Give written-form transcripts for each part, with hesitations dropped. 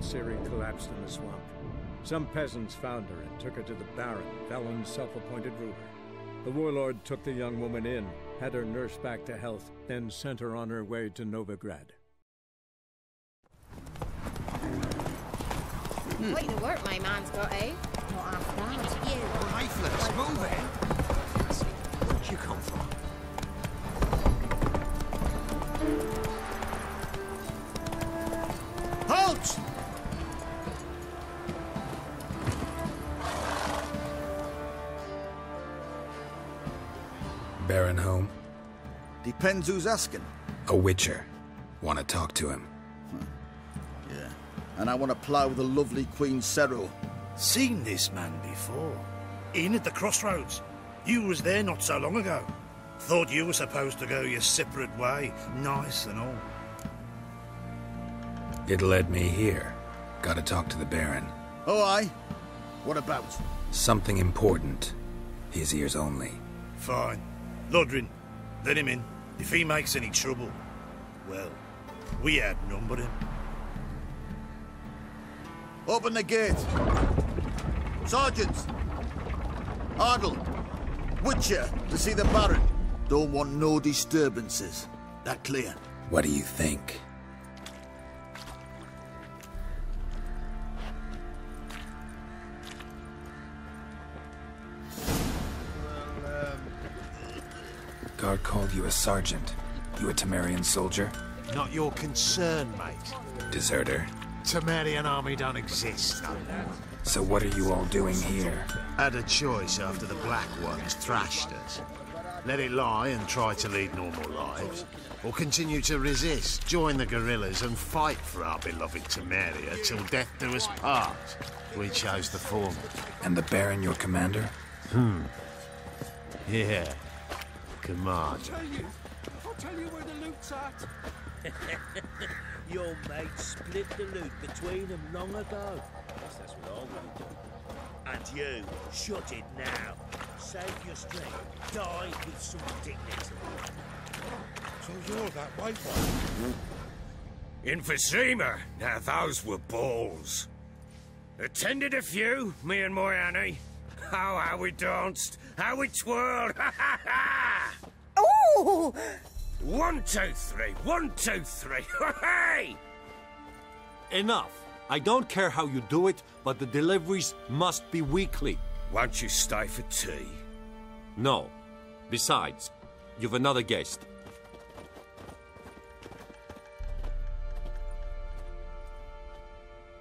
Ciri collapsed in the swamp. Some peasants found her and took her to the Baron, Velen's self-appointed ruler. The warlord took the young woman in, had her nursed back to health, then sent her on her way to Novigrad. Way to work my man's got, eh? Not half bad. You. Lifeless, move it! Where'd you come from? Halt! Baron home? Depends who's asking. A witcher. Want to talk to him. Yeah. And I want to plough the lovely Queen Cero. Seen this man before. In at the crossroads. You was there not so long ago. Thought you were supposed to go your separate way. Nice and all. It led me here. Gotta talk to the Baron. Oh, aye? What about? Something important. His ears only. Fine. Lodrin, let him in. If he makes any trouble, well, we outnumber him. Open the gate. Sergeants! Ardle! Witcher, to see the Baron. Don't want no disturbances. That clear? What do you think? Guard called you a sergeant. You a Temerian soldier? Not your concern, mate. Deserter. Temerian army don't exist. So what are you all doing here? Had a choice after the Black Ones thrashed us. Let it lie and try to lead normal lives, or continue to resist, join the guerrillas and fight for our beloved Temeria till death do us part. We chose the former. And the Baron your commander? Yeah. Commander. I'll tell you where the loot's at. Your mate split the loot between them long ago. Guess that's what I would have done. And you, shut it now. Save your strength. Die with some dignity. So you're that white one? Infosema. Now those were balls. Attended a few, me and my Annie. Oh, how we danced, how we twirled. Ha ha ha! Oh! 1, 2, 3. 1, 2, 3. Hey! Enough. I don't care how you do it, but the deliveries must be weekly. Won't you stay for tea? No. Besides, you've another guest.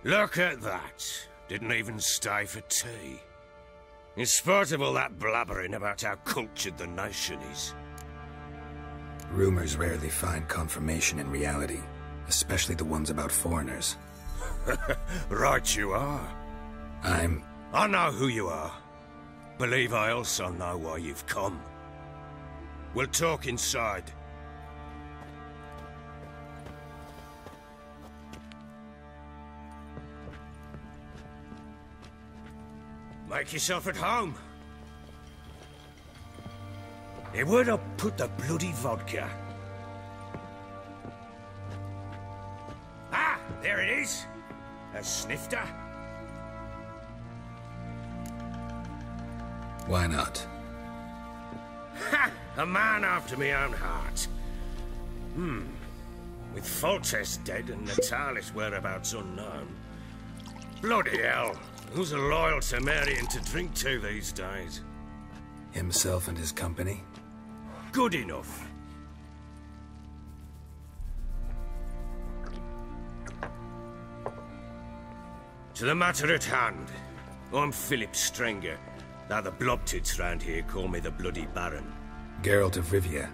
Look at that. Didn't even stay for tea. In spite of all that blabbering about how cultured the nation is. Rumors rarely find confirmation in reality, especially the ones about foreigners. Right you are. I know who you are. Believe I also know why you've come. We'll talk inside. Make yourself at home. Hey, where'd I put the bloody vodka? Ah, there it is. A snifter. Why not? Ha! A man after my own heart. With Foltest dead and Natalis' whereabouts unknown. Bloody hell. Who's a loyal Temerian to drink to these days? Himself and his company? Good enough. To the matter at hand. I'm Philip Strenger. Now the Blobtits round here call me the Bloody Baron. Geralt of Rivia.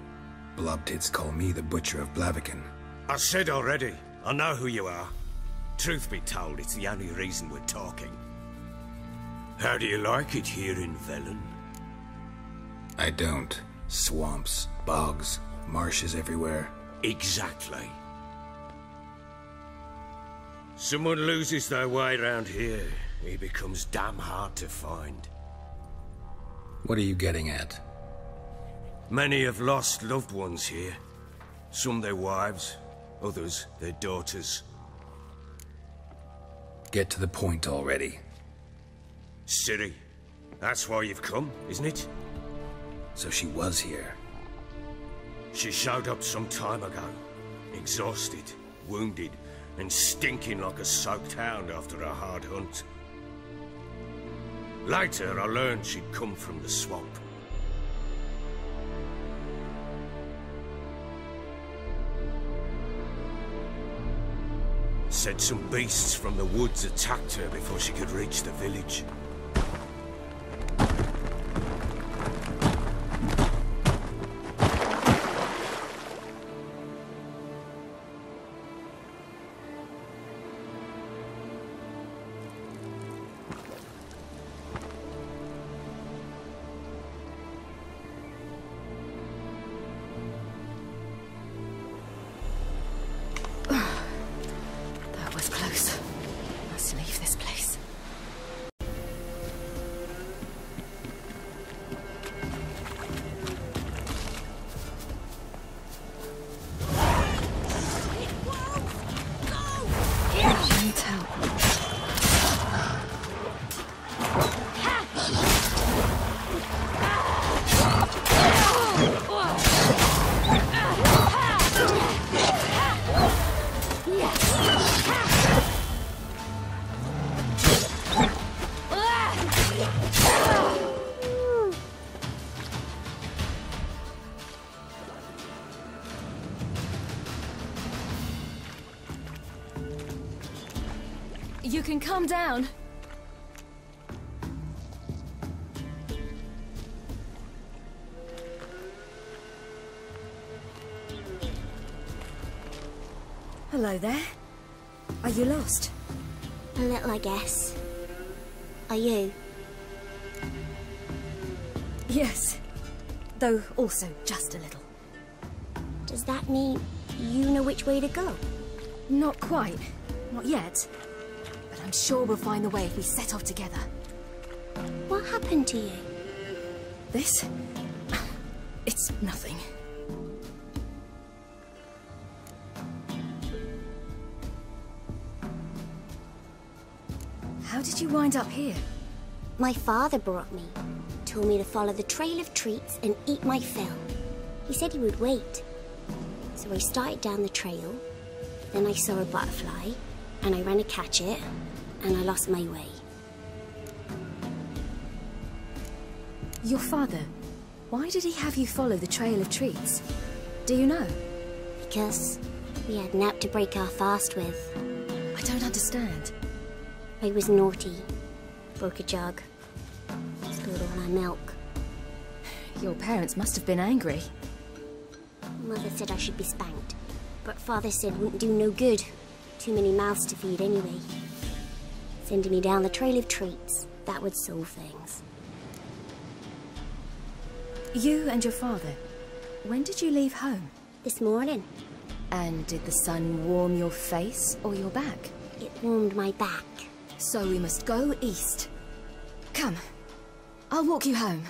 Blobtits call me the Butcher of Blaviken. I said already, I know who you are. Truth be told, it's the only reason we're talking. How do you like it here in Velen? I don't. Swamps, bogs, marshes everywhere. Exactly. Someone loses their way around here, he becomes damn hard to find. What are you getting at? Many have lost loved ones here. Some their wives, others their daughters. Get to the point already. Ciri, that's why you've come, isn't it? So she was here. She showed up some time ago. Exhausted, wounded, and stinking like a soaked hound after a hard hunt. Later, I learned she'd come from the swamp. Said some beasts from the woods attacked her before she could reach the village. You can calm down. Hello there. Are you lost? A little, I guess. Are you? Yes. Though also just a little. Does that mean you know which way to go? Not quite. Not yet. But I'm sure we'll find the way if we set off together. What happened to you? This? It's nothing. How did you wind up here? My father brought me. Told me to follow the trail of treats and eat my fill. He said he would wait. So I started down the trail. Then I saw a butterfly, and I ran to catch it, and I lost my way. Your father, why did he have you follow the trail of treats? Do you know? Because we had an app to break our fast with. I don't understand. I was naughty. Broke a jug. Spilled all our milk. Your parents must have been angry. Mother said I should be spanked, but Father said wouldn't do no good. Too many mouths to feed anyway. Sending me down the trail of treats, that would solve things. You and your father, when did you leave home? This morning. And did the sun warm your face or your back? It warmed my back. So we must go east. Come, I'll walk you home.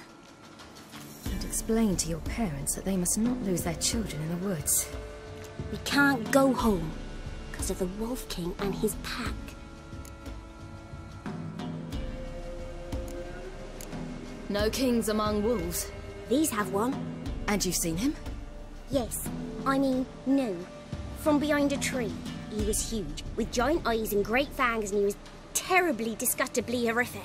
And explain to your parents that they must not lose their children in the woods. We can't go home, because of the Wolf King and his pack. No kings among wolves. These have one. And you've seen him? Yes. I mean, no. From behind a tree. He was huge, with giant eyes and great fangs, and he was terribly, disgustingly horrific.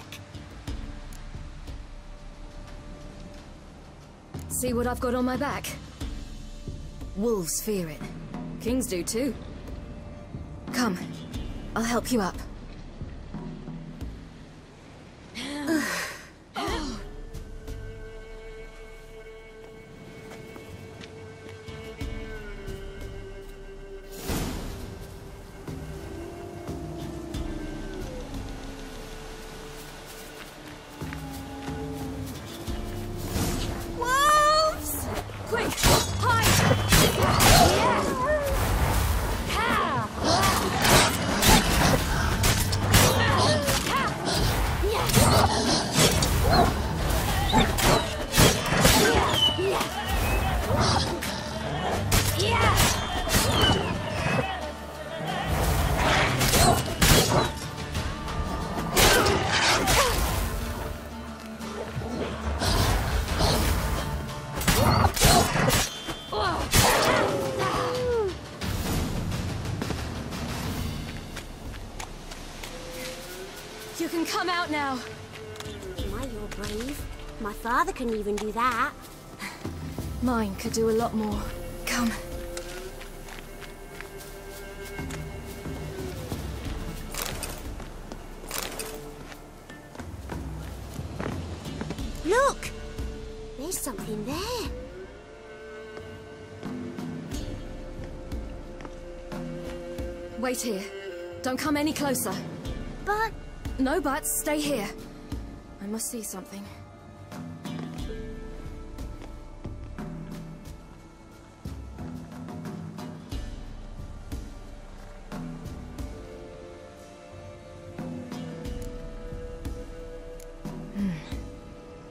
See what I've got on my back? Wolves fear it. Kings do too. Come, I'll help you up. Come out now. My, you're brave. My father couldn't even do that. Mine could do a lot more. Come. Look! There's something there. Wait here. Don't come any closer. But... No buts. Stay here. I must see something.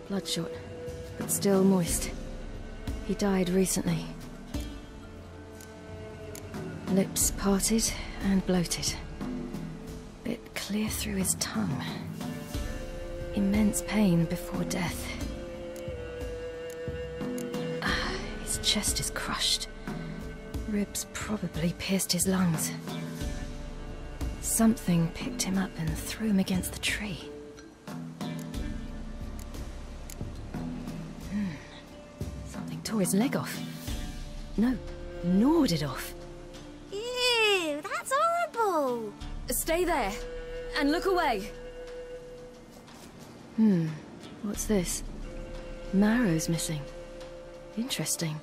Bloodshot, but still moist. He died recently. Lips parted and bloated. Bit clear through his tongue. Immense pain before death. His chest is crushed. Ribs probably pierced his lungs. Something picked him up and threw him against the tree. Tore his leg off. No, gnawed it off. Ew, that's horrible. Stay there, and look away. What's this? Marrow's missing. Interesting.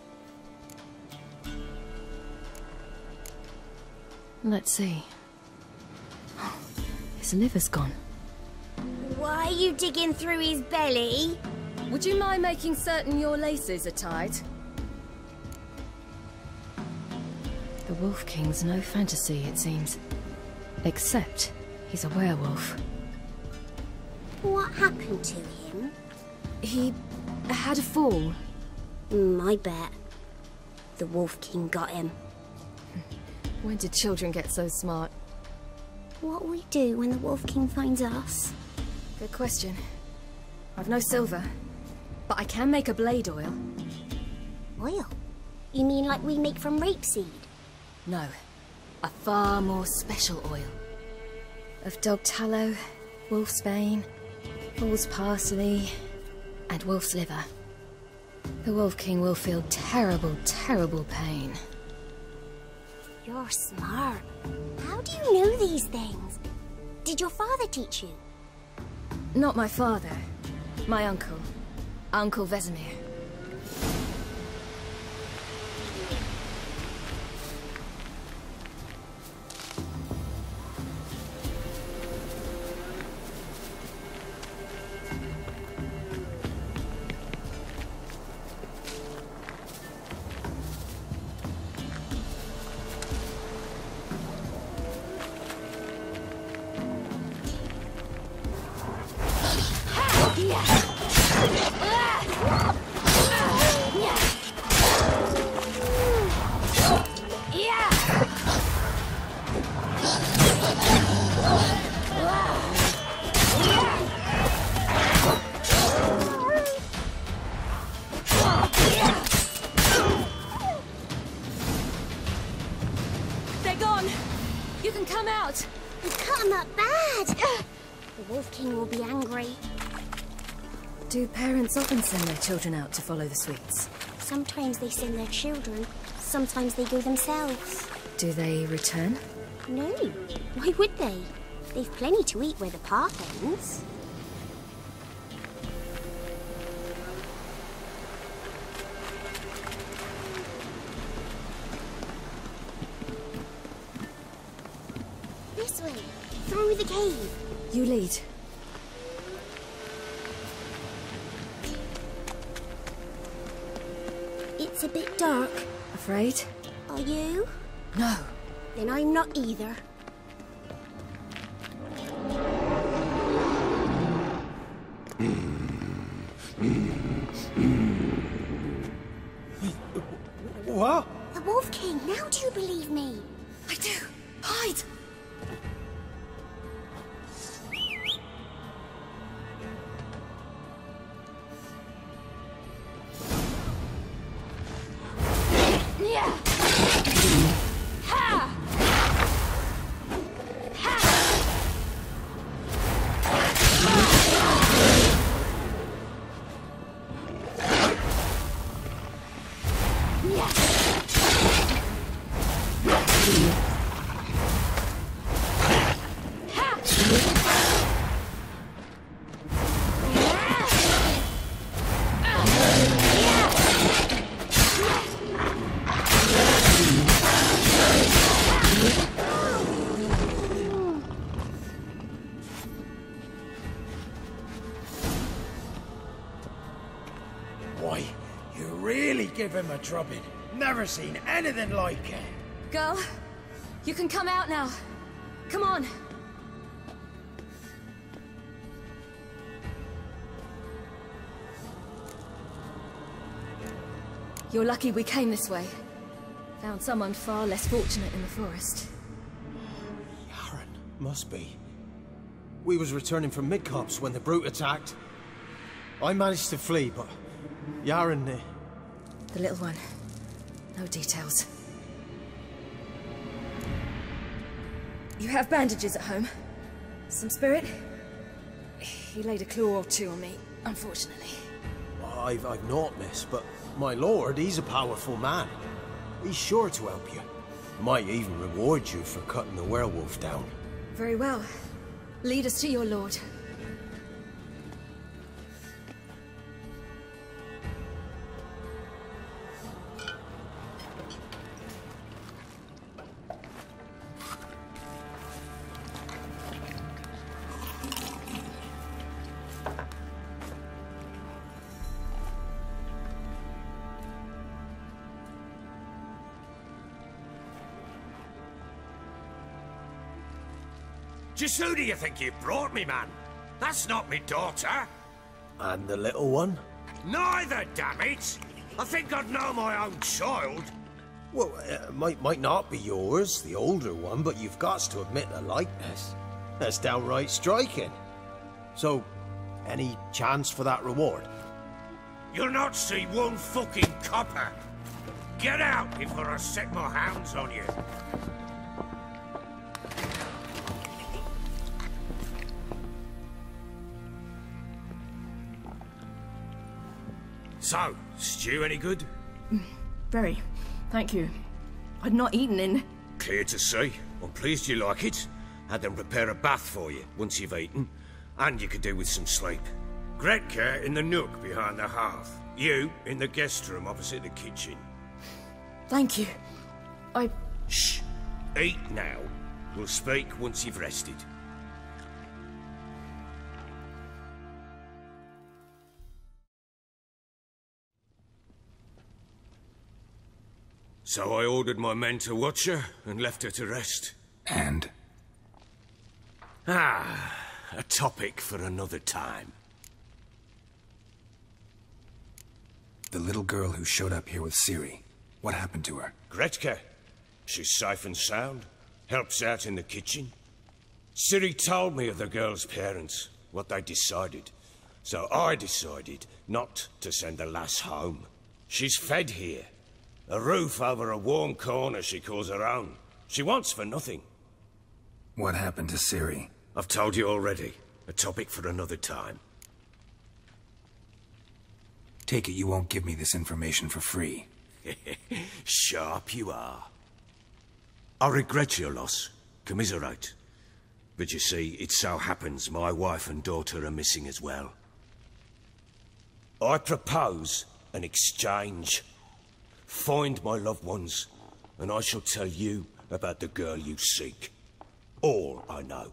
Let's see. His liver's gone. Why are you digging through his belly? Would you mind making certain your laces are tied? The Wolf King's no fantasy, it seems. Except he's a werewolf. What happened to him? He had a fall. I bet. The Wolf King got him. When did children get so smart? What'll we do when the Wolf King finds us? Good question. I've no silver. But I can make a blade oil. Oil? You mean like we make from rapeseed? No. A far more special oil. Of dog tallow, wolf's bane, bull's parsley, and wolf's liver. The Wolf King will feel terrible, terrible pain. You're smart. How do you know these things? Did your father teach you? Not my father. My uncle. Uncle Vesemir. Do parents often send their children out to follow the sweets? Sometimes they send their children, sometimes they go themselves. Do they return? No. Why would they? They've plenty to eat where the path ends. This way, through the cave. You lead. It's a bit dark. Afraid? Are you? No. Then I'm not either. What? The Wolf King, now do you believe me? I do. Hide! Why, you really give him a drubbing. Never seen anything like it. Girl, you can come out now. Come on. You're lucky we came this way. Found someone far less fortunate in the forest. Aaron, must be. We was returning from Midcops when the brute attacked. I managed to flee, but Yaren... The little one. No details. You have bandages at home? Some spirit? He laid a claw or two on me, unfortunately. I've naught, miss, but my lord, he's a powerful man. He's sure to help you. Might even reward you for cutting the werewolf down. Very well. Lead us to your lord. Just who do you think you brought me, man? That's not me daughter. And the little one? Neither, damn it! I think I'd know my own child. Well, might not be yours, the older one, but you've got to admit the likeness. That's downright striking. So, any chance for that reward? You'll not see one fucking copper. Get out before I set my hounds on you. So, stew any good? Very. Thank you. I'd not eaten in... Clear to see. I'm pleased you like it. Had them prepare a bath for you once you've eaten. And you could do with some sleep. Gretka in the nook behind the hearth. You in the guest room opposite the kitchen. Thank you. Shh. Eat now. We'll speak once you've rested. So I ordered my men to watch her and left her to rest. And? A topic for another time. The little girl who showed up here with Ciri. What happened to her? Gretka. She's safe and sound. Helps out in the kitchen. Ciri told me of the girl's parents, what they decided. So I decided not to send the lass home. She's fed here. A roof over a warm corner she calls her own. She wants for nothing. What happened to Ciri? I've told you already. A topic for another time. Take it you won't give me this information for free. Sharp you are. I regret your loss. Commiserate. But you see, it so happens my wife and daughter are missing as well. I propose an exchange. Find my loved ones, and I shall tell you about the girl you seek. All I know.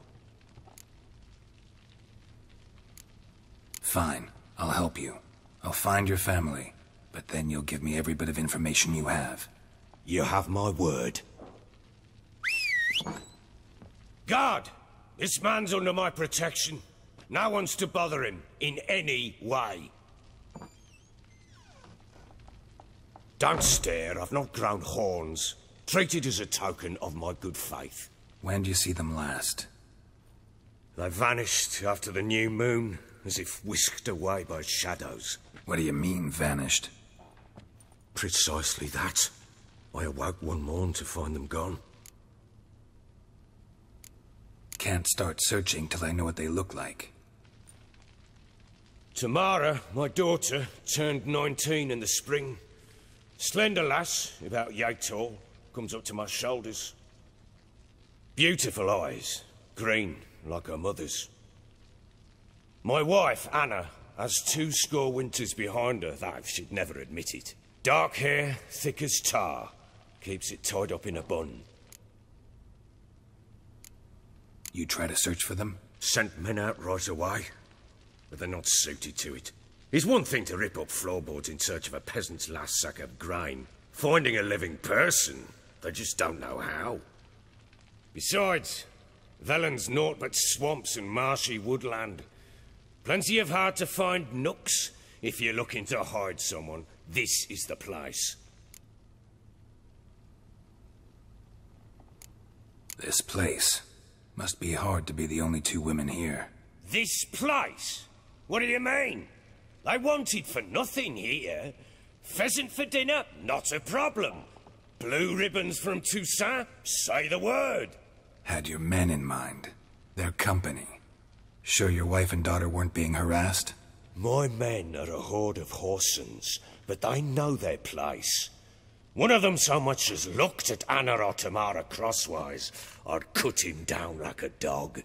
Fine. I'll help you. I'll find your family, but then you'll give me every bit of information you have. You have my word. Guard! This man's under my protection. No one's to bother him in any way. Don't stare, I've not grown horns. Treat it as a token of my good faith. When do you see them last? They vanished after the new moon, as if whisked away by shadows. What do you mean, vanished? Precisely that. I awoke one morn to find them gone. Can't start searching till I know what they look like. Tamara, my daughter, turned 19 in the spring. Slender lass, about yay tall, comes up to my shoulders. Beautiful eyes, green like her mother's. My wife, Anna, has 20 winters behind her, though she'd never admit it. Dark hair, thick as tar, keeps it tied up in a bun. You try to search for them? Sent men out right away, but they're not suited to it. It's one thing to rip up floorboards in search of a peasant's last sack of grain. Finding a living person, they just don't know how. Besides, Velen's naught but swamps and marshy woodland. Plenty of hard-to-find nooks. If you're looking to hide someone, this is the place. This place. Must be hard to be the only two women here. This place? What do you mean? I wanted for nothing here. Pheasant for dinner? Not a problem. Blue ribbons from Toussaint? Say the word. Had your men in mind. Their company. Sure your wife and daughter weren't being harassed? My men are a horde of whoresons, but they know their place. One of them so much as looked at Anna or Tamara crosswise, I'd cut him down like a dog.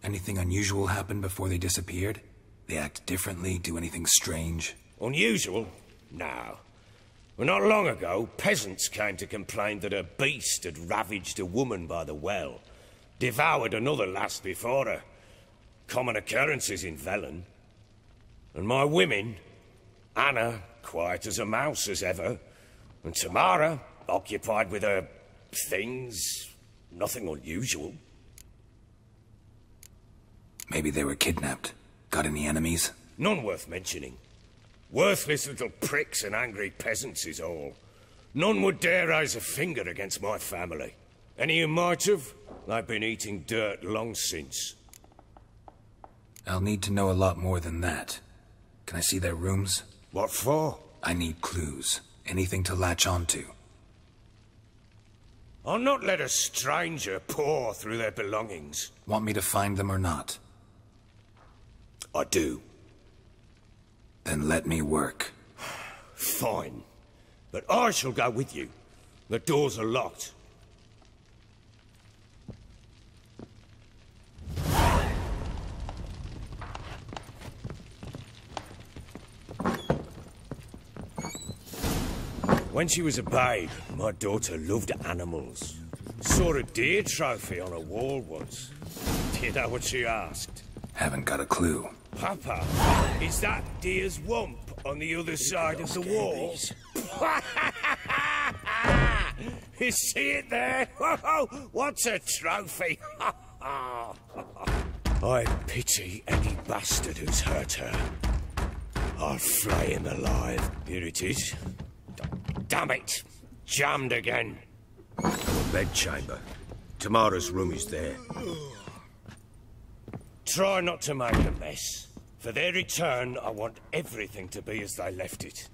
Anything unusual happen before they disappeared? They act differently, do anything strange? Unusual? No. Well, not long ago, peasants came to complain that a beast had ravaged a woman by the well. Devoured another lass before her. Common occurrences in Velen. And my women, Anna, quiet as a mouse as ever, and Tamara, occupied with her things, nothing unusual. Maybe they were kidnapped. Got any enemies? None worth mentioning. Worthless little pricks and angry peasants is all. None would dare raise a finger against my family. Any who might have, they've been eating dirt long since. I'll need to know a lot more than that. Can I see their rooms? What for? I need clues. Anything to latch onto. I'll not let a stranger pore through their belongings. Want me to find them or not? I do. Then let me work. Fine. But I shall go with you. The doors are locked. When she was a babe, my daughter loved animals. Saw a deer trophy on a wall once. Do you know what she asked? Haven't got a clue. Papa, is that deer's wump on the other side of the wall? You see it there? What's a trophy? I pity any bastard who's hurt her. I'll flay him alive. Here it is. Damn it! Jammed again. Our bedchamber. Tamara's room is there. Try not to make a mess. For their return, I want everything to be as they left it.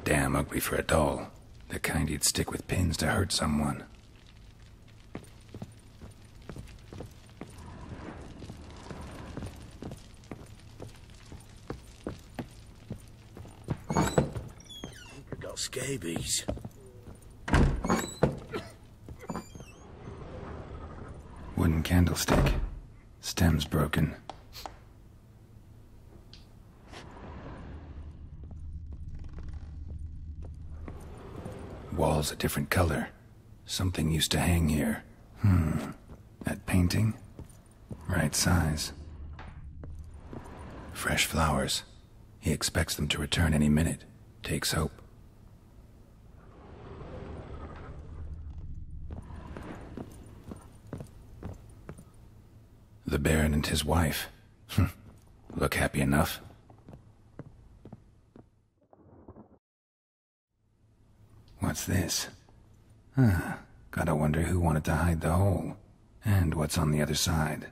Damn ugly for a doll. The kind you'd stick with pins to hurt someone. I got scabies. Wooden candlestick. Stem's broken. Wall's a different color. Something used to hang here. That painting? Right size. Fresh flowers. He expects them to return any minute. Takes hope. The Baron and his wife. Look happy enough. What's this? Gotta wonder who wanted to hide the hole. And what's on the other side.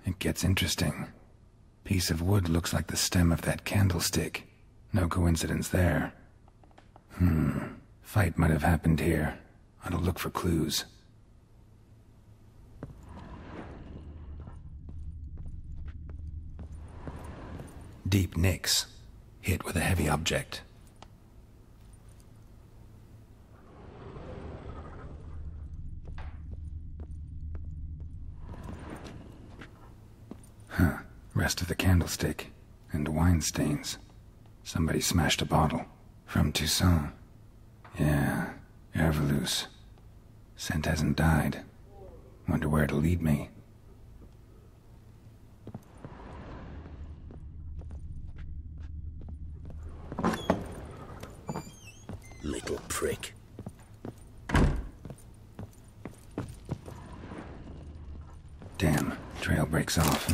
It gets interesting. Piece of wood looks like the stem of that candlestick. No coincidence there. Fight might have happened here. Ought to look for clues. Deep nicks. Hit with a heavy object. Rest of the candlestick. And wine stains. Somebody smashed a bottle. From Toussaint. Yeah, Erveloos. Scent hasn't died. Wonder where it'll lead me. Little prick. Damn, trail breaks off.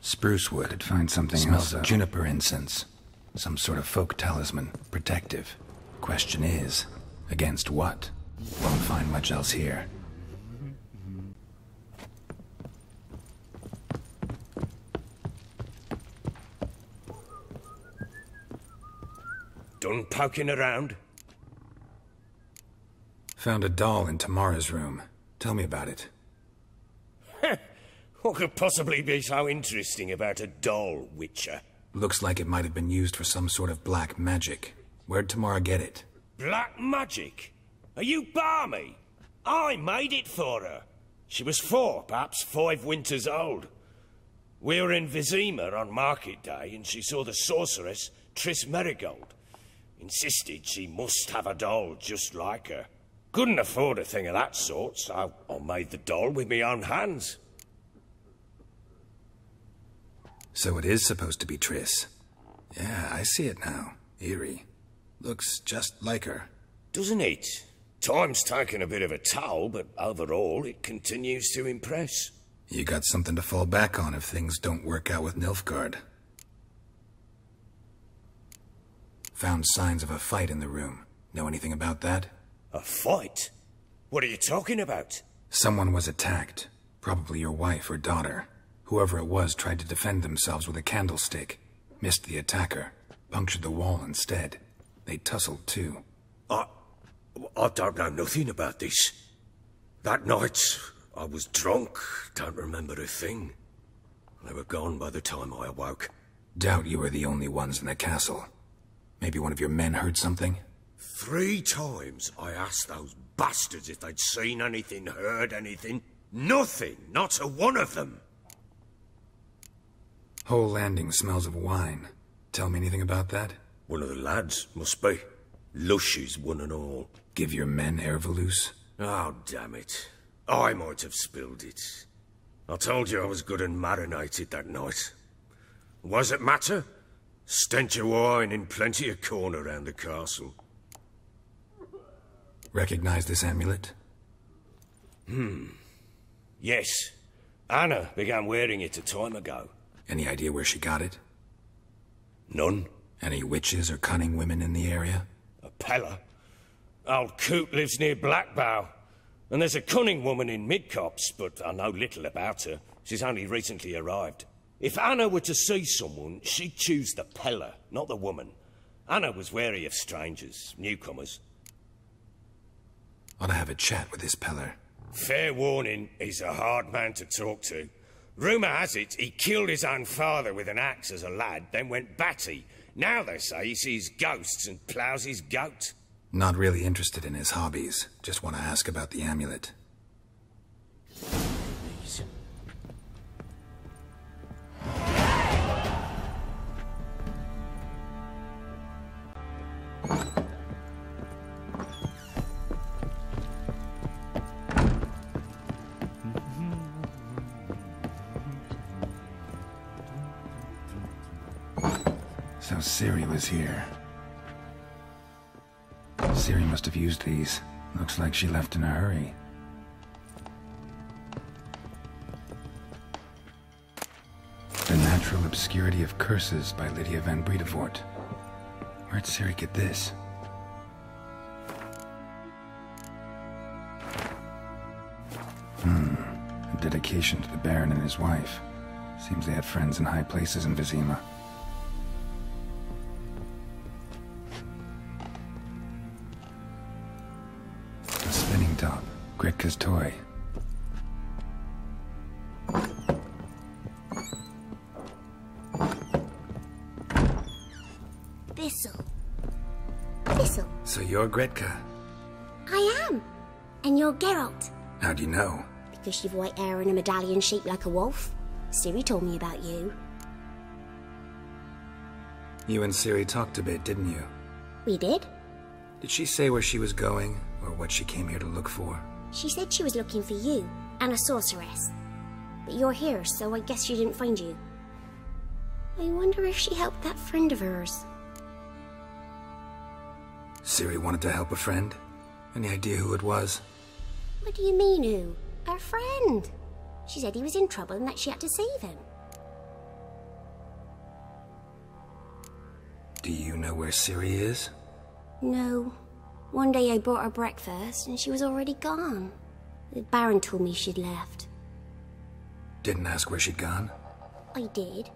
Spruce wood. Could find something else. Smells of juniper incense. Some sort of folk talisman. Protective. Question is, against what? Won't find much else here. Done poking around? Found a doll in Tamara's room. Tell me about it. What could possibly be so interesting about a doll, Witcher? Looks like it might have been used for some sort of black magic. Where'd Tamara get it? Black magic? Are you balmy? I made it for her. She was 4, perhaps 5 winters old. We were in Vizima on market day, and she saw the sorceress, Triss Merigold. Insisted she must have a doll just like her. Couldn't afford a thing of that sort, so I made the doll with my own hands. So it is supposed to be Triss. Yeah, I see it now. Eerie. Looks just like her. Doesn't it? Time's taken a bit of a toll, but overall it continues to impress. You got something to fall back on if things don't work out with Nilfgaard. Found signs of a fight in the room. Know anything about that? A fight? What are you talking about? Someone was attacked. Probably your wife or daughter. Whoever it was tried to defend themselves with a candlestick. Missed the attacker. Punctured the wall instead. They tussled too. I don't know nothing about this. That night, I was drunk. Don't remember a thing. They were gone by the time I awoke. Doubt you were the only ones in the castle. Maybe one of your men heard something? 3 times I asked those bastards if they'd seen anything, heard anything. Nothing. Not a one of them. Whole landing smells of wine. Tell me anything about that? One of the lads, must be. Lushes, one and all. Give your men Erveloos? Oh, damn it. I might have spilled it. I told you I was good and marinated that night. What does it matter? Stench of wine in plenty of corn around the castle. Recognize this amulet? Yes. Anna began wearing it a time ago. Any idea where she got it? None. Any witches or cunning women in the area? A Pella. Old Coot lives near Blackbow. And there's a cunning woman in Midcopse, but I know little about her. She's only recently arrived. If Anna were to see someone, she'd choose the Pella, not the woman. Anna was wary of strangers, newcomers. Ought to have a chat with this Peller. Fair warning, he's a hard man to talk to. Rumour has it he killed his own father with an axe as a lad, then went batty. Now they say he sees ghosts and ploughs his goat. Not really interested in his hobbies. Just want to ask about the amulet. So Ciri was here. Ciri must have used these. Looks like she left in a hurry. The Natural Obscurity of Curses by Lydia van Bredevoort. Where'd Ciri get this? A dedication to the Baron and his wife. Seems they had friends in high places in Vizima. A spinning top. Gretka's toy. Thistle. Thistle. So you're Gretka? I am. And you're Geralt. How do you know? Because you've white hair and a medallion shaped like a wolf. Ciri told me about you. You and Ciri talked a bit, didn't you? We did. Did she say where she was going, or what she came here to look for? She said she was looking for you, and a sorceress. But you're here, so I guess she didn't find you. I wonder if she helped that friend of hers. Ciri wanted to help a friend? Any idea who it was? What do you mean, who? Her friend. She said he was in trouble and that she had to save him. Do you know where Ciri is? No. One day I brought her breakfast and she was already gone. The Baron told me she'd left. Didn't ask where she'd gone? I did.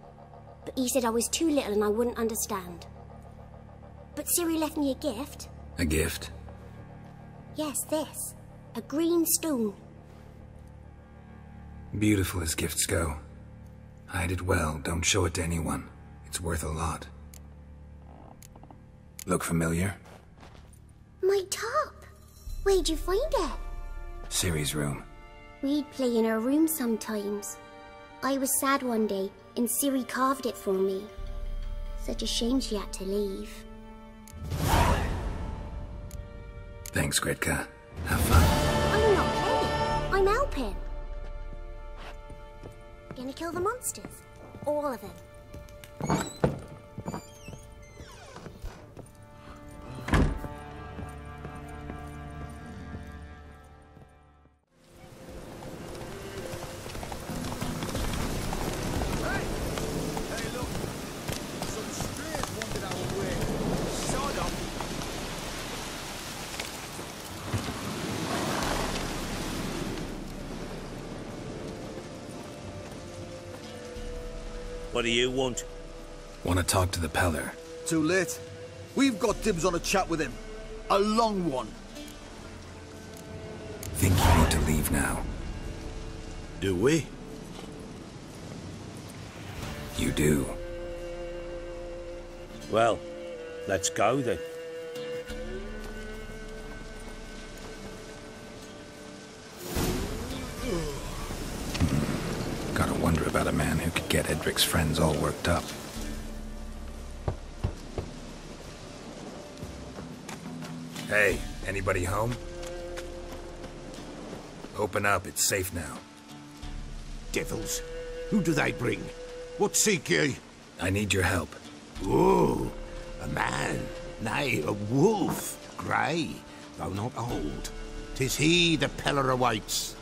But he said I was too little and I wouldn't understand. But Ciri left me a gift. A gift? Yes, this. A green stone. Beautiful as gifts go. Hide it well, don't show it to anyone. It's worth a lot. Look familiar? My top. Where'd you find it? Ciri's room. We'd play in her room sometimes. I was sad one day, and Ciri carved it for me. Such a shame she had to leave. Thanks, Gretka. Have fun. I'm not playing. I'm helping. Gonna kill the monsters. All of them. What do you want? Want to talk to the Peller. Too late. We've got dibs on a chat with him. A long one. Think you need to leave now. Do we? You do. Well, let's go then. Gotta wonder about a man who could get Edric's friends all worked up. Hey, anybody home? Open up, it's safe now. Devils. Who do they bring? What seek ye? I need your help. Oh, a man. Nay, a wolf. Grey, though not old. 'Tis he the Peller awaits.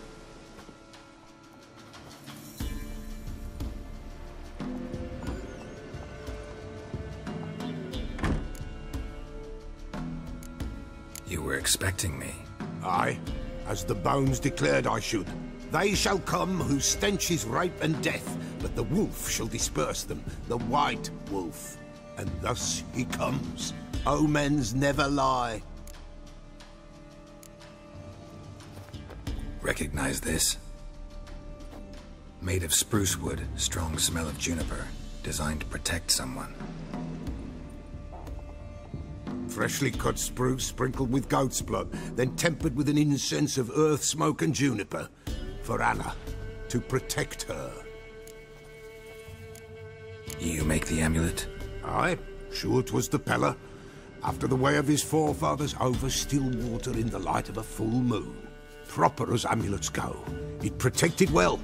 You were expecting me. Aye, as the bones declared I should. They shall come whose stench is rape and death, but the wolf shall disperse them, the white wolf. And thus he comes. Omens never lie. Recognize this? Made of spruce wood, strong smell of juniper. Designed to protect someone. Freshly cut spruce sprinkled with goat's blood, then tempered with an incense of earth, smoke and juniper. For Anna, to protect her. You make the amulet? Aye, sure 'twas the Peller. After the way of his forefathers, over still water in the light of a full moon. Proper as amulets go. It protected well.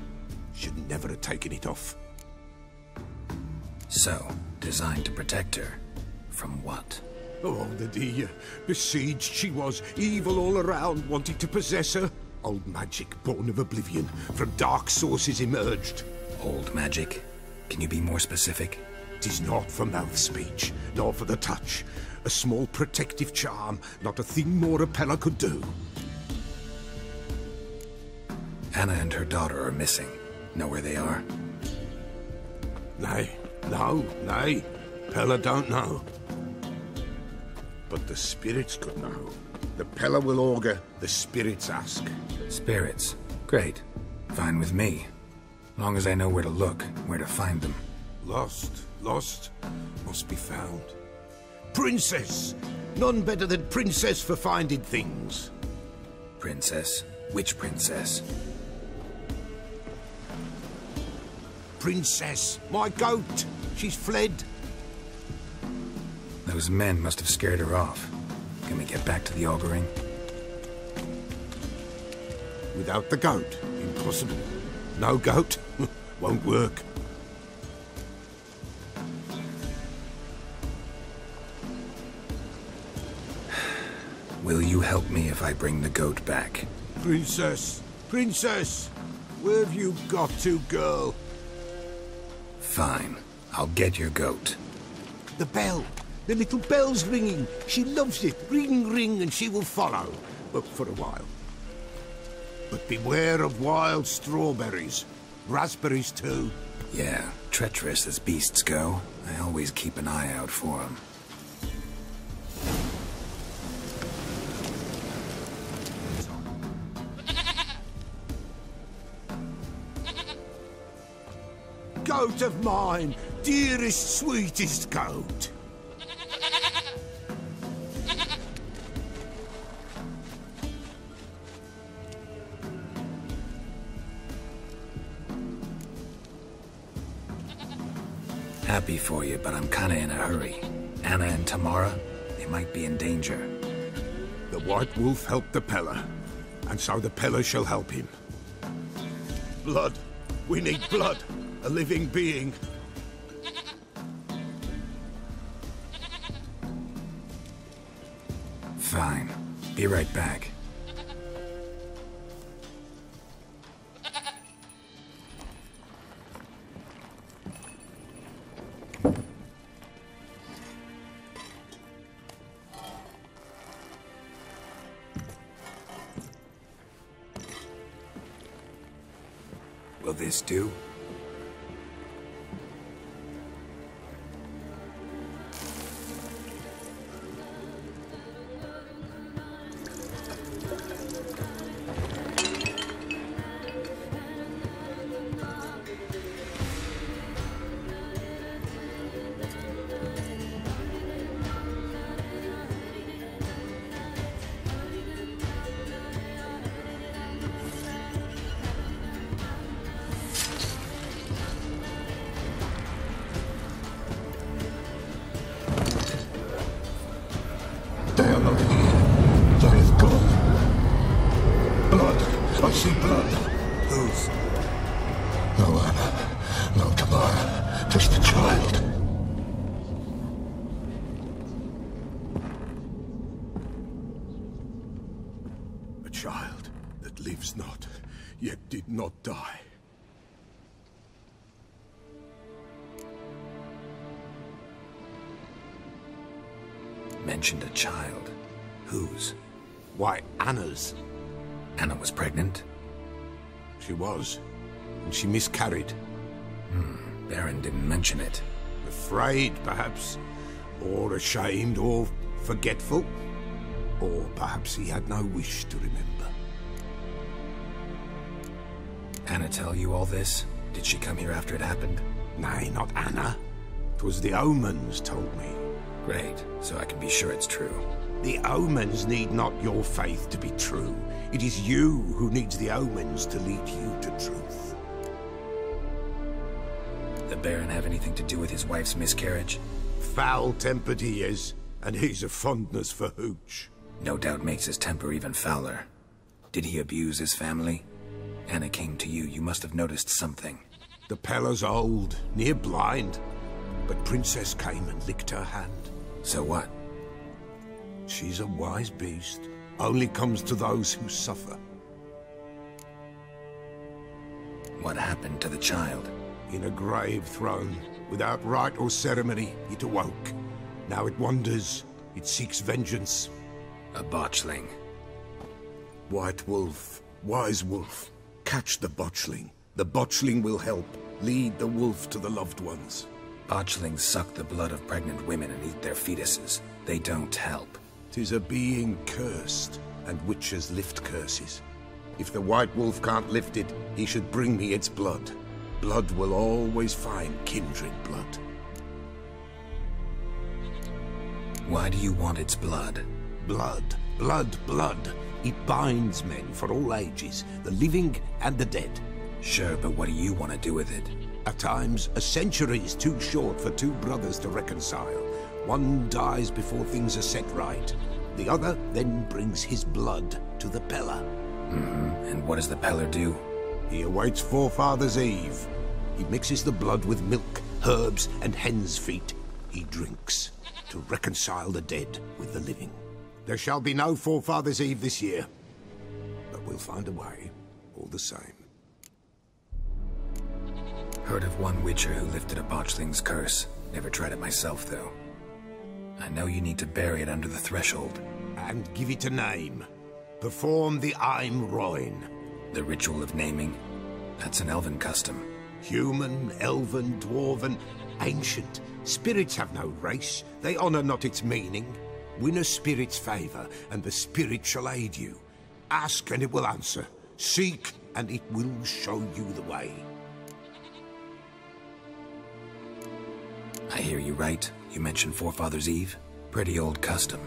Should never have taken it off. So, designed to protect her. From what? Oh, the dear. Besieged she was, evil all around, wanting to possess her. Old magic, born of oblivion, from dark sources emerged. Old magic? Can you be more specific? 'Tis not for mouth speech, nor for the touch. A small protective charm, not a thing more a Peller could do. Anna and her daughter are missing. Know where they are? Nay, no, nay. Pella don't know. But the spirits could know. The Pella will augur, the spirits ask. Spirits? Great. Fine with me. Long as I know where to look, where to find them. Lost, must be found. Princess! None better than Princess for finding things. Princess? Which princess? Princess, my goat! She's fled. Those men must have scared her off. Can we get back to the auguring? Without the goat, impossible. No goat, won't work. Will you help me if I bring the goat back? Princess! Princess! Where have you got to, girl? Fine. I'll get your goat. The bell! The little bell's ringing. She loves it. Ring, ring, and she will follow. But for a while. But beware of wild strawberries. Raspberries, too. Yeah, treacherous as beasts go. I always keep an eye out for them. Goat of mine, dearest, sweetest goat. Happy for you, but I'm kinda in a hurry. Anna and Tamara, they might be in danger. The White Wolf helped the Pella, and so the Pella shall help him. Blood. We need blood. A living being. Fine. Be right back. Will this do? Mentioned a child. Whose? Why, Anna's. Anna was pregnant? She was. And she miscarried. Baron didn't mention it. Afraid, perhaps. Or ashamed, or forgetful. Or perhaps he had no wish to remember. Anna tell you all this? Did she come here after it happened? Nay, not Anna. 'Twas the omens told me. Great, so I can be sure it's true. The omens need not your faith to be true. It is you who needs the omens to lead you to truth. The Baron have anything to do with his wife's miscarriage? Foul-tempered he is, and he's a fondness for hooch. No doubt makes his temper even fouler. Did he abuse his family? Anna came to you, you must have noticed something. The Pella's old, near blind, but Princess came and licked her hand. So what? She's a wise beast. Only comes to those who suffer. What happened to the child? In a grave thrown. Without rite or ceremony, it awoke. Now it wanders. It seeks vengeance. A botchling. White Wolf. Wise Wolf. Catch the botchling. The botchling will help. Lead the wolf to the loved ones. Botchlings suck the blood of pregnant women and eat their fetuses. They don't help. 'Tis a being cursed, and witches lift curses. If the white wolf can't lift it, he should bring me its blood. Blood will always find kindred blood. Why do you want its blood? Blood, blood, blood. It binds men for all ages, the living and the dead. Sure, but what do you want to do with it? At times, a century is too short for two brothers to reconcile. One dies before things are set right. The other then brings his blood to the Peller. And what does the Peller do? He awaits Forefathers' Eve. He mixes the blood with milk, herbs, and hen's feet. He drinks to reconcile the dead with the living. There shall be no Forefathers' Eve this year, but we'll find a way, all the same. Heard of one witcher who lifted a botchling's curse. Never tried it myself, though. I know you need to bury it under the threshold. And give it a name. Perform the Aim Roin. The ritual of naming? That's an elven custom. Human, elven, dwarven, ancient. Spirits have no race. They honor not its meaning. Win a spirit's favor, and the spirit shall aid you. Ask, and it will answer. Seek, and it will show you the way. I hear you right. You mentioned Forefathers' Eve? Pretty old custom.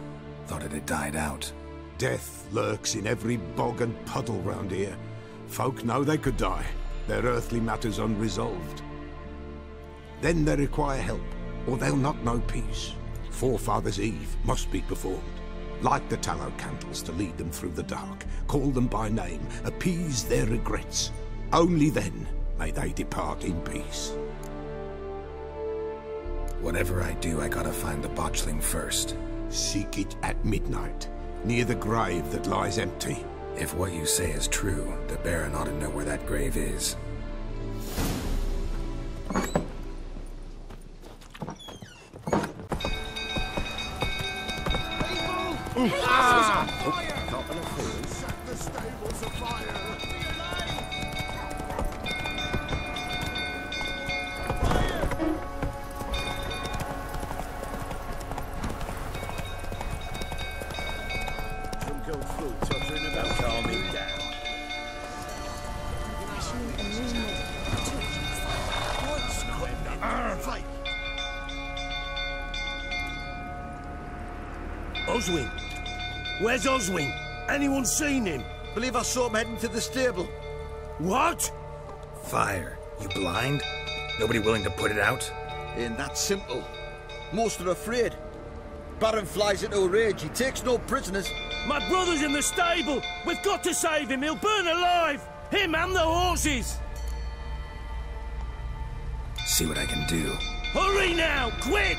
Thought it had died out. Death lurks in every bog and puddle round here. Folk know they could die, their earthly matters unresolved. Then they require help, or they'll not know peace. Forefathers' Eve must be performed. Light the tallow candles to lead them through the dark. Call them by name, appease their regrets. Only then may they depart in peace. Whatever I do, I gotta find the botchling first. Seek it at midnight, near the grave that lies empty. If what you say is true, the Baron ought to know where that grave is. Set the stables afire! Oswin! Where's Oswin? Anyone seen him? Believe I saw him heading to the stable. What? Fire. You blind? Nobody willing to put it out? Ain't that simple. Most are afraid. Baron flies into a rage. He takes no prisoners. My brother's in the stable! We've got to save him! He'll burn alive! Him and the horses! See what I can do. Hurry now! Quick!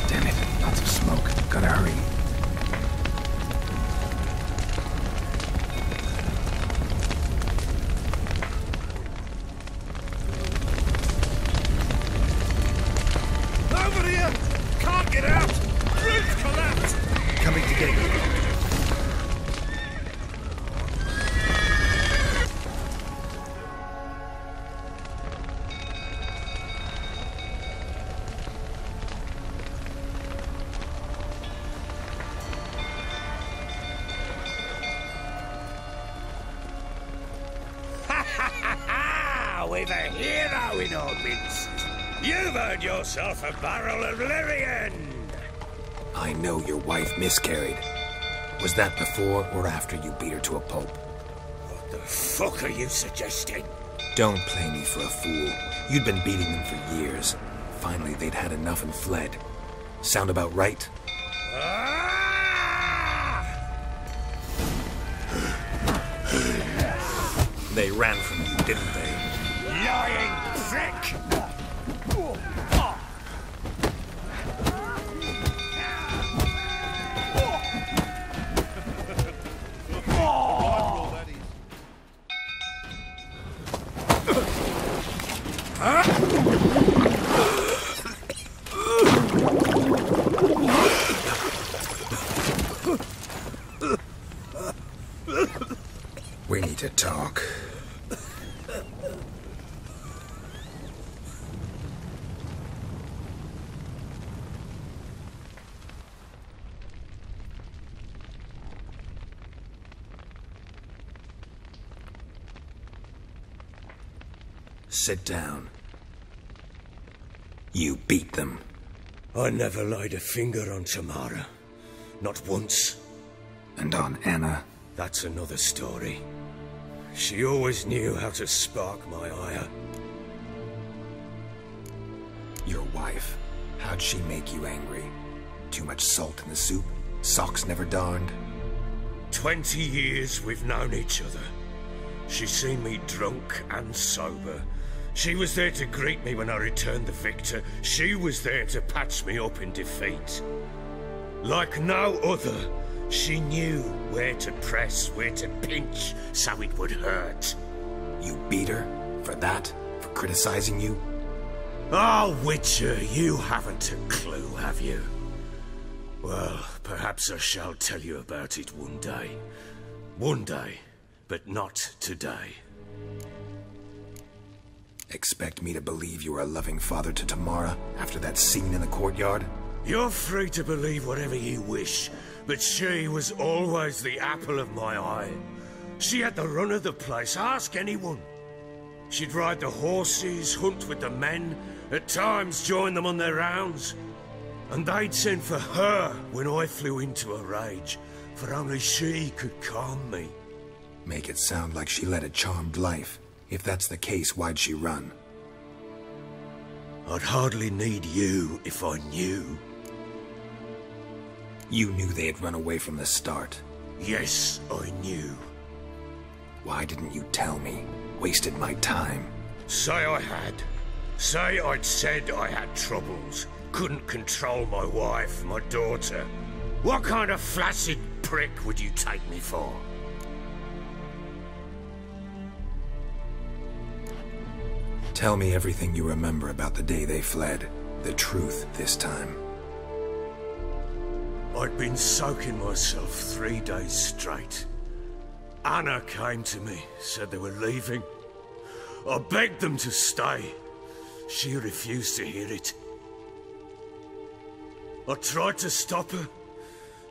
Damn it. Lots of smoke. Gotta hurry. Over here! Can't get out! Roof collapsed! Coming to get you. We've a hero in our midst. You've earned yourself a barrel of Lyrian. I know your wife miscarried. Was that before or after you beat her to a pulp? What the fuck are you suggesting? Don't play me for a fool. You'd been beating them for years. Finally, they'd had enough and fled. Sound about right? They ran from you, didn't they? Lying prick! We need to talk. Sit down. You beat them. I never laid a finger on Tamara. Not once. And on Anna? That's another story. She always knew how to spark my ire. Your wife. How'd she make you angry? Too much salt in the soup? Socks never darned? 20 years we've known each other. She's seen me drunk and sober. She was there to greet me when I returned the victor. She was there to patch me up in defeat. Like no other, she knew where to press, where to pinch, so it would hurt. You beat her? For that? For criticizing you? Oh, Witcher, you haven't a clue, have you? Well, perhaps I shall tell you about it one day. One day, but not today. Expect me to believe you were a loving father to Tamara after that scene in the courtyard? You're free to believe whatever you wish, but she was always the apple of my eye. She had the run of the place, ask anyone. She'd ride the horses, hunt with the men, at times join them on their rounds. And they'd send for her when I flew into a rage, for only she could calm me. Make it sound like she led a charmed life. If that's the case, why'd she run? I'd hardly need you if I knew. You knew they had run away from the start? Yes, I knew. Why didn't you tell me? Wasted my time. Say I had. Say I'd said I had troubles. Couldn't control my wife, my daughter. What kind of flaccid prick would you take me for? Tell me everything you remember about the day they fled. The truth this time. I'd been soaking myself 3 days straight. Anna came to me, said they were leaving. I begged them to stay. She refused to hear it. I tried to stop her.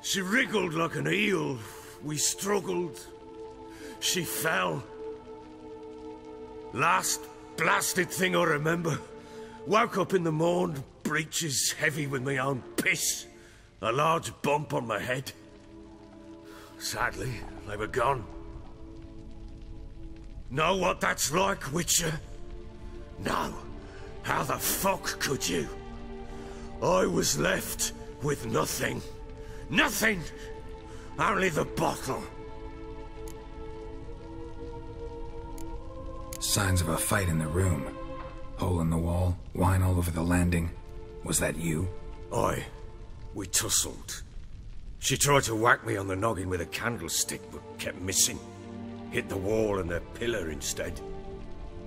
She wriggled like an eel. We struggled. She fell. Last blasted thing I remember. Woke up in the morn, breeches heavy with my own piss. A large bump on my head. Sadly, they were gone. Know what that's like, Witcher? No. How the fuck could you? I was left with nothing. Nothing! Only the bottle. Signs of a fight in the room. Hole in the wall, wine all over the landing. Was that you? Aye. We tussled. She tried to whack me on the noggin with a candlestick, but kept missing. Hit the wall and the pillar instead.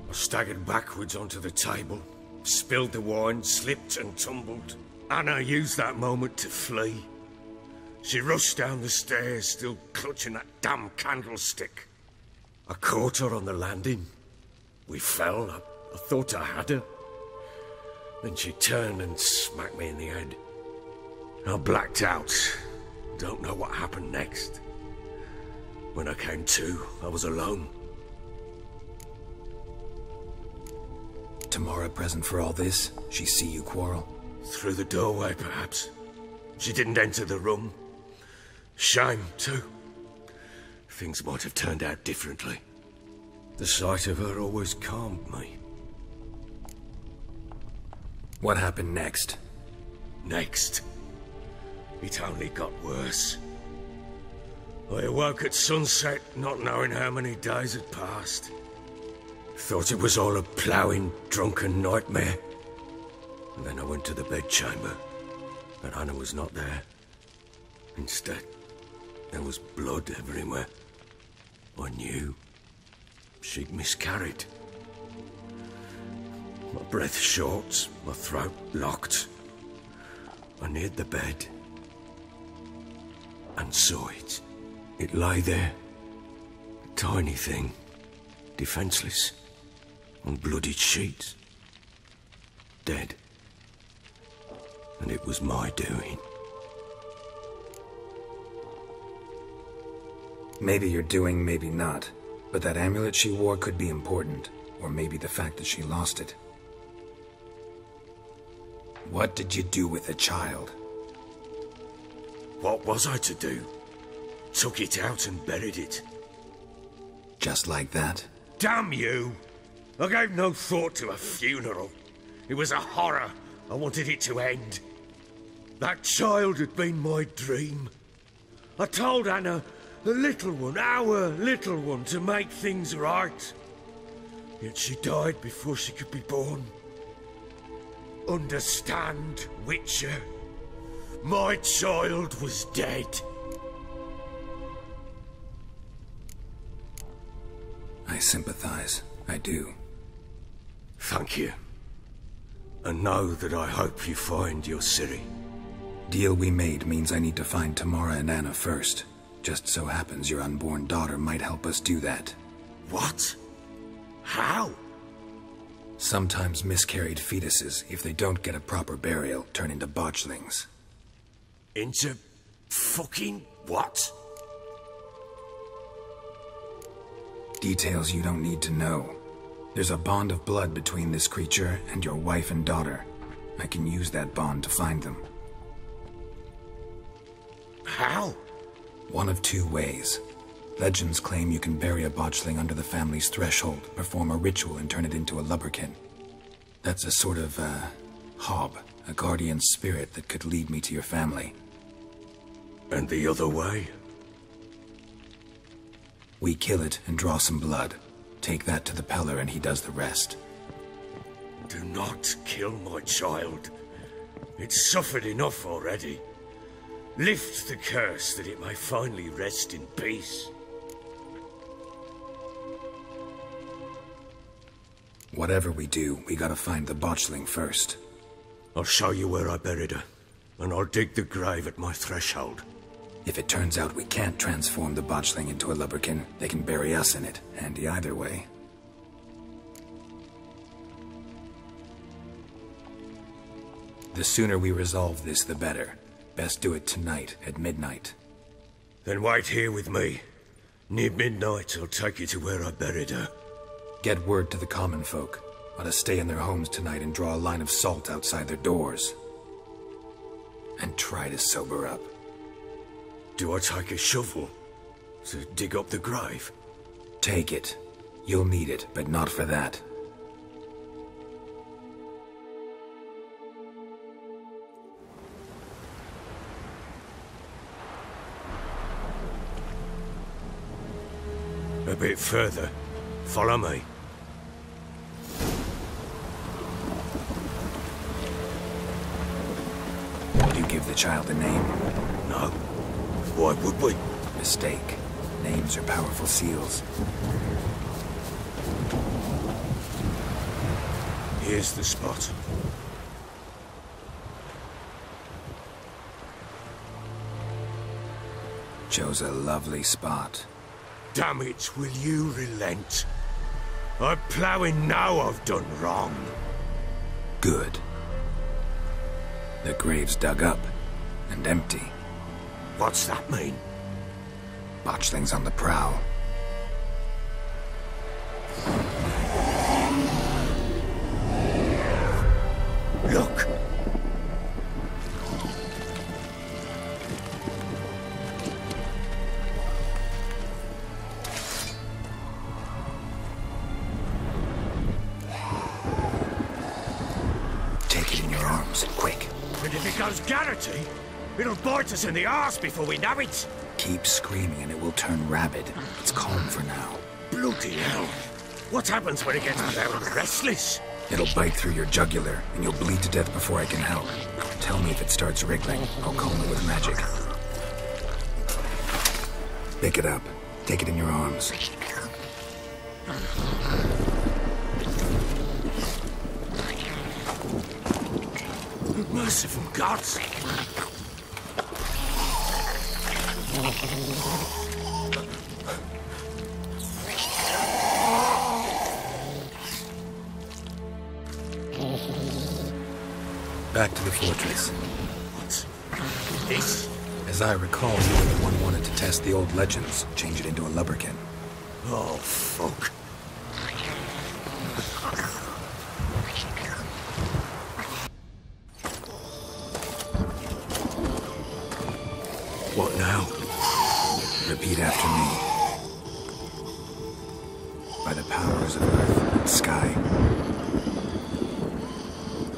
I staggered backwards onto the table, spilled the wine, slipped and tumbled. Anna used that moment to flee. She rushed down the stairs, still clutching that damn candlestick. I caught her on the landing. We fell. I thought I had her. Then she turned and smacked me in the head. I blacked out. Don't know what happened next. When I came to, I was alone. Tamara present for all this? She see you quarrel? Through the doorway, perhaps. She didn't enter the room. Shame, too. Things might have turned out differently. The sight of her always calmed me. What happened next? Next? It only got worse. I awoke at sunset, not knowing how many days had passed. Thought it was all a ploughing, drunken nightmare. And then I went to the bedchamber, but Anna was not there. Instead, there was blood everywhere. I knew she'd miscarried. My breath short, my throat locked. I neared the bed and saw it. It lay there, tiny thing, defenseless, on bloodied sheets. Dead. And it was my doing. Maybe you're doing, maybe not. But that amulet she wore could be important. Or maybe the fact that she lost it. What did you do with the child? What was I to do? Took it out and buried it. Just like that? Damn you! I gave no thought to a funeral. It was a horror. I wanted it to end. That child had been my dream. I told Anna, the little one, our little one, to make things right. Yet she died before she could be born. Understand, Witcher? My child was dead. I sympathize. I do. Thank you. And know that I hope you find your Ciri. Deal we made means I need to find Tamara and Anna first. Just so happens your unborn daughter might help us do that. What? How? Sometimes miscarried fetuses, if they don't get a proper burial, turn into botchlings. Into fucking what? Details you don't need to know. There's a bond of blood between this creature and your wife and daughter. I can use that bond to find them. How? One of two ways. Legends claim you can bury a botchling under the family's threshold, perform a ritual, and turn it into a lubberkin. That's a sort of, hob, a guardian spirit that could lead me to your family. And the other way? We kill it and draw some blood. Take that to the Peller and he does the rest. Do not kill my child. It's suffered enough already. Lift the curse that it may finally rest in peace. Whatever we do, we gotta find the botchling first. I'll show you where I buried her, and I'll dig the grave at my threshold. If it turns out we can't transform the botchling into a lubberkin, they can bury us in it. Handy either way. The sooner we resolve this, the better. Best do it tonight, at midnight. Then wait here with me. Near midnight, I'll take you to where I buried her. Get word to the common folk. Let us stay in their homes tonight and draw a line of salt outside their doors. And try to sober up. Do I take a shovel to dig up the grave? Take it. You'll need it, but not for that. A bit further. Follow me. You give the child a name? No. Why would we? Mistake. Names are powerful seals. Here's the spot. Chose a lovely spot. Damn it, will you relent? I'm ploughing now I've done wrong. Good. The grave's dug up and empty. What's that mean? Botchling's on the prowl. Look! Take it in your arms, quick. And if it goes Garrity, it'll bite us in the arse before we know it. Keep screaming and it will turn rabid. It's calm for now. Bloody hell. What happens when it gets very restless? It'll bite through your jugular, and you'll bleed to death before I can help. Tell me if it starts wriggling. I'll calm it with magic. Pick it up. Take it in your arms. Merciful gods! Back to the fortress. What? This? As I recall, you were the one wanted to test the old legends, change it into a lubberkin. Oh, fuck. What now? Repeat after me. By the powers of earth and sky.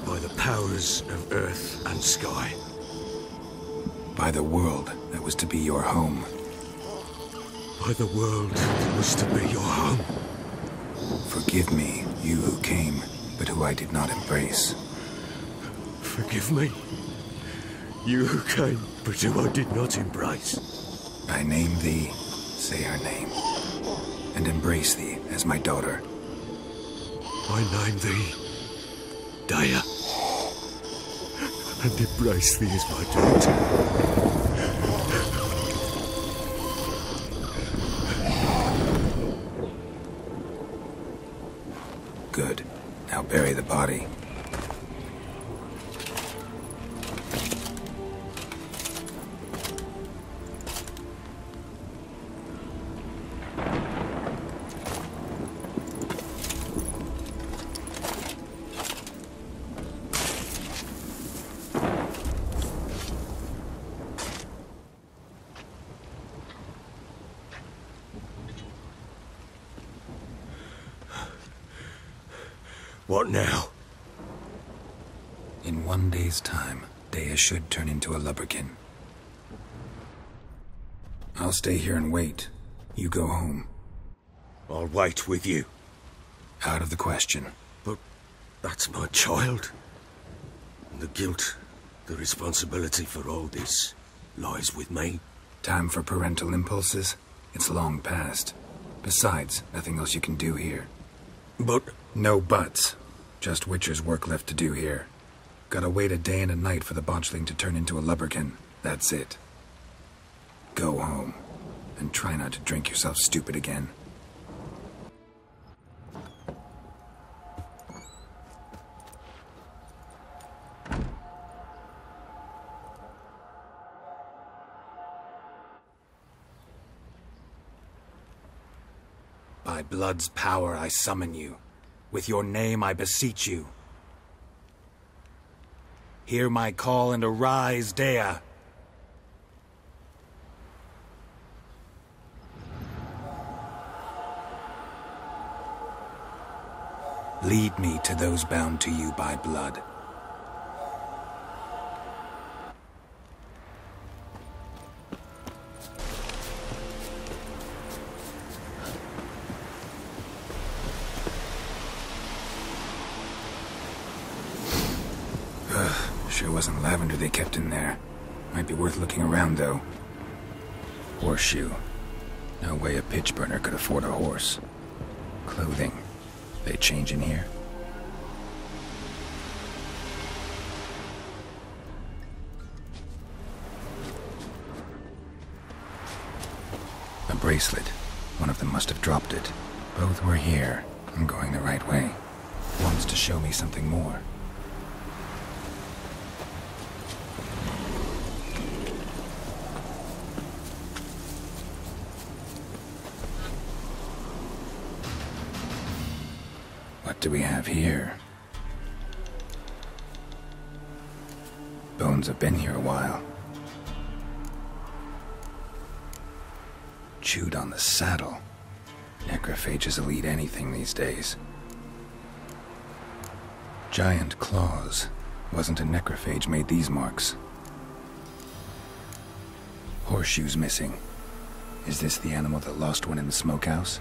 By the powers of earth and sky. By the world that was to be your home. By the world that was to be your home. Forgive me, you who came, but who I did not embrace. Forgive me, you who came, but who I did not embrace. I name thee, say her name, and embrace thee as my daughter. I name thee, Daya, and embrace thee as my daughter. Good. Now bury the body. What now? In 1 day's time, Daya should turn into a lubberkin. I'll stay here and wait. You go home. I'll wait with you. Out of the question. But that's my child. And the guilt, the responsibility for all this lies with me. Time for parental impulses? It's long past. Besides, nothing else you can do here. But... No buts. Just Witcher's work left to do here. Gotta wait a day and a night for the botchling to turn into a lubberkin. That's it. Go home. And try not to drink yourself stupid again. By blood's power I summon you. With your name I beseech you. Hear my call and arise, Daya. Lead me to those bound to you by blood. Sure wasn't lavender they kept in there. Might be worth looking around, though. Horseshoe. No way a pitch burner could afford a horse. Clothing. They change in here? A bracelet. One of them must have dropped it. Both were here. I'm going the right way. Wants to show me something more. What do we have here? Bones have been here a while. Chewed on the saddle. Necrophages will eat anything these days. Giant claws. Wasn't a necrophage made these marks. Horseshoes missing. Is this the animal that lost one in the smokehouse?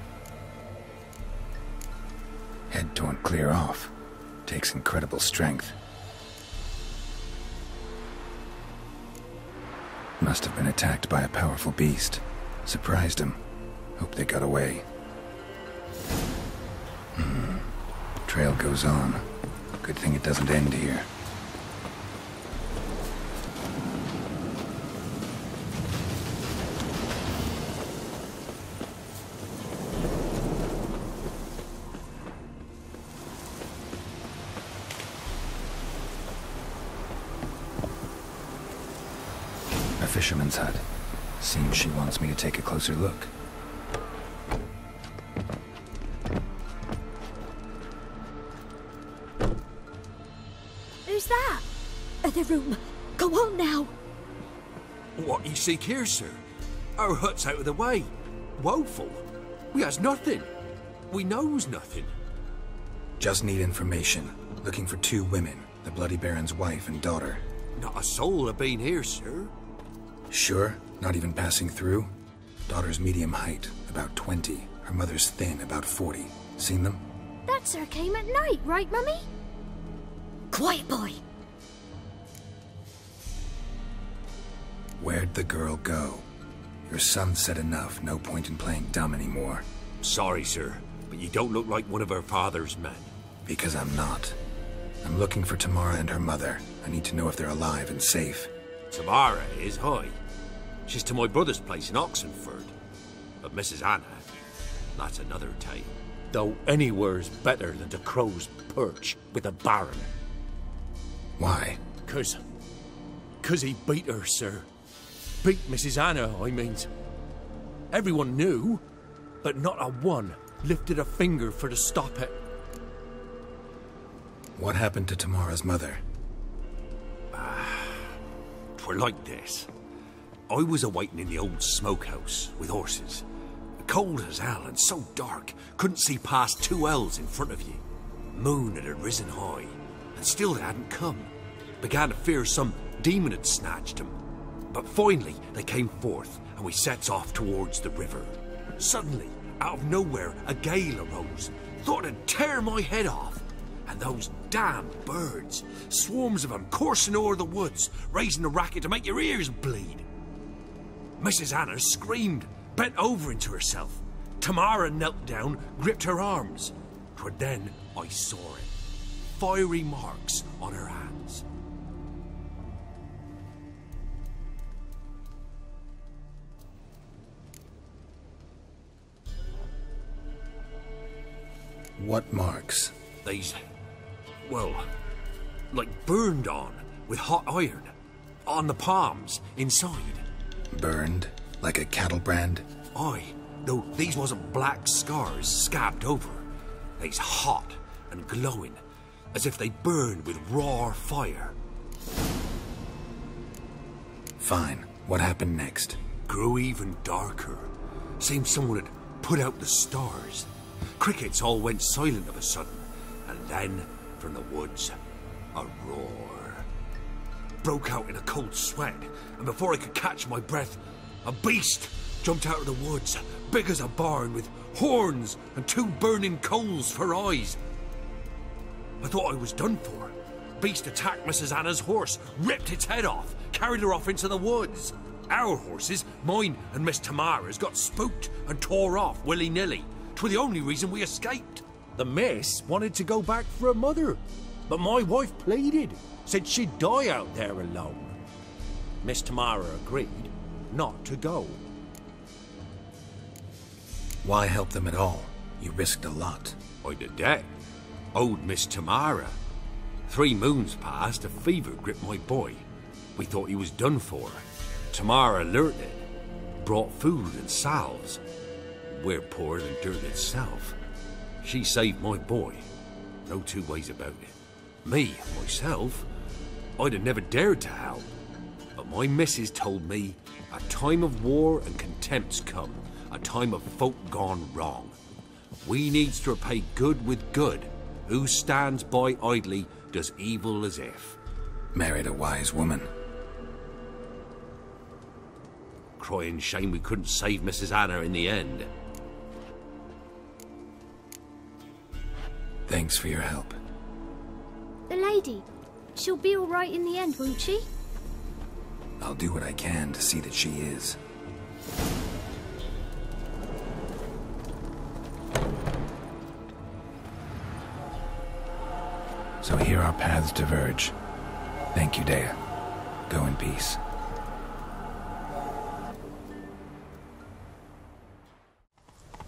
Head torn clear off. Takes incredible strength. Must have been attacked by a powerful beast. Surprised him. Hope they got away. Trail goes on. Good thing it doesn't end here. fisherman's hut. Seems she wants me to take a closer look. Who's that? The room. Go on now. What you seek here, sir? Our hut's out of the way. Woeful. We has nothing. We knows nothing. Just need information. Looking for 2 women, the Bloody Baron's wife and daughter. Not a soul have been here, sir. Sure? Not even passing through? Daughter's medium height, about 20. Her mother's thin, about 40. Seen them? That sir came at night, right, Mummy? Quiet, boy. Where'd the girl go? Your son said enough, no point in playing dumb anymore. Sorry, sir, but you don't look like one of our father's men. Because I'm not. I'm looking for Tamara and her mother. I need to know if they're alive and safe. Tamara is high. She's to my brother's place in Oxenford. But Mrs. Anna, that's another tale. Though anywhere's better than the Crow's Perch with a baron. Why? 'Cause he beat her, sir. Beat Mrs. Anna, I means. Everyone knew, but not a one lifted a finger for to stop it. What happened to Tamara's mother? 'Twere like this. I was awaiting in the old smokehouse with horses. Cold as hell and so dark, couldn't see past 2 ells in front of you. Moon had risen high, and still they hadn't come. Began to fear some demon had snatched them. But finally they came forth, and we sets off towards the river. Suddenly, out of nowhere, a gale arose. Thought it'd tear my head off. And those damn birds, swarms of them coursing o'er the woods, raising a racket to make your ears bleed. Mrs. Anna screamed, bent over into herself. Tamara knelt down, gripped her arms. 'Twere then I saw it. Fiery marks on her hands. What marks? These, well, like burned on with hot iron. On the palms, inside. Burned? Like a cattle brand? Aye, though these wasn't black scars scabbed over. They's hot and glowing, as if they burned with raw fire. Fine. What happened next? Grew even darker. Seemed someone had put out the stars. Crickets all went silent of a sudden, and then, from the woods, a roar. Broke out in a cold sweat, and before I could catch my breath, a beast jumped out of the woods, big as a barn, with horns and 2 burning coals for eyes. I thought I was done for. Beast attacked Mrs. Anna's horse, ripped its head off, carried her off into the woods. Our horses, mine and Miss Tamara's, got spooked and tore off willy-nilly. 'Twere the only reason we escaped. The miss wanted to go back for her mother, but my wife pleaded, said she'd die out there alone. Miss Tamara agreed not to go. Why help them at all? You risked a lot. I'd a debt. Owed Miss Tamara. 3 moons passed, a fever gripped my boy. We thought he was done for. Tamara learnt it. Brought food and salves. We're poorer than dirt itself. She saved my boy. No 2 ways about it. Me, myself, I'd have never dared to help. But my missus told me a time of war and contempt's come. A time of folk gone wrong. We needs to repay good with good. Who stands by idly does evil as if. Married a wise woman. Crying shame we couldn't save Mrs. Anna in the end. Thanks for your help. The lady, she'll be all right in the end, won't she? I'll do what I can to see that she is. So here our paths diverge. Thank you, Dea. Go in peace.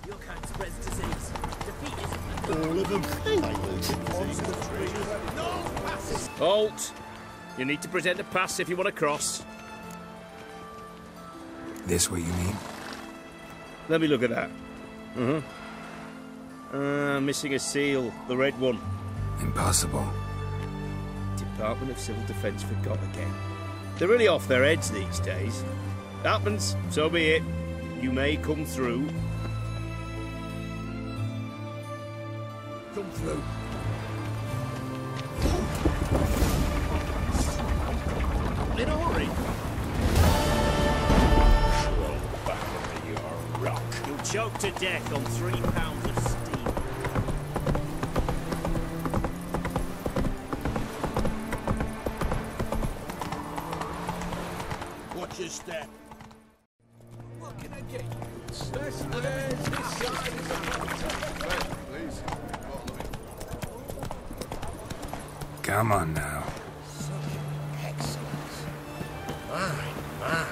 You can't spread disease. Defeat is All of them. Halt! You need to present a pass if you want to cross. This what you mean? Let me look at that. Missing a seal, the red one. Impossible. Department of Civil Defence forgot again. They're really off their heads these days. Happens, so be it. You may come through. Come through. In a hurry. Roll back into your rock. You'll choke to death on 3 pounds of steam. Watch your step. What can I get you? Come on now. Excellent. My.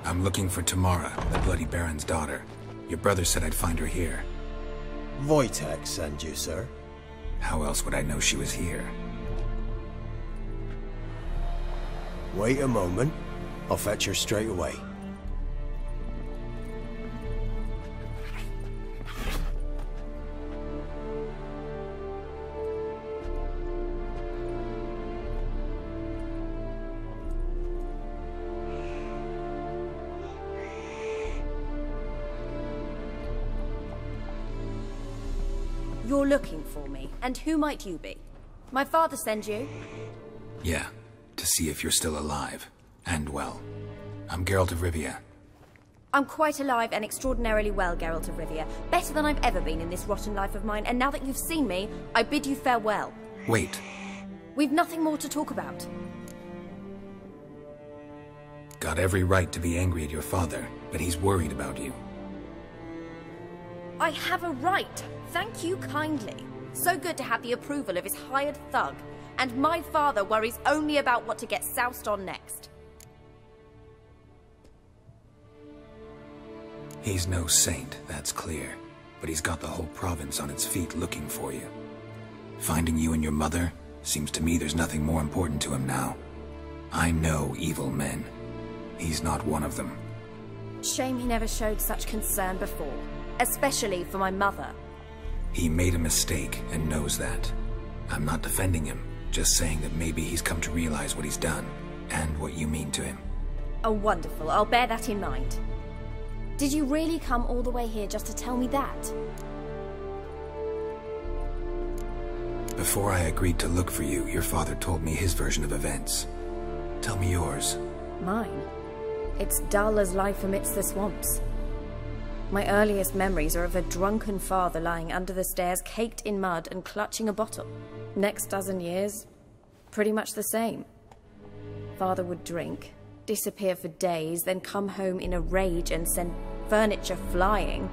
I'm looking for Tamara, the Bloody Baron's daughter. Your brother said I'd find her here. Wojtek sent you, sir. How else would I know she was here? Wait a moment. I'll fetch her straight away. You're looking for me, and who might you be? My father sends you? Yeah, to see if you're still alive. And well. I'm Geralt of Rivia. I'm quite alive and extraordinarily well, Geralt of Rivia. Better than I've ever been in this rotten life of mine, and now that you've seen me, I bid you farewell. Wait. We've nothing more to talk about. Got every right to be angry at your father, but he's worried about you. I have a right. Thank you kindly. So good to have the approval of his hired thug. And my father worries only about what to get soused on next. He's no saint, that's clear. But he's got the whole province on its feet looking for you. Finding you and your mother, seems to me there's nothing more important to him now. I know evil men. He's not one of them. Shame he never showed such concern before. Especially for my mother. He made a mistake and knows that. I'm not defending him, just saying that maybe he's come to realize what he's done, and what you mean to him. Oh, wonderful. I'll bear that in mind. Did you really come all the way here just to tell me that? Before I agreed to look for you, your father told me his version of events. Tell me yours. Mine? It's dull as life amidst the swamps. My earliest memories are of a drunken father lying under the stairs, caked in mud and clutching a bottle. Next dozen years, pretty much the same. Father would drink, disappear for days, then come home in a rage and send furniture flying.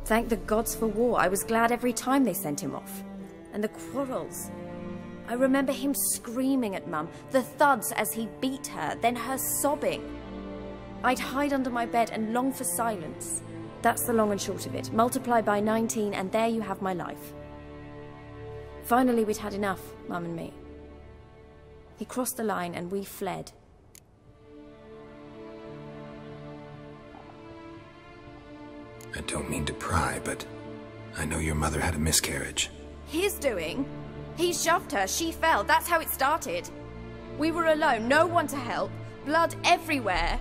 Thank the gods for war. I was glad every time they sent him off. And the quarrels. I remember him screaming at Mum, the thuds as he beat her, then her sobbing. I'd hide under my bed and long for silence. That's the long and short of it. Multiply by 19 and there you have my life. Finally we'd had enough, Mum and me. He crossed the line and we fled. I don't mean to pry, but I know your mother had a miscarriage. His doing? He shoved her, she fell, that's how it started. We were alone, no one to help, blood everywhere.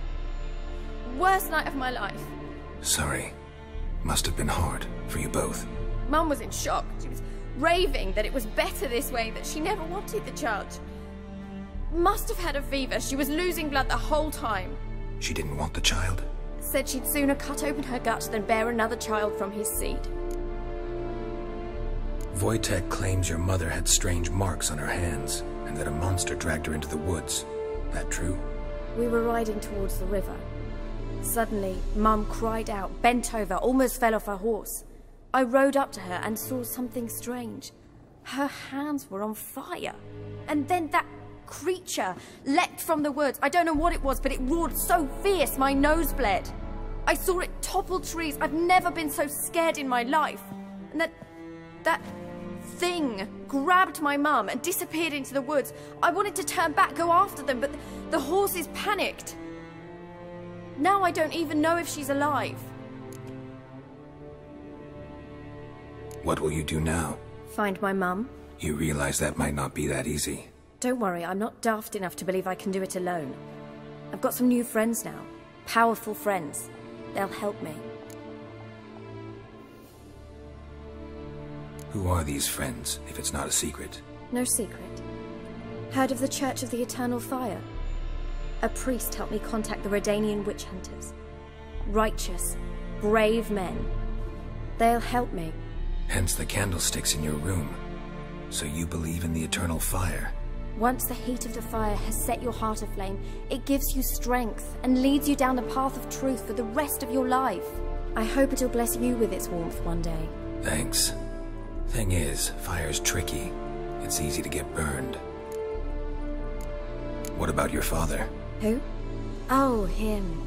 Worst night of my life. Sorry. Must have been hard for you both. Mum was in shock. She was raving that it was better this way, that she never wanted the charge. Must have had a fever. She was losing blood the whole time. She didn't want the child? Said she'd sooner cut open her gut than bear another child from his seed. Wojtek claims your mother had strange marks on her hands, and that a monster dragged her into the woods. That true? We were riding towards the river. Suddenly, Mum cried out, bent over, almost fell off her horse. I rode up to her and saw something strange. Her hands were on fire. And then that creature leapt from the woods. I don't know what it was, but it roared so fierce my nose bled. I saw it topple trees. I've never been so scared in my life. And that thing grabbed my mum and disappeared into the woods. I wanted to turn back, go after them, but the horses panicked. Now I don't even know if she's alive. What will you do now? Find my mum. You realize that might not be that easy. Don't worry, I'm not daft enough to believe I can do it alone. I've got some new friends now. Powerful friends. They'll help me. Who are these friends, if it's not a secret? No secret. Heard of the Church of the Eternal Fire? A priest helped me contact the Redanian witch hunters. Righteous, brave men. They'll help me. Hence the candlesticks in your room. So you believe in the eternal fire? Once the heat of the fire has set your heart aflame, it gives you strength and leads you down the path of truth for the rest of your life. I hope it'll bless you with its warmth one day. Thanks. Thing is, fire's tricky. It's easy to get burned. What about your father? Who? Oh, him.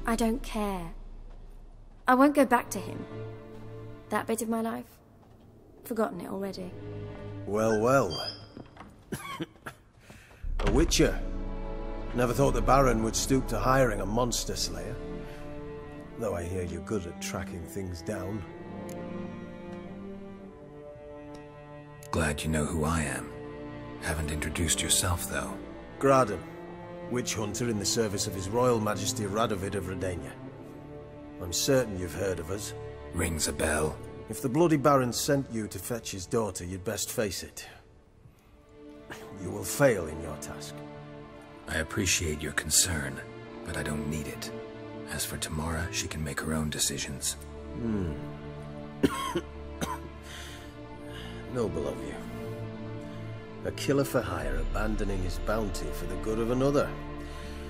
I don't care. I won't go back to him. That bit of my life? Forgotten it already. Well, well. A witcher. Never thought the Baron would stoop to hiring a monster slayer. Though I hear you're good at tracking things down. Glad you know who I am. Haven't introduced yourself, though. Graden, witch hunter in the service of His Royal Majesty Radovid of Redania. I'm certain you've heard of us. Rings a bell. If the Bloody Baron sent you to fetch his daughter, you'd best face it. You will fail in your task. I appreciate your concern, but I don't need it. As for Tamara, she can make her own decisions. Noble of you. A killer for hire abandoning his bounty for the good of another.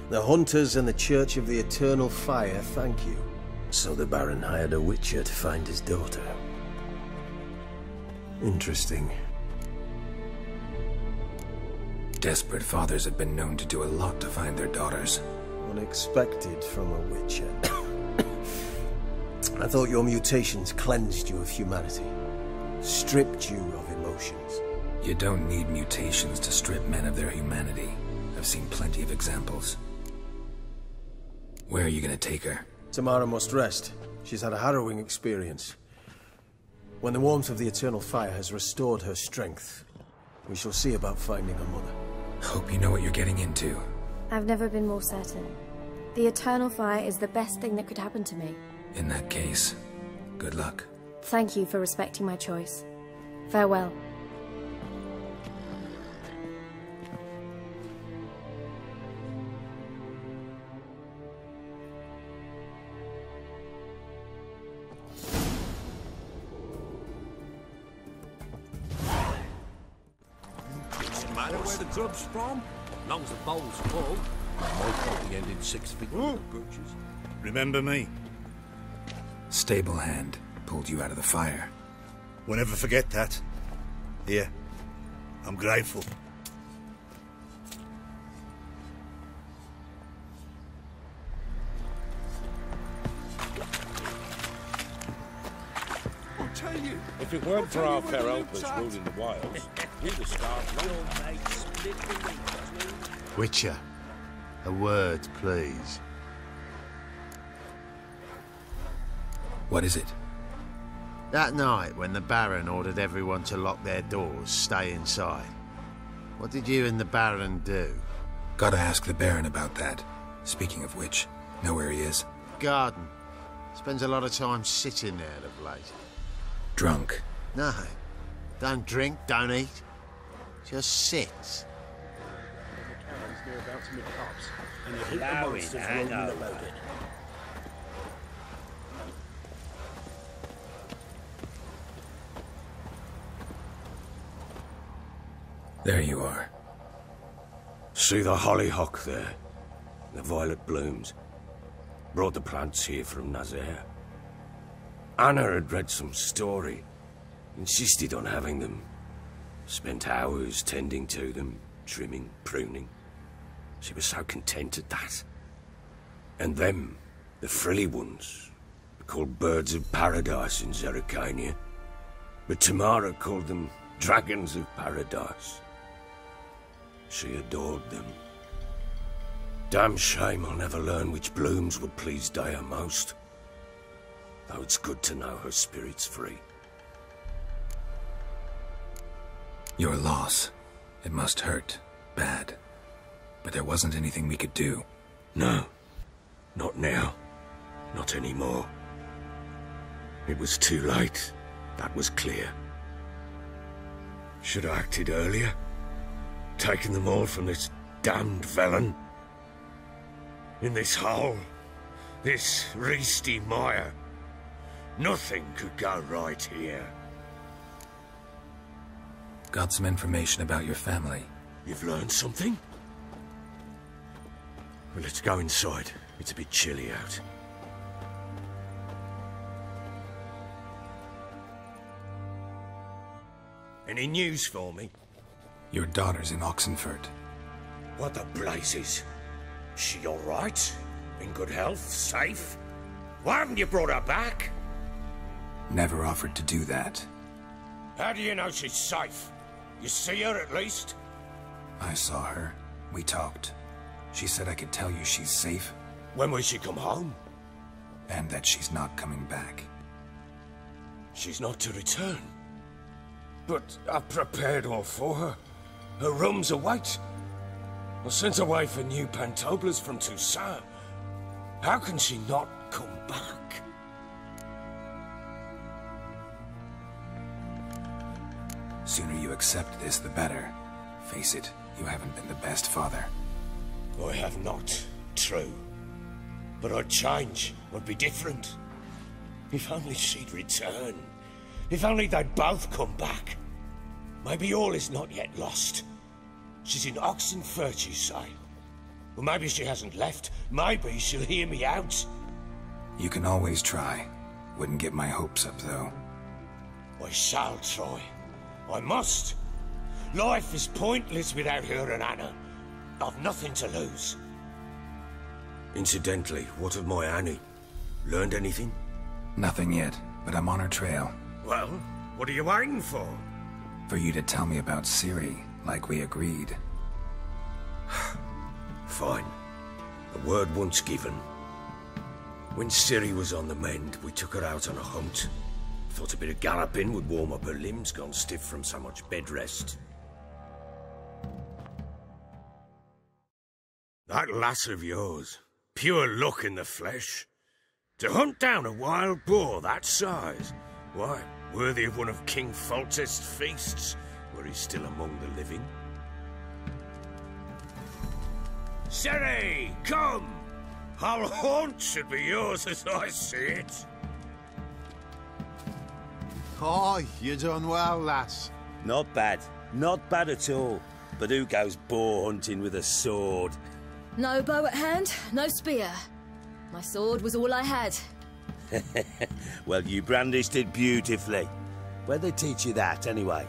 The hunters and the Church of the Eternal Fire thank you. So the Baron hired a witcher to find his daughter. Interesting. Desperate fathers have been known to do a lot to find their daughters. Unexpected from a witcher. I thought your mutations cleansed you of humanity. Stripped you of emotions. You don't need mutations to strip men of their humanity. I've seen plenty of examples. Where are you gonna take her? Tamara must rest. She's had a harrowing experience. When the warmth of the Eternal Fire has restored her strength, we shall see about finding her mother. Hope you know what you're getting into. I've never been more certain. The Eternal Fire is the best thing that could happen to me. In that case, good luck. Thank you for respecting my choice. Farewell. Doesn't matter where the grub's from, as long as the bowl's full. Might probably end in 6 feet of the birches. Remember me? Stable hand pulled you out of the fire. We'll never forget that. Here, I'm grateful. If it weren't for our fair helpers ruling the wilds, we'd have starved long. Witcher, a word, please. What is it? That night when the Baron ordered everyone to lock their doors, stay inside. What did you and the Baron do? Gotta ask the Baron about that. Speaking of which, know where he is? Garden. Spends a lot of time sitting there of late. Drunk. No. Don't drink, don't eat. Just sits. There you are. See the hollyhock there? The violet blooms. Brought the plants here from Nazaire. Anna had read some story. Insisted on having them. Spent hours tending to them, trimming, pruning. She was so content at that. And them, the frilly ones, are called birds of paradise in Zerrikania. But Tamara called them Dragons of paradise. She adored them. Damn shame I'll never learn which blooms would please Dea most. Though it's good to know her spirit's free. Your loss. It must hurt. Bad. But there wasn't anything we could do. No. Not now. Not anymore. It was too late. That was clear. Should have acted earlier. Taken them all from this damned Velen. In this hole. This reesty mire. Nothing could go right here. Got some information about your family. You've learned something? Well, let's go inside. It's a bit chilly out. Any news for me? Your daughter's in Oxenfurt. What the blazes? She all right? In good health? Safe? Why haven't you brought her back? Never offered to do that. How do you know she's safe? You see her at least? I saw her. We talked. She said I could tell you she's safe. When will she come home? And that she's not coming back. She's not to return. But I've prepared all for her. Her rooms await. I sent away for new pantoblas from Toussaint. How can she not come back? Sooner you accept this, the better. Face it, you haven't been the best father. I have not, true. But I'd change, I'd be different. If only she'd return. If only they'd both come back. Maybe all is not yet lost. She's in Oxenfurt, you say? Well, maybe she hasn't left. Maybe she'll hear me out. You can always try. Wouldn't get my hopes up, though. I shall try. I must. Life is pointless without her and Anna. I've nothing to lose. Incidentally, what of my Annie? Learned anything? Nothing yet, but I'm on her trail. Well, what are you waiting for? For you to tell me about Ciri, like we agreed. Fine. The word once given. When Ciri was on the mend, we took her out on a hunt. Thought a bit of galloping would warm up her limbs, gone stiff from so much bed rest. That lass of yours, pure luck in the flesh. To hunt down a wild boar that size, why, worthy of one of King Foltest's feasts, where he's still among the living. Ciri, come! Our haunt should be yours as I see it. Oh, you done well, lass. Not bad. Not bad at all. But who goes boar hunting with a sword? No bow at hand, no spear. My sword was all I had. Well, you brandished it beautifully. Where'd they teach you that, anyway?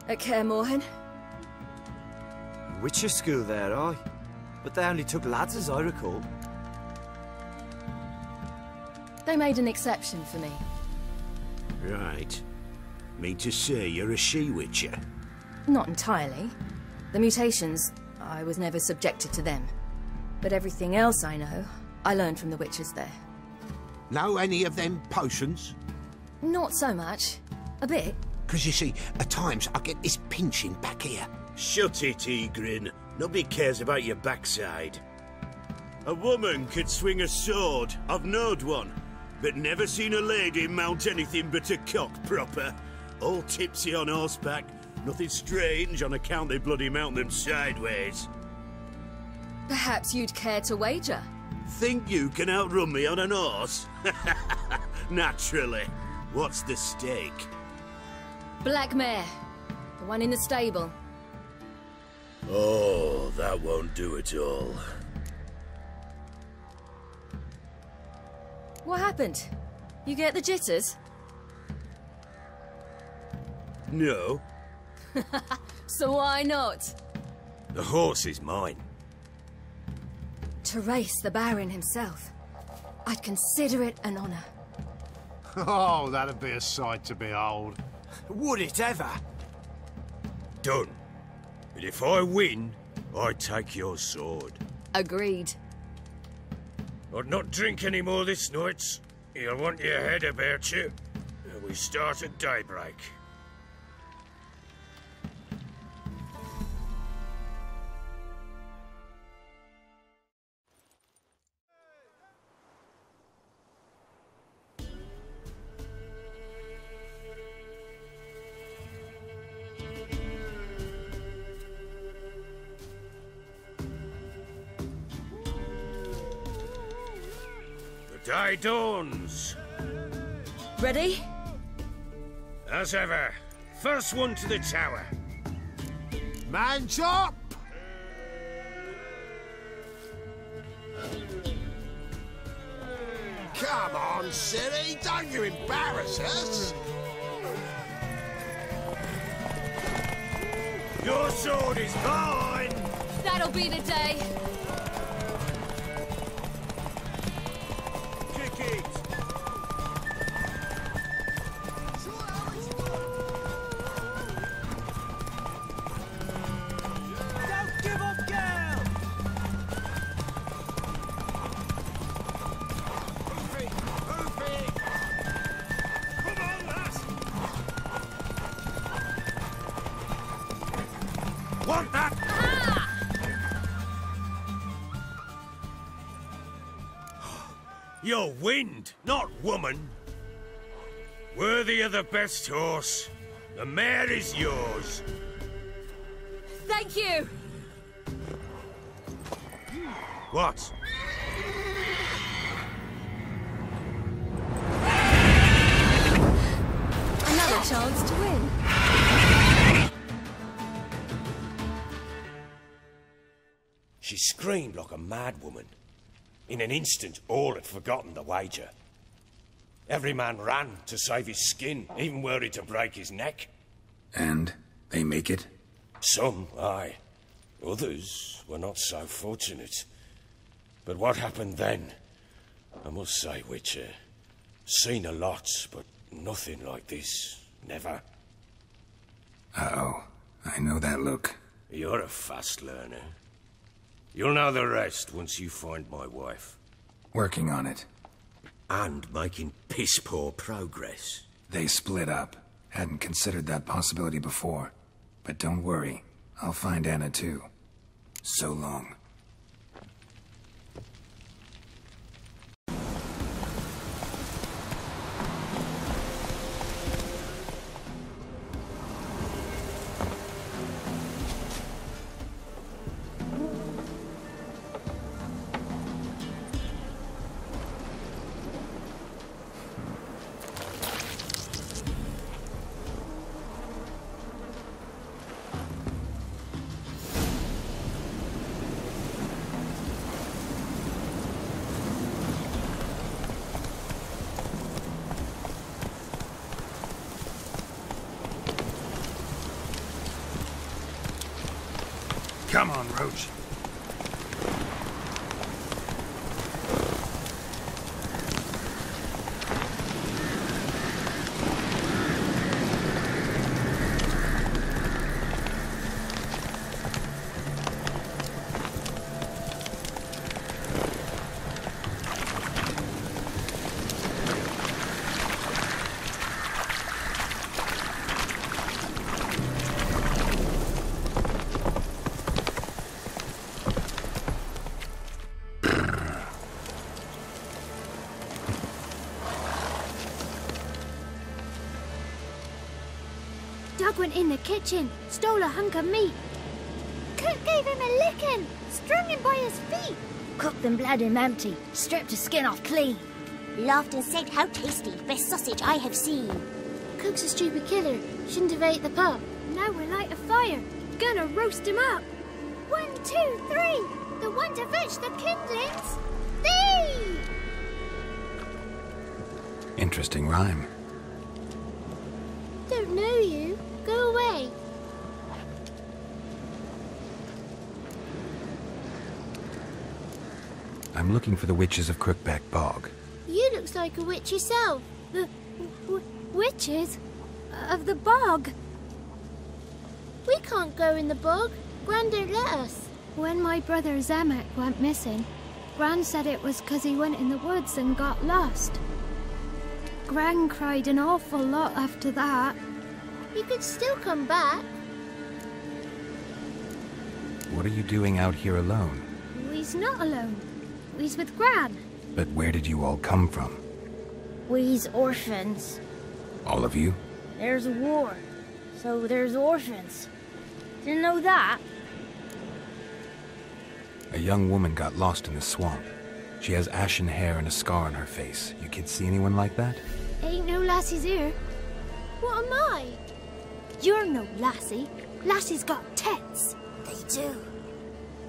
At Kaer Morhen. Witcher school there, aye. But they only took lads, as I recall. They made an exception for me. Right. Mean to say you're a she-witcher? Not entirely. The mutations, I was never subjected to them. But everything else I know, I learned from the witches there. Know any of them potions? Not so much. A bit. 'Cause you see, at times I get this pinching back here. Shut it, Egrin. Nobody cares about your backside. A woman could swing a sword. I've knowed one. But never seen a lady mount anything but a cock proper. All tipsy on horseback. Nothing strange on account they bloody mount them sideways. Perhaps you'd care to wager? Think you can outrun me on an horse? Naturally. What's the stake? Black mare. The one in the stable. Oh, that won't do at all. What happened? You get the jitters? No. So why not? The horse is mine. To race the Baron himself. I'd consider it an honor. Oh, that'd be a sight to behold. Would it ever? Done. And if I win, I take your sword. Agreed. I'd not drink any more this night. You'll want your head about you. We start at daybreak. The day dawns. Ready? As ever, first one to the tower. Man's up! Come on, silly, don't you embarrass us! Your sword is mine! That'll be the day. Kick it! Don't give up, girl! Move it! Come on, lass! Want that? You're wind, not woman. Worthy of the best horse. The mare is yours. Thank you. What? Another chance to win. She screamed like a mad woman. In an instant, all had forgotten the wager. Every man ran to save his skin, even were it to break his neck. And they make it? Some, aye. Others were not so fortunate. But what happened then? I must say, Witcher, seen a lot, but nothing like this. Never. Uh-oh. I know that look. You're a fast learner. You'll know the rest once you find my wife. Working on it. And making piss-poor progress. They split up. Hadn't considered that possibility before. But don't worry. I'll find Anna too. So long. Come on, Roach. Doug went in the kitchen, stole a hunk of meat. Cook gave him a licking, strung him by his feet. Cooked and bled him empty, stripped his skin off clean. Laughed and said, how tasty, best sausage I have seen. Cook's a stupid killer, shouldn't have ate the pup. Now we'll light a fire, gonna roast him up. 1, 2, 3, the one to fetch the kindlings. Thee! Interesting rhyme. Don't know you. Go away. I'm looking for the witches of Crookback Bog. You looks like a witch yourself. The witches of the bog. We can't go in the bog. Gran don't let us. When my brother Zemek went missing, Gran said it was 'cause he went in the woods and got lost. Gran cried an awful lot after that. You could still come back. What are you doing out here alone? We's not alone. We's with Gran. But where did you all come from? We's orphans. All of you? There's a war, so there's orphans. Didn't know that? A young woman got lost in the swamp. She has ashen hair and a scar on her face. You kids see anyone like that? Ain't no lassies here. What am I? You're no lassie. Lassie's got tits. They do.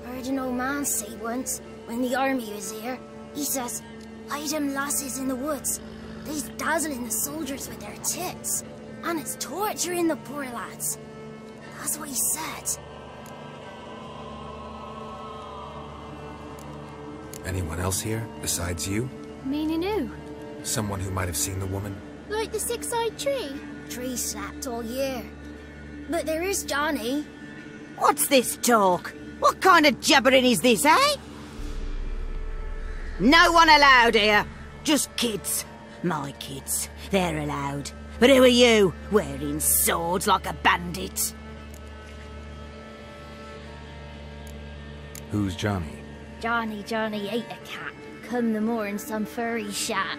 Heard an old man say once, when the army was here, he says, hide them lasses in the woods. They's dazzling the soldiers with their tits. And it's torturing the poor lads. That's what he said. Anyone else here, besides you? Meaning who? Someone who might have seen the woman? Like the six-eyed tree? Tree slapped all year. But there is Johnny. What's this talk? What kind of jabbering is this, eh? No one allowed here. Just kids. My kids. They're allowed. But who are you, wearing swords like a bandit? Who's Johnny? Johnny ate a cat. Come the moor in some furry shat.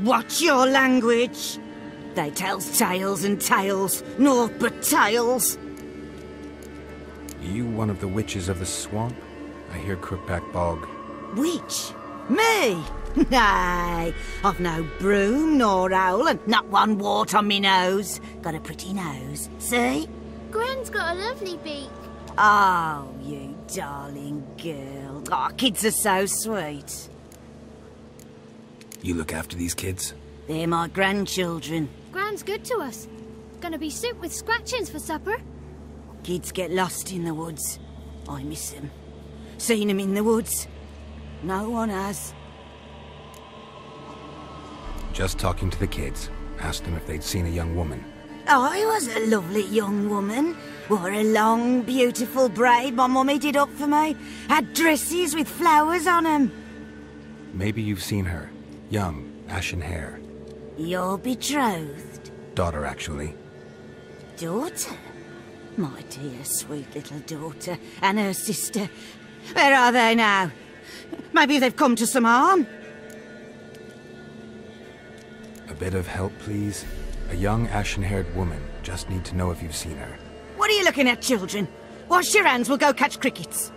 Watch your language. They tells tales and tales, naught but tales. You one of the witches of the swamp? I hear Crookback Bog. Witch? Me? Nay, I've no broom nor owl and not one wart on me nose. Got a pretty nose, see? Gwen's got a lovely beak. Oh, you darling girl. Oh, kids are so sweet. You look after these kids? They're my grandchildren. Gran's good to us. Gonna be soup with scratchings for supper. Kids get lost in the woods. I miss them. Seen them in the woods. No one has. Just talking to the kids. Asked them if they'd seen a young woman. I was a lovely young woman. Wore a long, beautiful braid my mummy did up for me. Had dresses with flowers on them. Maybe you've seen her. Young, ashen hair. You're betrothed? Daughter, actually. Daughter? My dear, sweet little daughter. And her sister. Where are they now? Maybe they've come to some harm? A bit of help, please? A young, ashen-haired woman. Just need to know if you've seen her. What are you looking at, children? Wash your hands, we'll go catch crickets.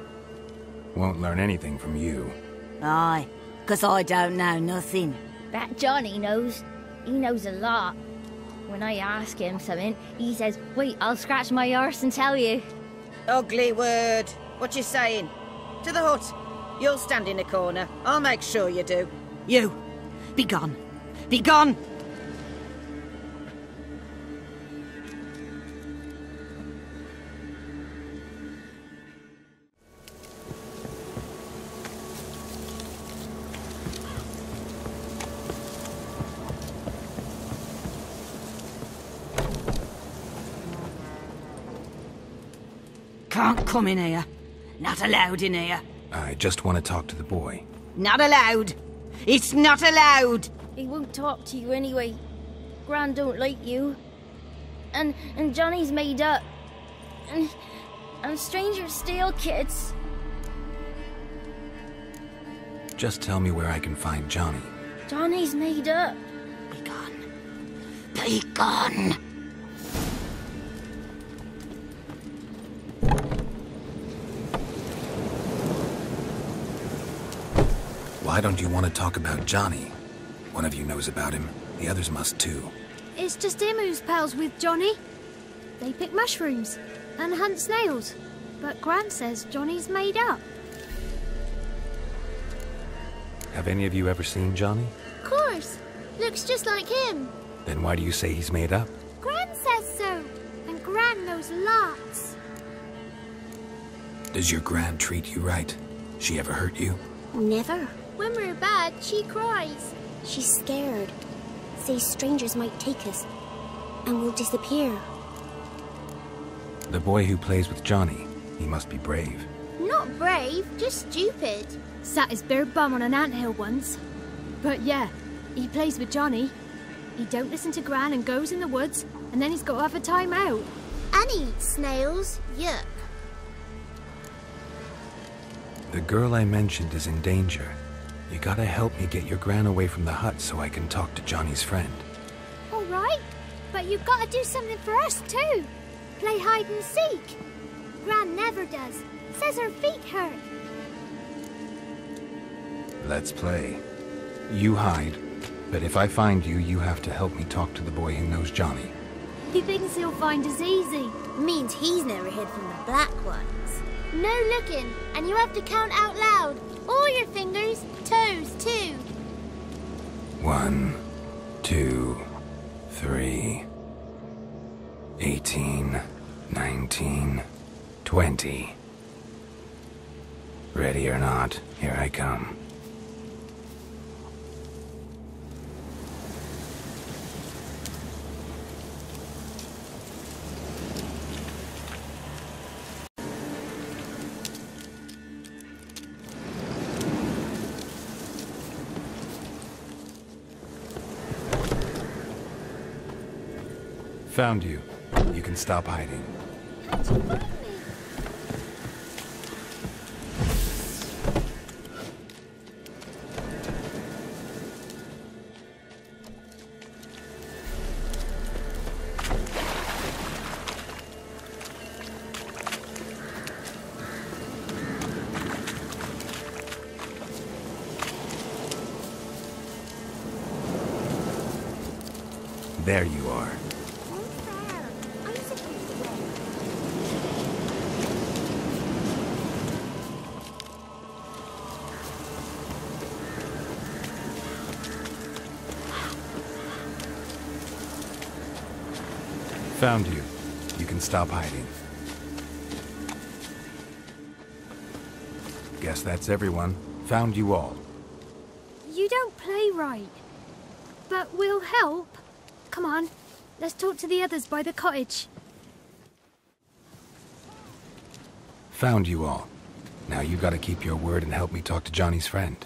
Won't learn anything from you. Aye, 'cause I don't know nothing. That Johnny knows. He knows a lot. When I ask him something, he says, wait, I'll scratch my arse and tell you. Ugly word. What you saying? To the hut. You'll stand in a corner. I'll make sure you do. You, be gone. Be gone! Can't come in here. Not allowed in here. I just want to talk to the boy. Not allowed. It's not allowed. He won't talk to you anyway. Gran don't like you. And Johnny's made up. And strangers steal kids. Just tell me where I can find Johnny. Johnny's made up. Be gone. Be gone. Why don't you want to talk about Johnny? One of you knows about him. The others must too. It's just him who's pals with Johnny. They pick mushrooms and hunt snails. But Gran says Johnny's made up. Have any of you ever seen Johnny? Of course. Looks just like him. Then why do you say he's made up? Gran says so. And Gran knows lots. Does your gran treat you right? She ever hurt you? Never. When we're bad, she cries. She's scared. says strangers might take us, and we'll disappear. The boy who plays with Johnny, he must be brave. Not brave, just stupid. Sat his bare bum on an anthill once. But yeah, he plays with Johnny. He don't listen to Gran and goes in the woods, and then he's got to have a time out. And he eats snails. Yuck. The girl I mentioned is in danger. You gotta help me get your Gran away from the hut so I can talk to Johnny's friend. All right, but you've got to do something for us too. Play hide and seek. Gran never does. Says her feet hurt. Let's play. You hide, but if I find you, you have to help me talk to the boy who knows Johnny. He thinks he'll find us easy. Means he's never hid from the black ones. No looking, and you have to count out loud. All your fingers, toes too. 1, 2, 3, 18, 19, 20. Ready or not, here I come. Found you. You can stop hiding. There you are. Found you. You can stop hiding. Guess that's everyone. Found you all. You don't play right. But we'll help. Come on, let's talk to the others by the cottage. Found you all. Now you gotta keep your word and help me talk to Johnny's friend.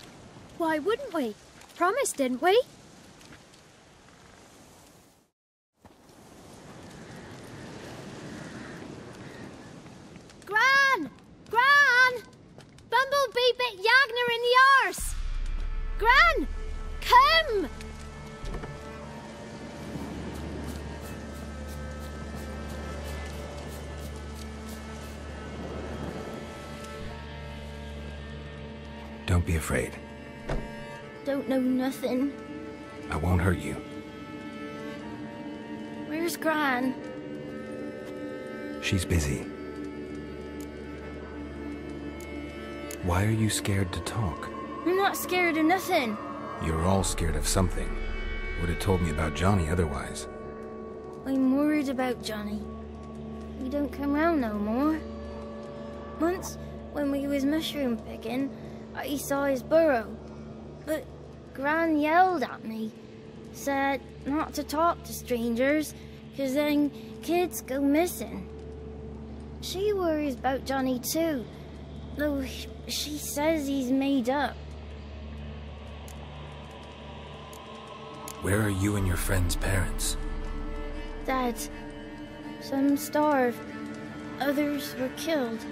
Why wouldn't we? Promised, didn't we? Gran! Gran! Bumblebee bit Yagner in the arse! Gran! Come! Don't be afraid. Don't know nothing. I won't hurt you. Where's Gran? She's busy. Why are you scared to talk? I'm not scared of nothing. You're all scared of something. Would have told me about Johnny otherwise. I'm worried about Johnny. He don't come round no more. Once, when we was mushroom picking, I saw his burrow. But Gran yelled at me. Said not to talk to strangers, 'cause then kids go missing. She worries about Johnny too, though she says he's made up. Where are you and your friend's parents? Dad, some starved, others were killed,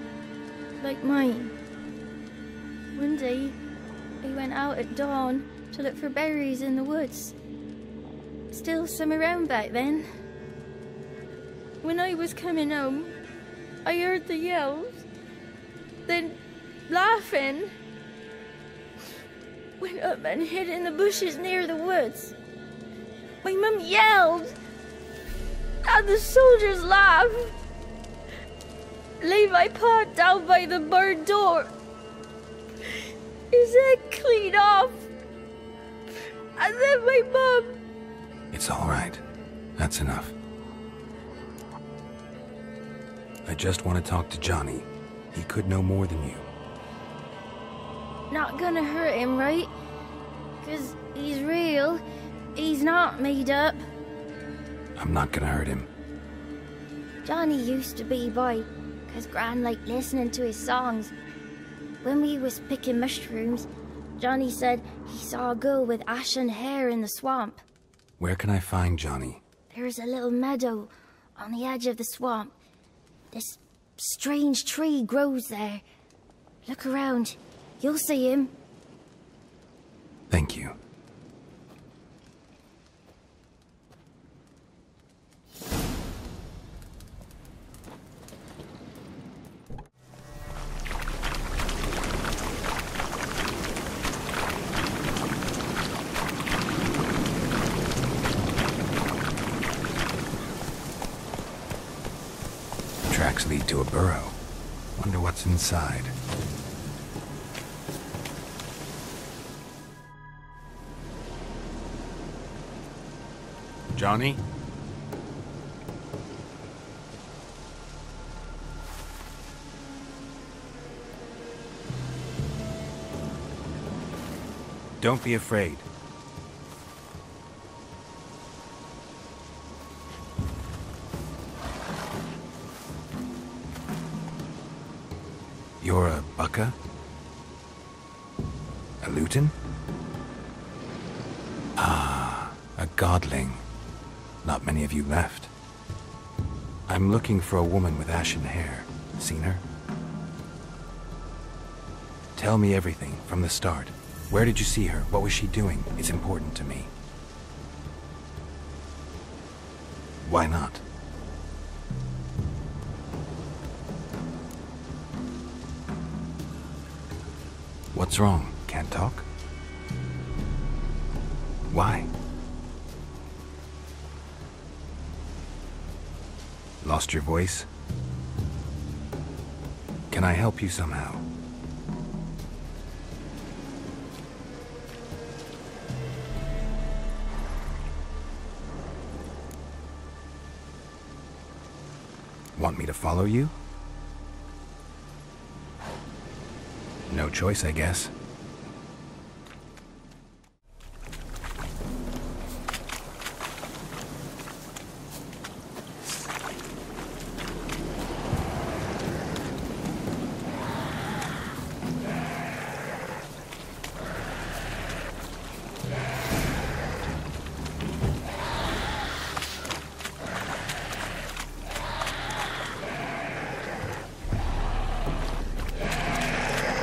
like mine. One day, I went out at dawn to look for berries in the woods. Still some around back then. When I was coming home, I heard the yells, then laughing. Went up and hid in the bushes near the woods. My mum yelled, and the soldiers laughed. Lay my pa down by the barn door. His head clean off. And then my mum... It's all right. That's enough. I just want to talk to Johnny. He could know more than you. Not gonna hurt him, right? 'Cause he's real, He's not made up. I'm not gonna hurt him. Johnny used to be by, 'cause Gran liked listening to his songs. When we was picking mushrooms, Johnny said he saw a girl with ashen hair in the swamp. Where can I find Johnny? There's a little meadow on the edge of the swamp. This strange tree grows there. Look around. You'll see him. Thank you. Tracks lead to a burrow. Wonder what's inside. Johnny? Don't be afraid. You're a Bucka? A Luton? Ah, a godling. Not many of you left. I'm looking for a woman with ashen hair. Seen her? Tell me everything from the start. Where did you see her? What was she doing? It's important to me. Why not? What's wrong? Can't talk? Why? Lost your voice? Can I help you somehow? Want me to follow you? No choice, I guess.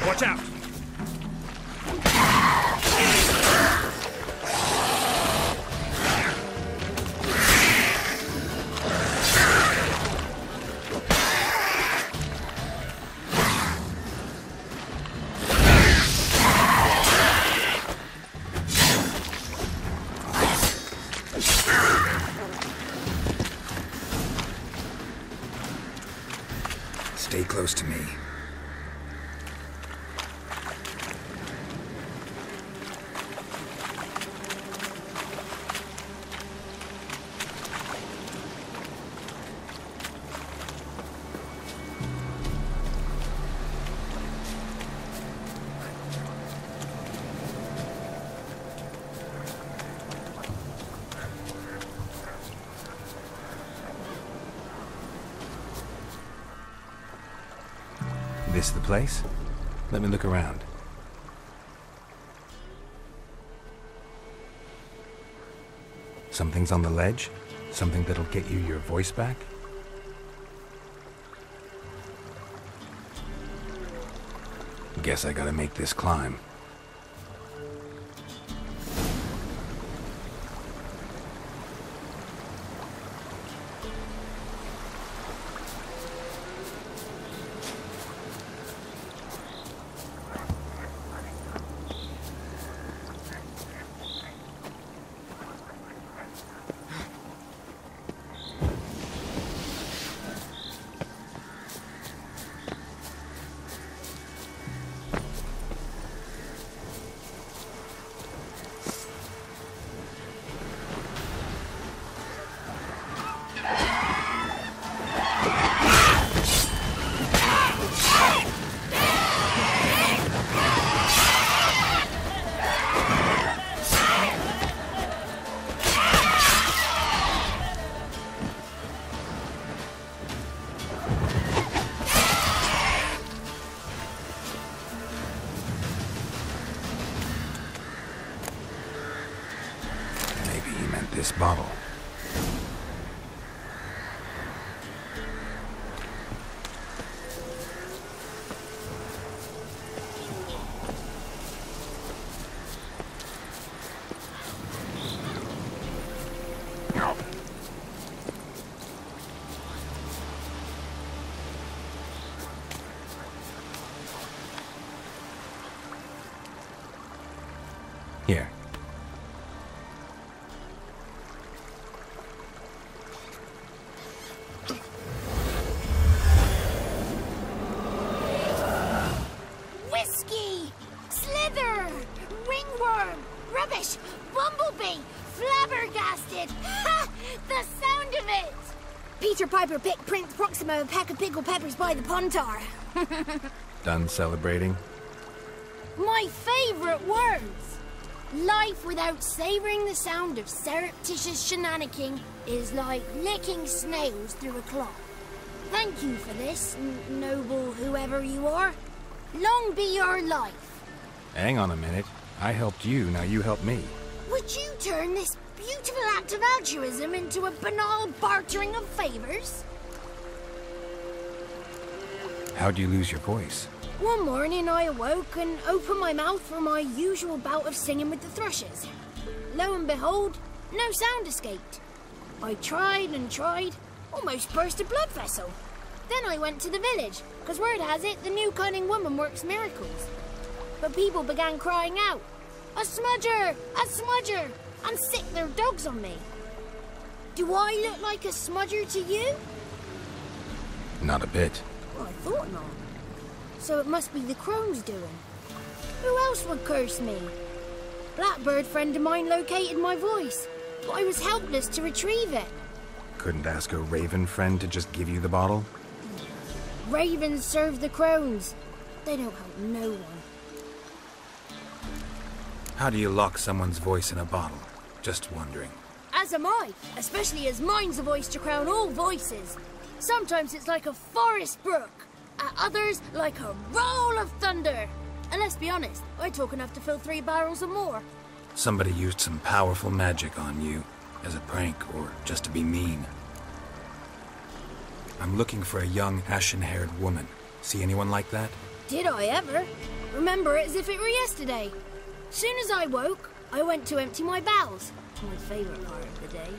Watch out! Stay close to me. This the place? Let me look around. Something's on the ledge? Something that'll get you your voice back? Guess I gotta make this climb. this bottle. Here. Whiskey! Slither! Ringworm! Rubbish! Bumblebee! Flabbergasted! Ha! The sound of it! Peter Piper picked Prince Proximo a peck of pickled peppers by the pontar. Done celebrating? My favourite words! Life without savouring the sound of surreptitious shenanigans is like licking snails through a cloth. Thank you for this, noble whoever you are. Long be your life. Hang on a minute. I helped you, now you help me. Would you turn this beautiful act of altruism into a banal bartering of favours? How'd you lose your voice? One morning I awoke and opened my mouth for my usual bout of singing with the thrushes. Lo and behold, no sound escaped. I tried and tried, almost burst a blood vessel. Then I went to the village, because word has it the new cunning woman works miracles. But people began crying out, "A smudger! A smudger!" and sicked their dogs on me. Do I look like a smudger to you? Not a bit. Well, I thought not. So it must be the crone's doing. Who else would curse me? Blackbird friend of mine located my voice, but I was helpless to retrieve it. Couldn't ask a raven friend to just give you the bottle? Ravens serve the crones. They don't help no one. How do you lock someone's voice in a bottle? Just wondering. As am I, especially as mine's a voice to crown all voices. Sometimes it's like a forest brook. At others, like a roll of thunder. And let's be honest, I talk enough to fill 3 barrels or more. Somebody used some powerful magic on you, as a prank or just to be mean. I'm looking for a young, ashen-haired woman. See anyone like that? Did I ever? Remember it as if it were yesterday. Soon as I woke, I went to empty my bowels. My favourite part of the day.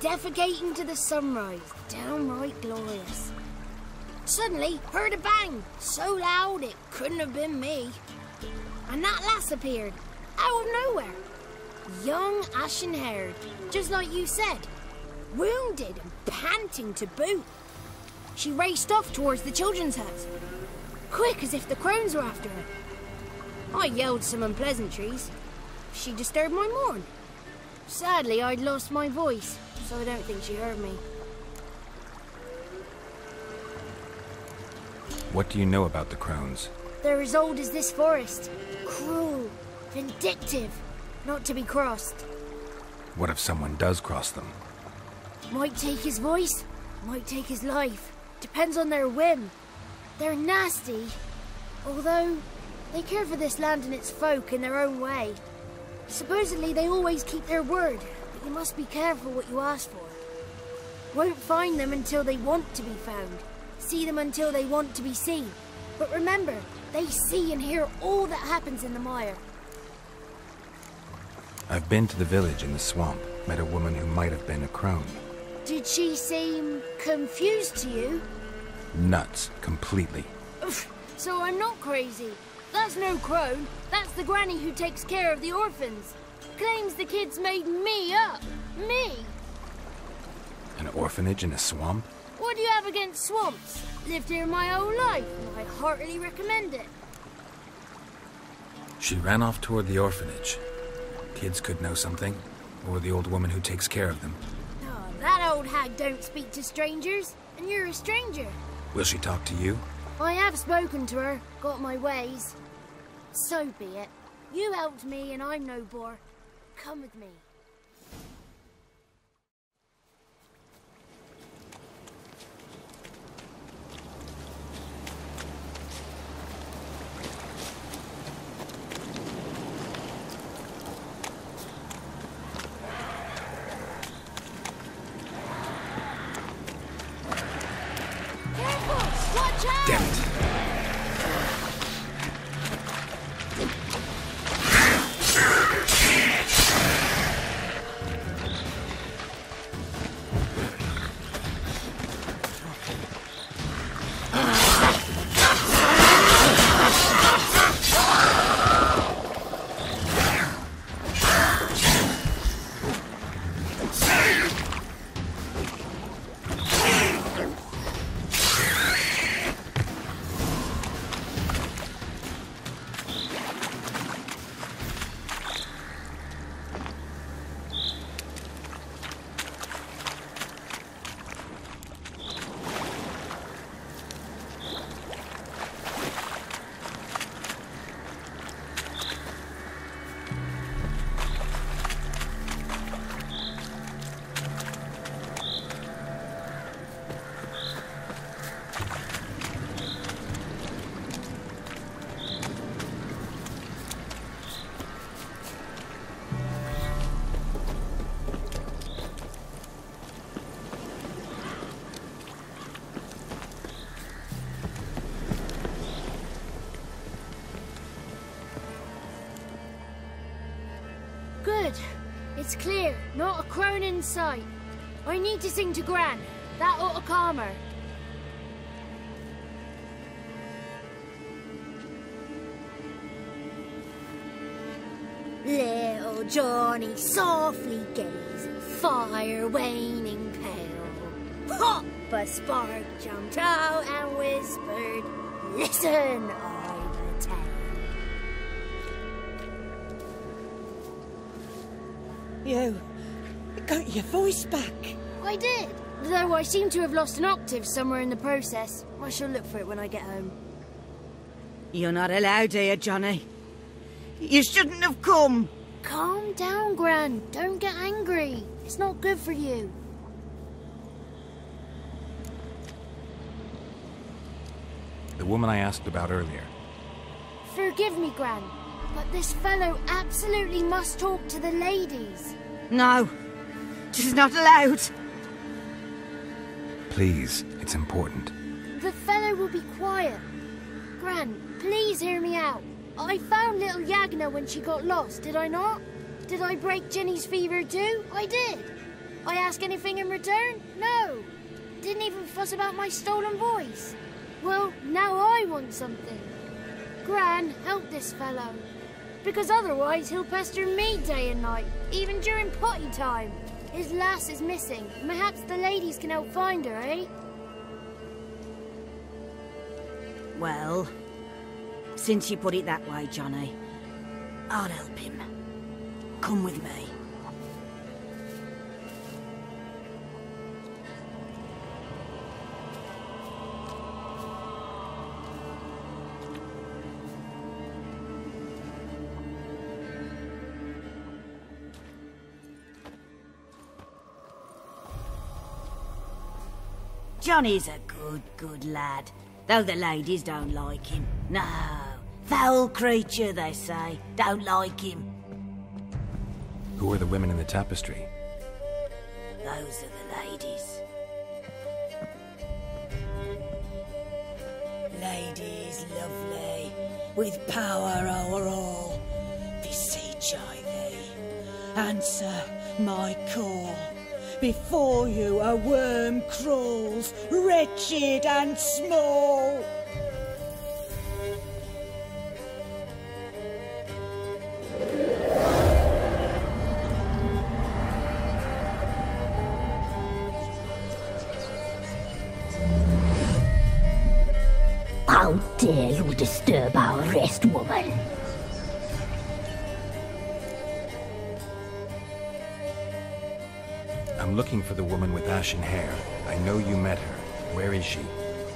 Defecating to the sunrise, downright glorious. Suddenly, heard a bang, so loud it couldn't have been me. And that lass appeared, out of nowhere. Young, ashen-haired, just like you said. Wounded and panting to boot. She raced off towards the children's hut. Quick as if the crones were after her. I yelled some unpleasantries. She disturbed my morn. Sadly, I'd lost my voice, so I don't think she heard me. What do you know about the crones? They're as old as this forest. Cruel, vindictive, not to be crossed. What if someone does cross them? Might take his voice, might take his life. Depends on their whim. They're nasty, although they care for this land and its folk in their own way. Supposedly they always keep their word, but you must be careful what you ask for. Won't find them until they want to be found. See them until they want to be seen. But remember, they see and hear all that happens in the mire. I've been to the village in the swamp, met a woman who might have been a crone. Did she seem confused to you? Nuts, completely. So I'm not crazy. That's no crone. That's the granny who takes care of the orphans. Claims the kids made me up. Me! An orphanage in a swamp? What do you have against swamps? Lived here my whole life, and I heartily recommend it. She ran off toward the orphanage. Kids could know something, or the old woman who takes care of them. Oh, that old hag don't speak to strangers, and you're a stranger. Will she talk to you? I have spoken to her, got my ways. So be it. You helped me, and I'm no bore. Come with me. Good. It's clear. Not a crone in sight. I need to sing to Gran. That ought to calm her. Little Johnny softly gazed, fire waning pale. Pop! A spark jumped out and whispered, "Listen, I've a tale." You got your voice back. I did. Though I seem to have lost an octave somewhere in the process. I shall look for it when I get home. You're not allowed here, Johnny. You shouldn't have come. Calm down, Gran. Don't get angry. It's not good for you. The woman I asked about earlier. Forgive me, Gran, but this fellow absolutely must talk to the ladies. No, she's not allowed. Please, it's important. The fellow will be quiet. Gran, please hear me out. I found little Yagna when she got lost, did I not? Did I break Jenny's fever too? I did. I ask anything in return? No. Didn't even fuss about my stolen voice. Well, now I want something. Gran, help this fellow. Because otherwise he'll pester me day and night, even during potty time. His lass is missing. Perhaps the ladies can help find her, eh? Well, since you put it that way, Johnny, I'll help him. Come with me. Johnny's a good lad, though the ladies don't like him. No, foul creature, they say. Don't like him. Who are the women in the tapestry? Those are the ladies. Ladies lovely, with power o'er all, beseech I thee, answer my call. Before you a worm crawls, wretched and small. How dare you disturb our rest, woman? I'm looking for the woman with ashen hair. I know you met her. Where is she?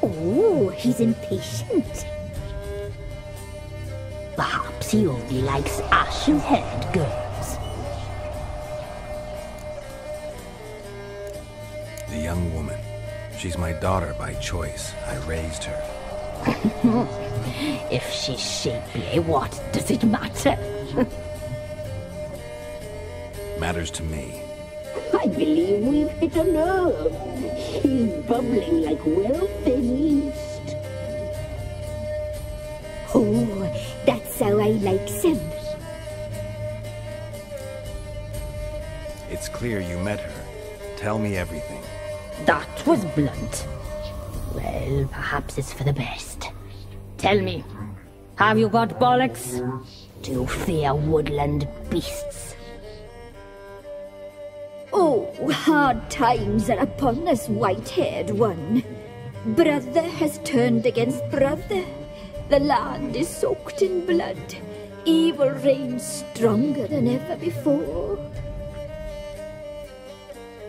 Oh, he's impatient. Perhaps he only likes ashen-haired girls. The young woman. She's my daughter by choice. I raised her. If she's shapely, what does it matter? Matters to me. I believe we've hit a nerve. He's bubbling like well-fed yeast. Oh, that's how I like them. It's clear you met her. Tell me everything. That was blunt. Well, perhaps it's for the best. Tell me, have you got bollocks? Do you fear woodland beasts? Oh, hard times are upon us, white-haired one. Brother has turned against brother. The land is soaked in blood. Evil reigns stronger than ever before.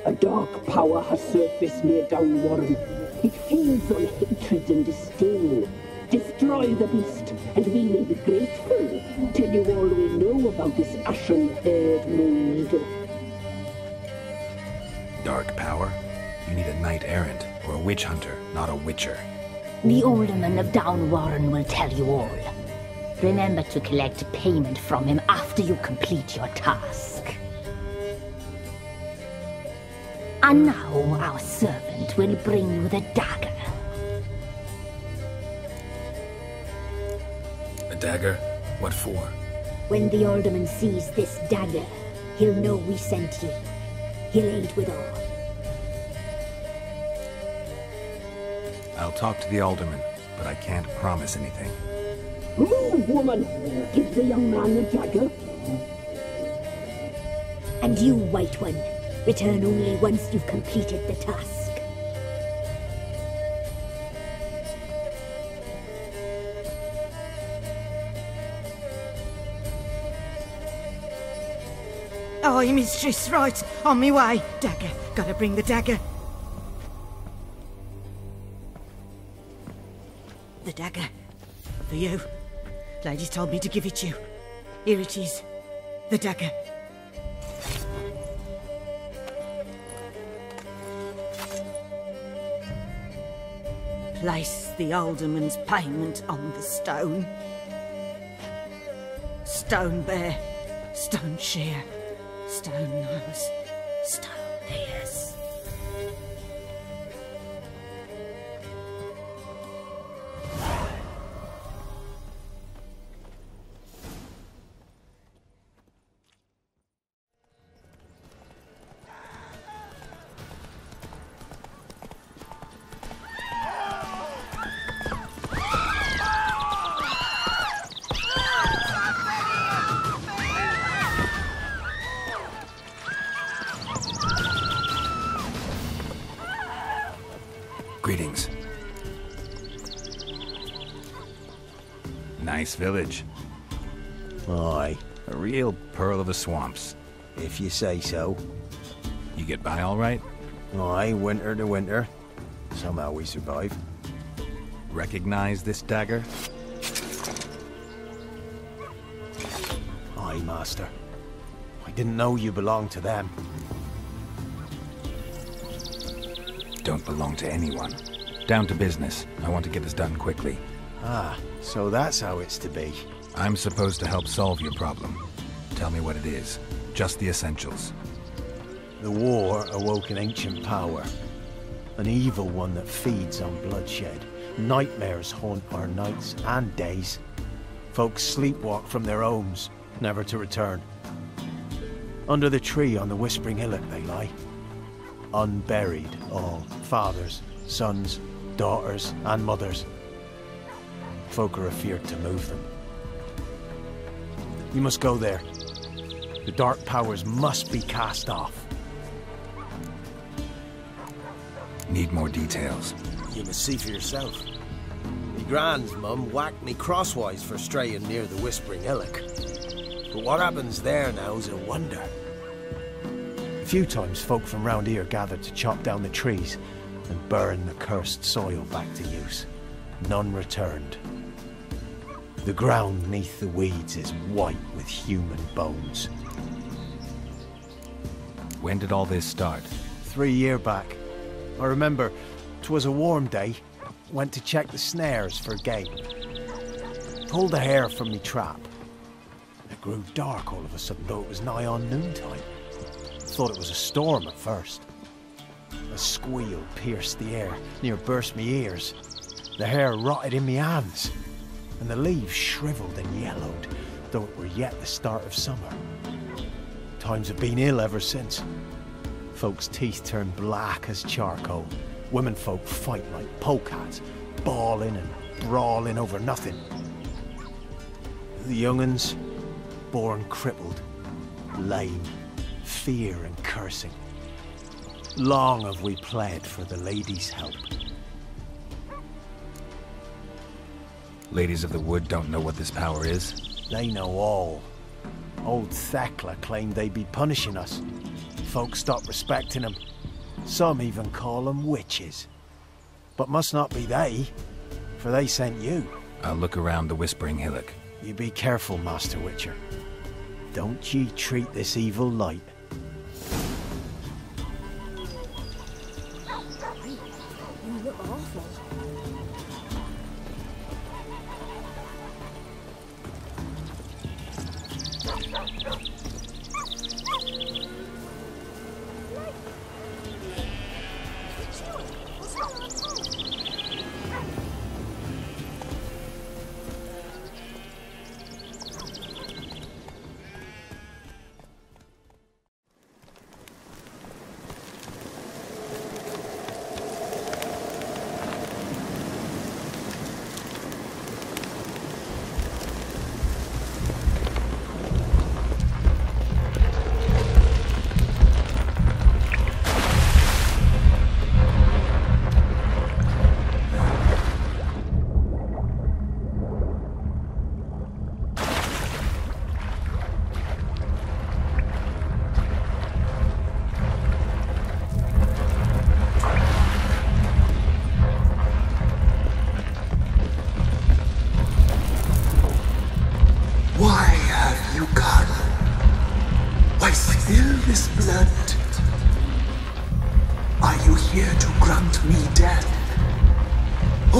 A dark power has surfaced near Downwarren. It feeds on hatred and disdain. Destroy the beast, and we may be grateful. Tell you all we know about this ashen-haired maid. Dark power? You need a knight-errant, or a witch-hunter, not a witcher. The alderman of Downwarren will tell you all. Remember to collect payment from him after you complete your task. And now our servant will bring you the dagger. A dagger? What for? When the alderman sees this dagger, He'll know we sent ye. He'll aid with all. I'll talk to the alderman, but I can't promise anything. Move, woman! Give the young man the dagger. And you, White One, return only once you've completed the task. Aye, mistress, right. On me way. Dagger. Gotta bring the dagger. The dagger. For you. Ladies told me to give it you. Here it is. The dagger. Place the alderman's payment on the stone. Stone bear. Stone shear. Stone nose, stone ears. Greetings. Nice village. Aye. A real pearl of the swamps. If you say so. You get by all right? Aye, winter to winter. Somehow we survive. Recognize this dagger? Aye, master. I didn't know you belonged to them. Don't belong to anyone. Down to business. I want to get this done quickly. Ah, so that's how it's to be. I'm supposed to help solve your problem. Tell me what it is. Just the essentials. The war awoke an ancient power. An evil one that feeds on bloodshed. Nightmares haunt our nights and days. Folks sleepwalk from their homes, never to return. Under the tree on the Whispering Hillock they lie. Unburied all. Fathers, sons, daughters, and mothers. Folk are afeard to move them. You must go there. The dark powers must be cast off. Need more details. You must see for yourself. Me grand's mum whacked me crosswise for straying near the Whispering Hillock. But what happens there now's a wonder. A few times folk from round here gathered to chop down the trees and burn the cursed soil back to use. None returned. The ground neath the weeds is white with human bones. When did all this start? 3 years back. I remember 'twas a warm day. Went to check the snares for game. Pulled the hair from me trap. It grew dark all of a sudden, though it was nigh on noontime. Thought it was a storm at first. A squeal pierced the air, near burst me ears. The hair rotted in me hands, and the leaves shriveled and yellowed, though it were yet the start of summer. Times have been ill ever since. Folks' teeth turn black as charcoal. Womenfolk fight like polecats, bawling and brawling over nothing. The young'uns, born crippled, lame, fear and cursing. Long have we pled for the ladies' help. Ladies of the Wood don't know what this power is? They know all. Old Thekla claimed they'd be punishing us. Folks stopped respecting them. Some even call them witches. But must not be they, for they sent you. I'll look around the Whispering Hillock. You be careful, Master Witcher. Don't ye treat this evil light. You look awful.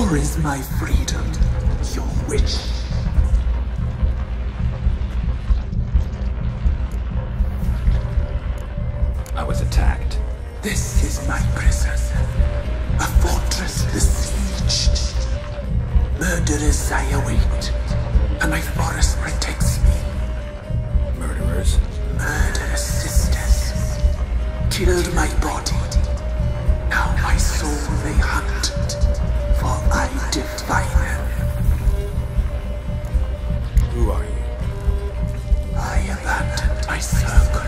Or is my freedom your wish? I was attacked. This is my prison. A fortress besieged. Murderers I await, and my forest protects me. Murderers? Murderous sisters. Killed my body. Now my soul they hunt, for I defy them. Who are you? I abandoned my circle,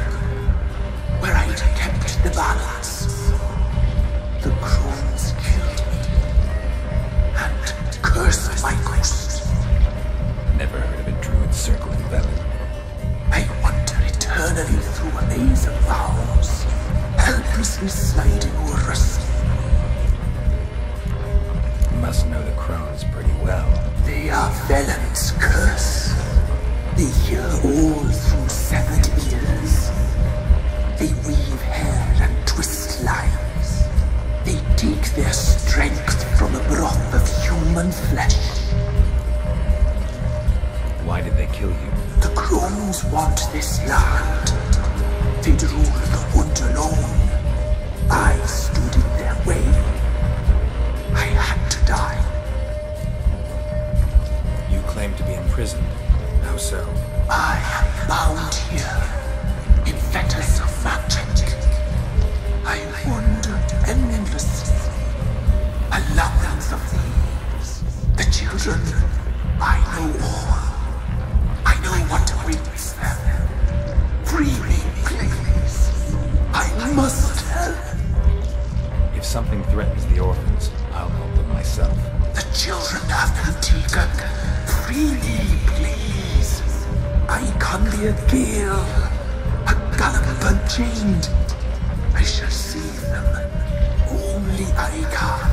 where I'd kept the balance. The crones killed me, and cursed my ghost. Never heard of a druid circle in Velen. I wander eternally through a maze of vows, helplessly sliding o'er a sea. You must know the crones pretty well. They are Velen's curse. They hear all through severed ears. They weave hair and twist lives. They take their strength from a broth of human flesh. Why did they kill you? The crones want this land. They'd rule the wood alone. I stood in their way. I had to die. You claim to be imprisoned. How so? I am bound here, in fetters of magic. I wandered endlessly, a labyrinth of thieves. The children, I know all. I know what awaits them. Free me, please. I must help. If something threatens the orphans, I'll help them myself. The children have been taken. Free me, please. I can be a gale, a gallop unchained. I shall save them. Only I can.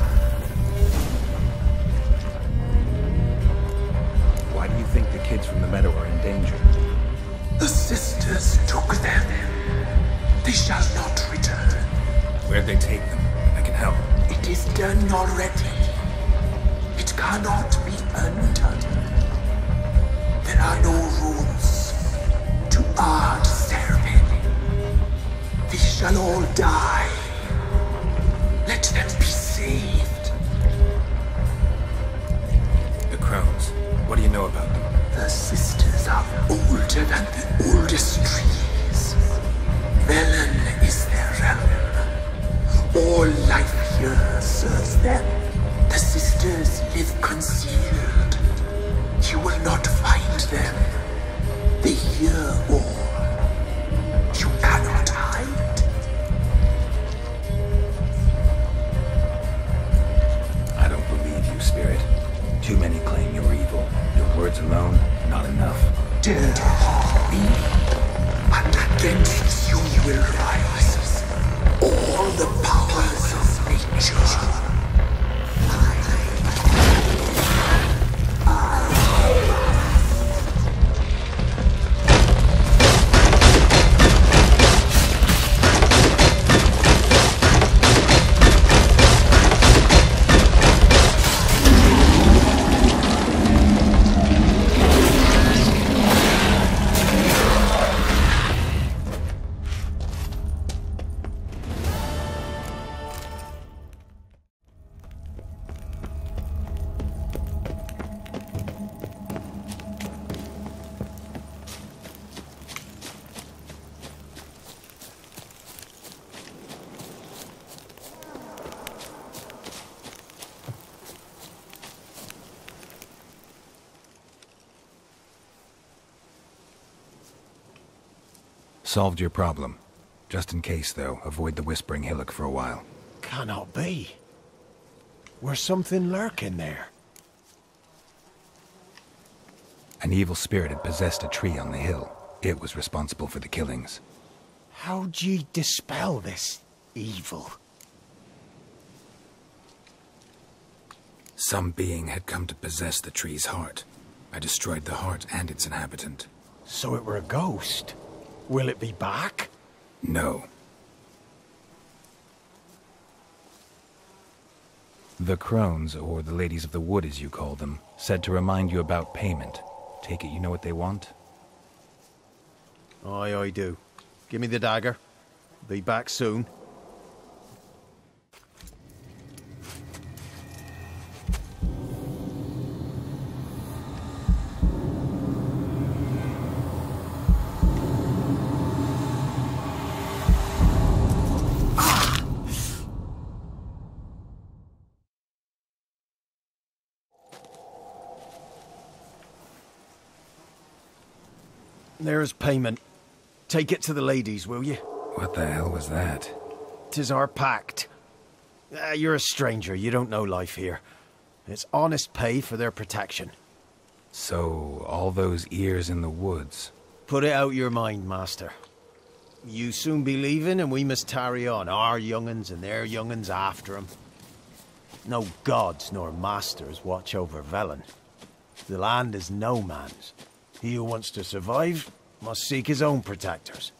Why do you think the kids from the meadow are in danger? The sisters took them. They shall not return. Where'd they take them? I can help. It is done already. It cannot be undone. There are no rules to our serving. They shall all die. Let them be saved. The crones. What do you know about them? The sisters are older than the oldest trees. Velen is their realm. All life here serves them. The sisters live concealed. You will not find them. They hear all. You cannot hide. I don't believe you, Spirit. Too many claim you're evil. Your words alone, not enough. Dare harm me, and against you will rise all the powers of nature. Solved your problem. Just in case, though, avoid the Whispering Hillock for a while. Cannot be. Where's something lurking there? An evil spirit had possessed a tree on the hill. It was responsible for the killings. How'd ye dispel this evil? Some being had come to possess the tree's heart. I destroyed the heart and its inhabitant. So it were a ghost. Will it be back? No. The crones, or the ladies of the wood as you call them, said to remind you about payment. Take it you know what they want? Aye, I do. Give me the dagger. Be back soon. There's payment. Take it to the ladies, will you? What the hell was that? 'Tis our pact. You're a stranger, you don't know life here. It's honest pay for their protection. So, all those ears in the woods. Put it out your mind, master. You soon be leaving and we must tarry on, our young'uns and their young'uns after 'em. No gods nor masters watch over Velen. The land is no man's. He who wants to survive must seek his own protectors.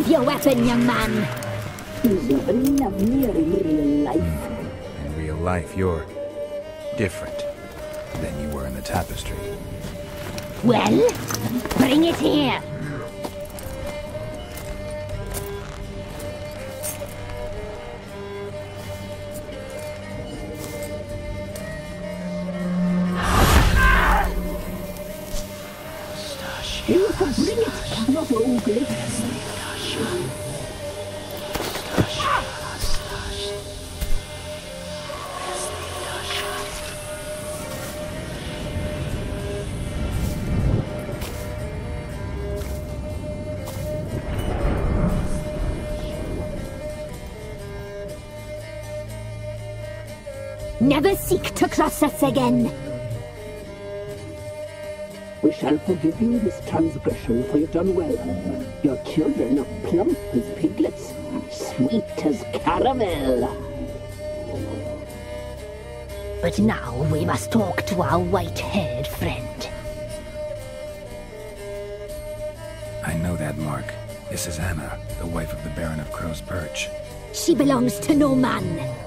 Your weapon, young man. He's nothing lovelier in real life. In real life, you're different than you were in the tapestry. Well, bring it here. You can bring it, not ugly. Never seek to cross us again. We shall forgive you this transgression, for you've done well. Your children are plump as piglets, sweet as caramel. But now we must talk to our white-haired friend. I know that mark. This is Anna, the wife of the Baron of Crow's Perch. She belongs to no man.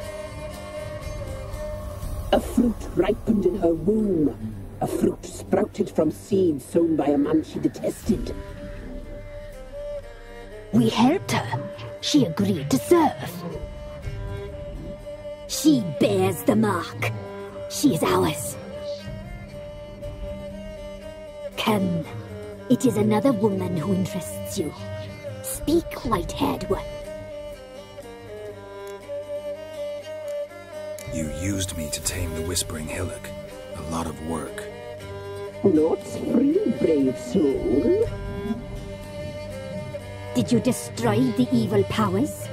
A fruit ripened in her womb. A fruit sprouted from seeds sown by a man she detested. We helped her. She agreed to serve. She bears the mark. She is ours. Come. It is another woman who interests you. Speak, white-haired one. You used me to tame the Whispering Hillock. A lot of work. Not free, brave soul. Did you destroy the evil powers?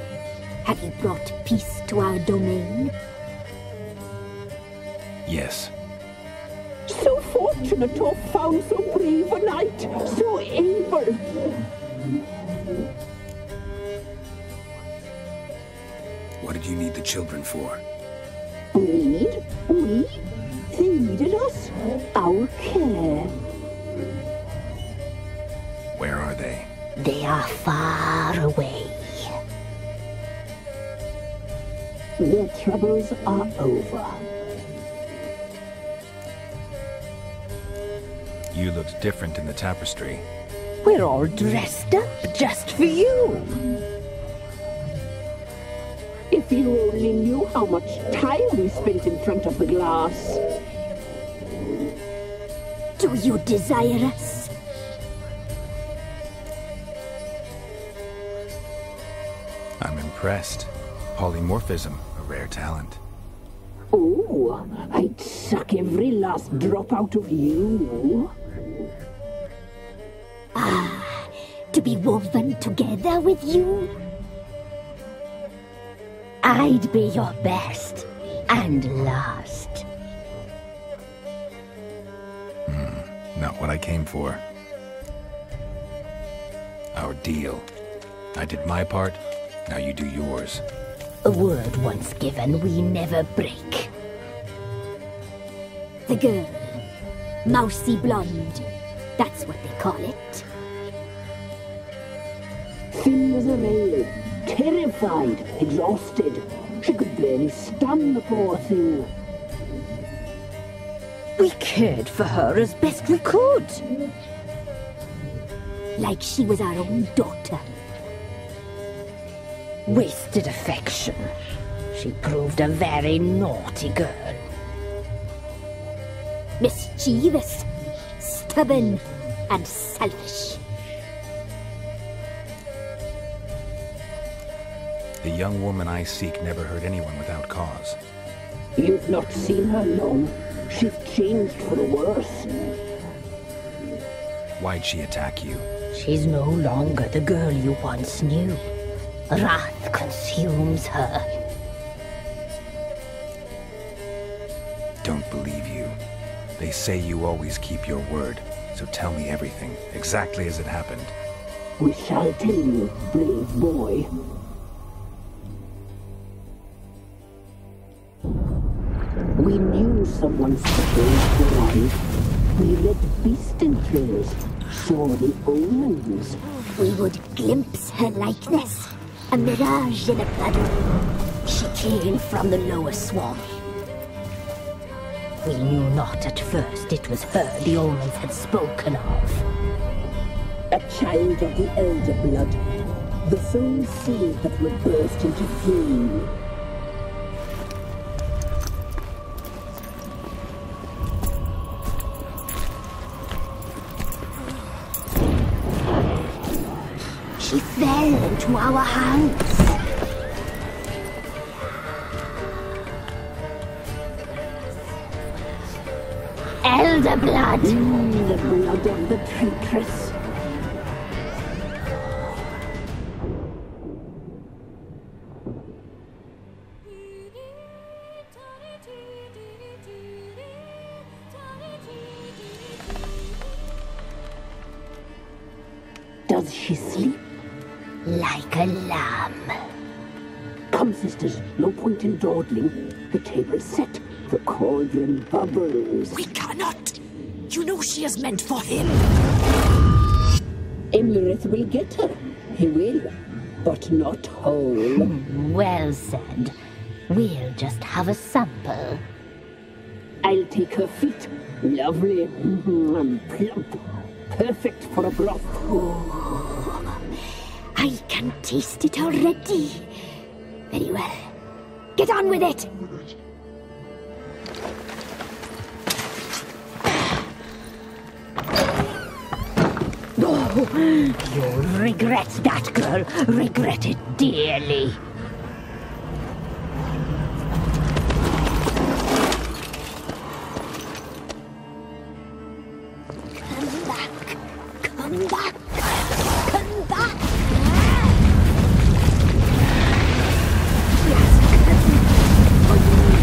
Have you brought peace to our domain? Yes. So fortunate to have found so brave a knight, so able. What did you need the children for? Need? We? They needed us. Our care. Where are they? They are far away. Their troubles are over. You looked different in the tapestry. We're all dressed up just for you. If you only knew how much time we spent in front of the glass. Do you desire us? I'm impressed. Polymorphism, a rare talent. Oh, I'd suck every last drop out of you. Ah, to be woven together with you? I'd be your best and last. Not what I came for. Our deal. I did my part, now you do yours. A word once given, we never break. The girl. Mousy blonde. That's what they call it. Thin as a rail, terrified, exhausted. She could barely stand, the poor thing. We cared for her as best we could. Like she was our own daughter. Wasted affection. She proved a very naughty girl. Mischievous, stubborn, and selfish. The young woman I seek never hurt anyone without cause. You've not seen her long. She's changed for the worse. Why'd she attack you? She's no longer the girl you once knew. Wrath consumes her. Don't believe you. They say you always keep your word, so tell me everything, exactly as it happened. We shall tell you, brave boy. We knew someone special would arrive. We read beast entrails, saw the omens. We would glimpse her likeness, a mirage in a puddle. She came from the lower swamp. We knew not at first it was her the omens had spoken of. A child of the elder blood, the soul seed that would burst into flame. She fell into our hands. Elder blood! The blood of the traitress. Does she sleep? Like a lamb. Come, sisters, no point in dawdling. The table's set. The cauldron bubbles. We cannot! You know she is meant for him! Iorveth will get her. He will. But not whole. Well said. We'll just have a sample. I'll take her feet. Lovely. And plump. Perfect for a broth. Oh, I can taste it already. Very well. Get on with it! Oh, you'll regret that, girl. Regret it dearly. Come back. Come back. Come back. Yes, come for you.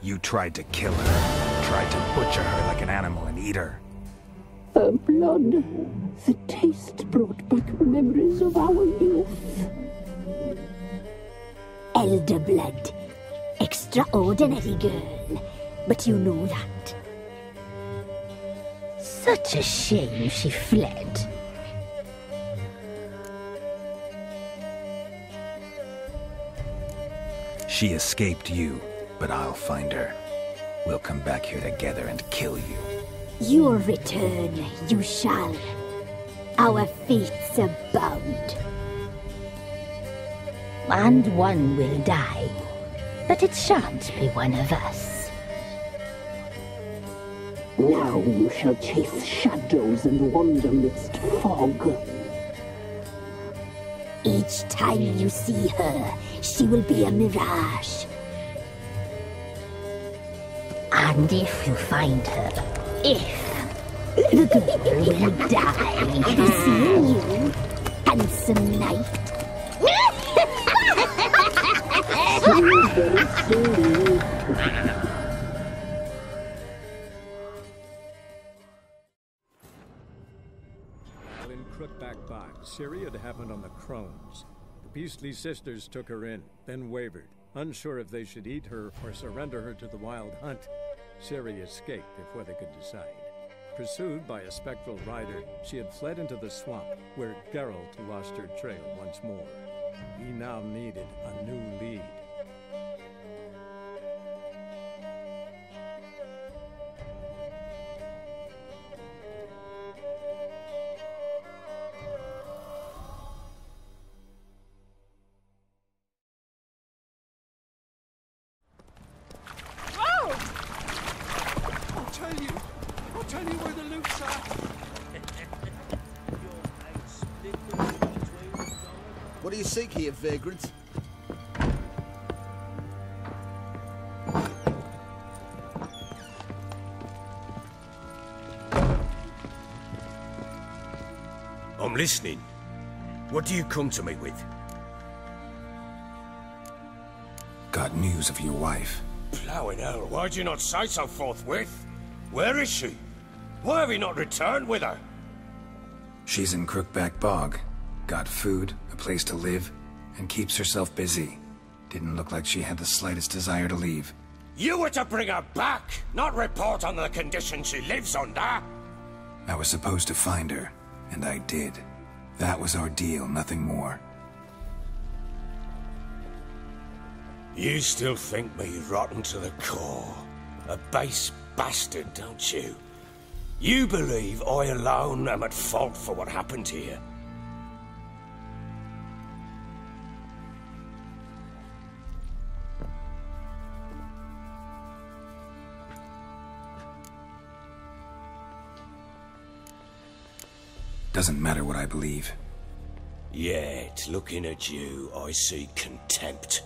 You tried to kill her. Tried to butcher her like an animal and eat her. Her blood, the taste brought back memories of our youth. Elder blood. Extraordinary girl. But you know that. Such a shame she fled. She escaped you, but I'll find her. We'll come back here together and kill you. Your return you shall. Our fates are bound. And one will die, but it shan't be one of us. Now you shall chase shadows and wander midst fog. Each time you see her, she will be a mirage. And if you find her, the girl will die. Seeing you, handsome knight. In Crookback Bog, Ciri had happened on the Crones. The beastly sisters took her in, then wavered, unsure if they should eat her or surrender her to the Wild Hunt. Ciri escaped before they could decide. Pursued by a spectral rider, she had fled into the swamp, where Geralt lost her trail once more. He now needed a new lead. I'll tell you where the loot's at. What do you seek here, vagrant? I'm listening. What do you come to me with? Got news of your wife. Plowing hell, why'd you not say so forthwith? Where is she? Why have you not returned with her? She's in Crookback Bog. Got food, a place to live, and keeps herself busy. Didn't look like she had the slightest desire to leave. You were to bring her back, not report on the conditions she lives under. I was supposed to find her, and I did. That was our deal, nothing more. You still think me rotten to the core. A base bastard, don't you? You believe I alone am at fault for what happened here. Doesn't matter what I believe. Yet, looking at you, I see contempt.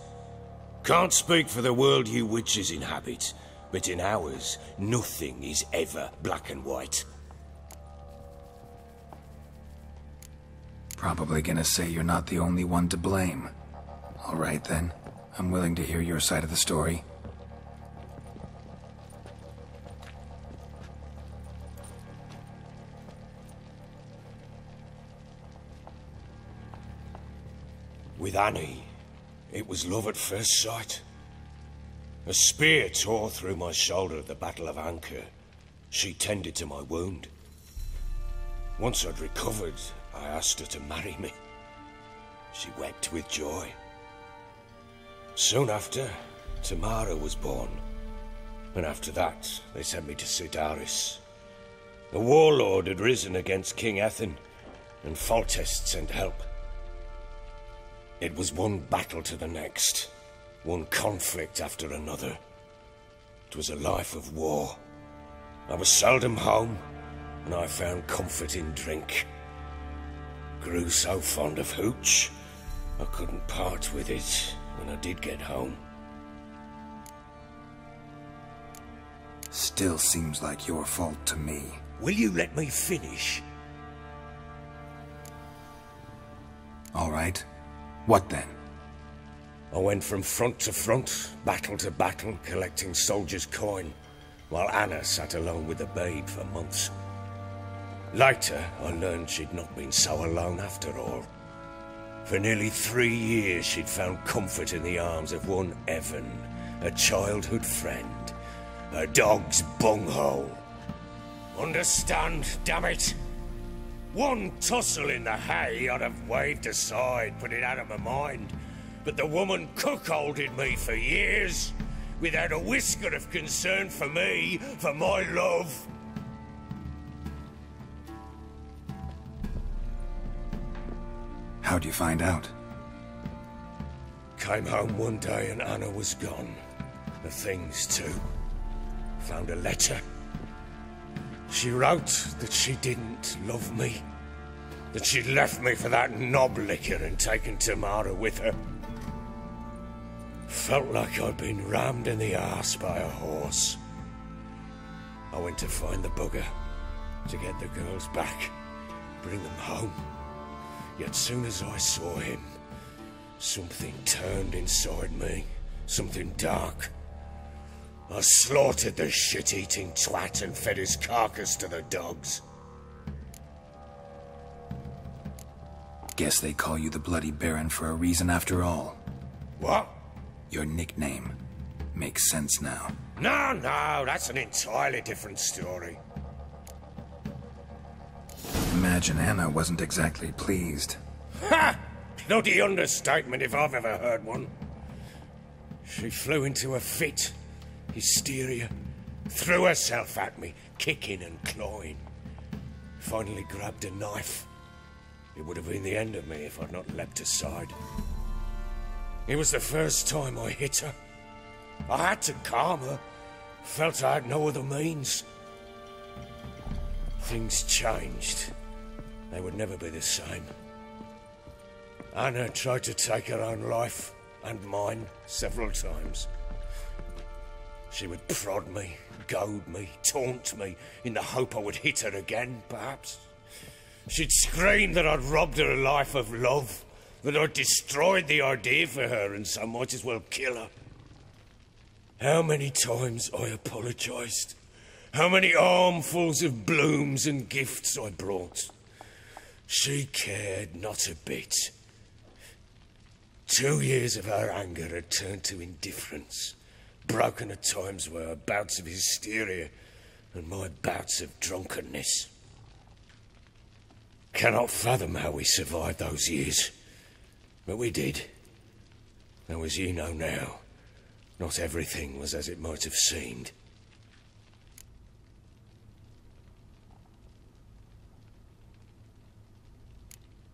Can't speak for the world you witches inhabit, but in ours, nothing is ever black and white. Probably gonna say you're not the only one to blame. All right then, I'm willing to hear your side of the story. With Annie, it was love at first sight. A spear tore through my shoulder at the Battle of Anchor. She tended to my wound. Once I'd recovered, I asked her to marry me. She wept with joy. Soon after, Tamara was born. And after that, they sent me to Sidaris. A warlord had risen against King Ethan, and Foltest sent help. It was one battle to the next, one conflict after another. It was a life of war. I was seldom home, and I found comfort in drink. Grew so fond of hooch, I couldn't part with it when I did get home. Still seems like your fault to me. Will you let me finish? All right. What then? I went from front to front, battle to battle, collecting soldiers' coin, while Anna sat alone with the babe for months. Later, I learned she'd not been so alone after all. For nearly 3 years, she'd found comfort in the arms of one Evan, a childhood friend, a dog's bunghole. Understand, damn it? One tussle in the hay I'd have waved aside, put it out of my mind. But the woman cuckolded me for years, without a whisker of concern for me, for my love. How'd you find out? Came home one day and Anna was gone. The things too. Found a letter. She wrote that she didn't love me. That she'd left me for that knob licker and taken Tamara with her. Felt like I'd been rammed in the arse by a horse. I went to find the bugger, to get the girls back, bring them home. Yet soon as I saw him, something turned inside me, something dark. I slaughtered the shit-eating twat and fed his carcass to the dogs. Guess they call you the Bloody Baron for a reason after all. What? Your nickname. Makes sense now. No, that's an entirely different story. Imagine Anna wasn't exactly pleased. Ha! Bloody understatement if I've ever heard one. She flew into a fit. Hysteria. Threw herself at me, kicking and clawing. Finally grabbed a knife. It would have been the end of me if I'd not leapt aside. It was the first time I hit her. I had to calm her. Felt I had no other means. Things changed. They would never be the same. Anna tried to take her own life, and mine, several times. She would prod me, goad me, taunt me, in the hope I would hit her again, perhaps. She'd scream that I'd robbed her life of love, that I'd destroyed the idea for her, and so might as well kill her. How many times I apologized. How many armfuls of blooms and gifts I brought. She cared not a bit. 2 years of her anger had turned to indifference, broken at times by her bouts of hysteria and my bouts of drunkenness. Cannot fathom how we survived those years, but we did. Though as you know now, not everything was as it might have seemed.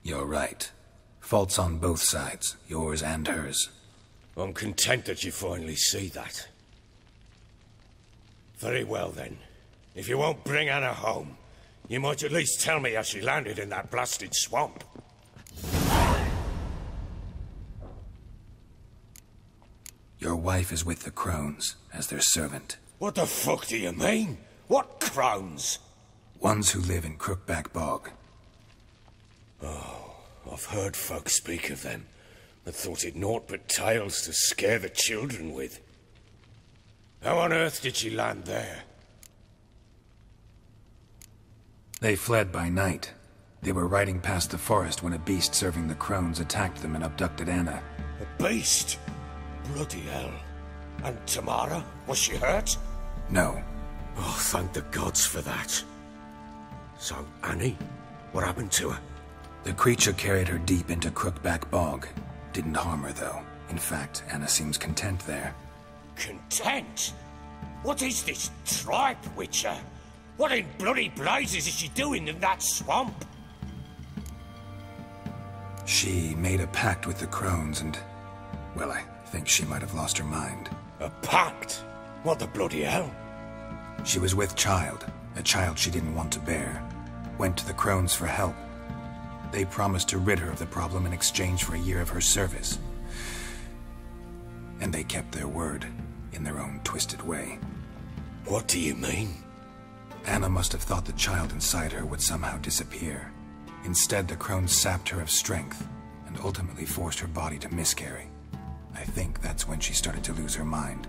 You're right. Faults on both sides, yours and hers. I'm content that you finally see that. Very well then. If you won't bring Anna home, you might at least tell me how she landed in that blasted swamp. Your wife is with the crones, as their servant. What the fuck do you mean? What crones? Ones who live in Crookback Bog. Oh, I've heard folk speak of them, but thought it naught but tales to scare the children with. How on earth did she land there? They fled by night. They were riding past the forest when a beast serving the crones attacked them and abducted Anna. A beast? Bloody hell. And Tamara? Was she hurt? No. Oh, thank the gods for that. So, Annie? What happened to her? The creature carried her deep into Crookback Bog. Didn't harm her, though. In fact, Anna seems content there. Content? What is this tripe, Witcher? What in bloody blazes is she doing in that swamp? She made a pact with the crones and... well, I think she might have lost her mind. A pact? What the bloody hell? She was with child, a child she didn't want to bear. Went to the crones for help. They promised to rid her of the problem in exchange for a year of her service. And they kept their word, in their own twisted way. What do you mean? Anna must have thought the child inside her would somehow disappear. Instead, the crones sapped her of strength, and ultimately forced her body to miscarry. I think that's when she started to lose her mind.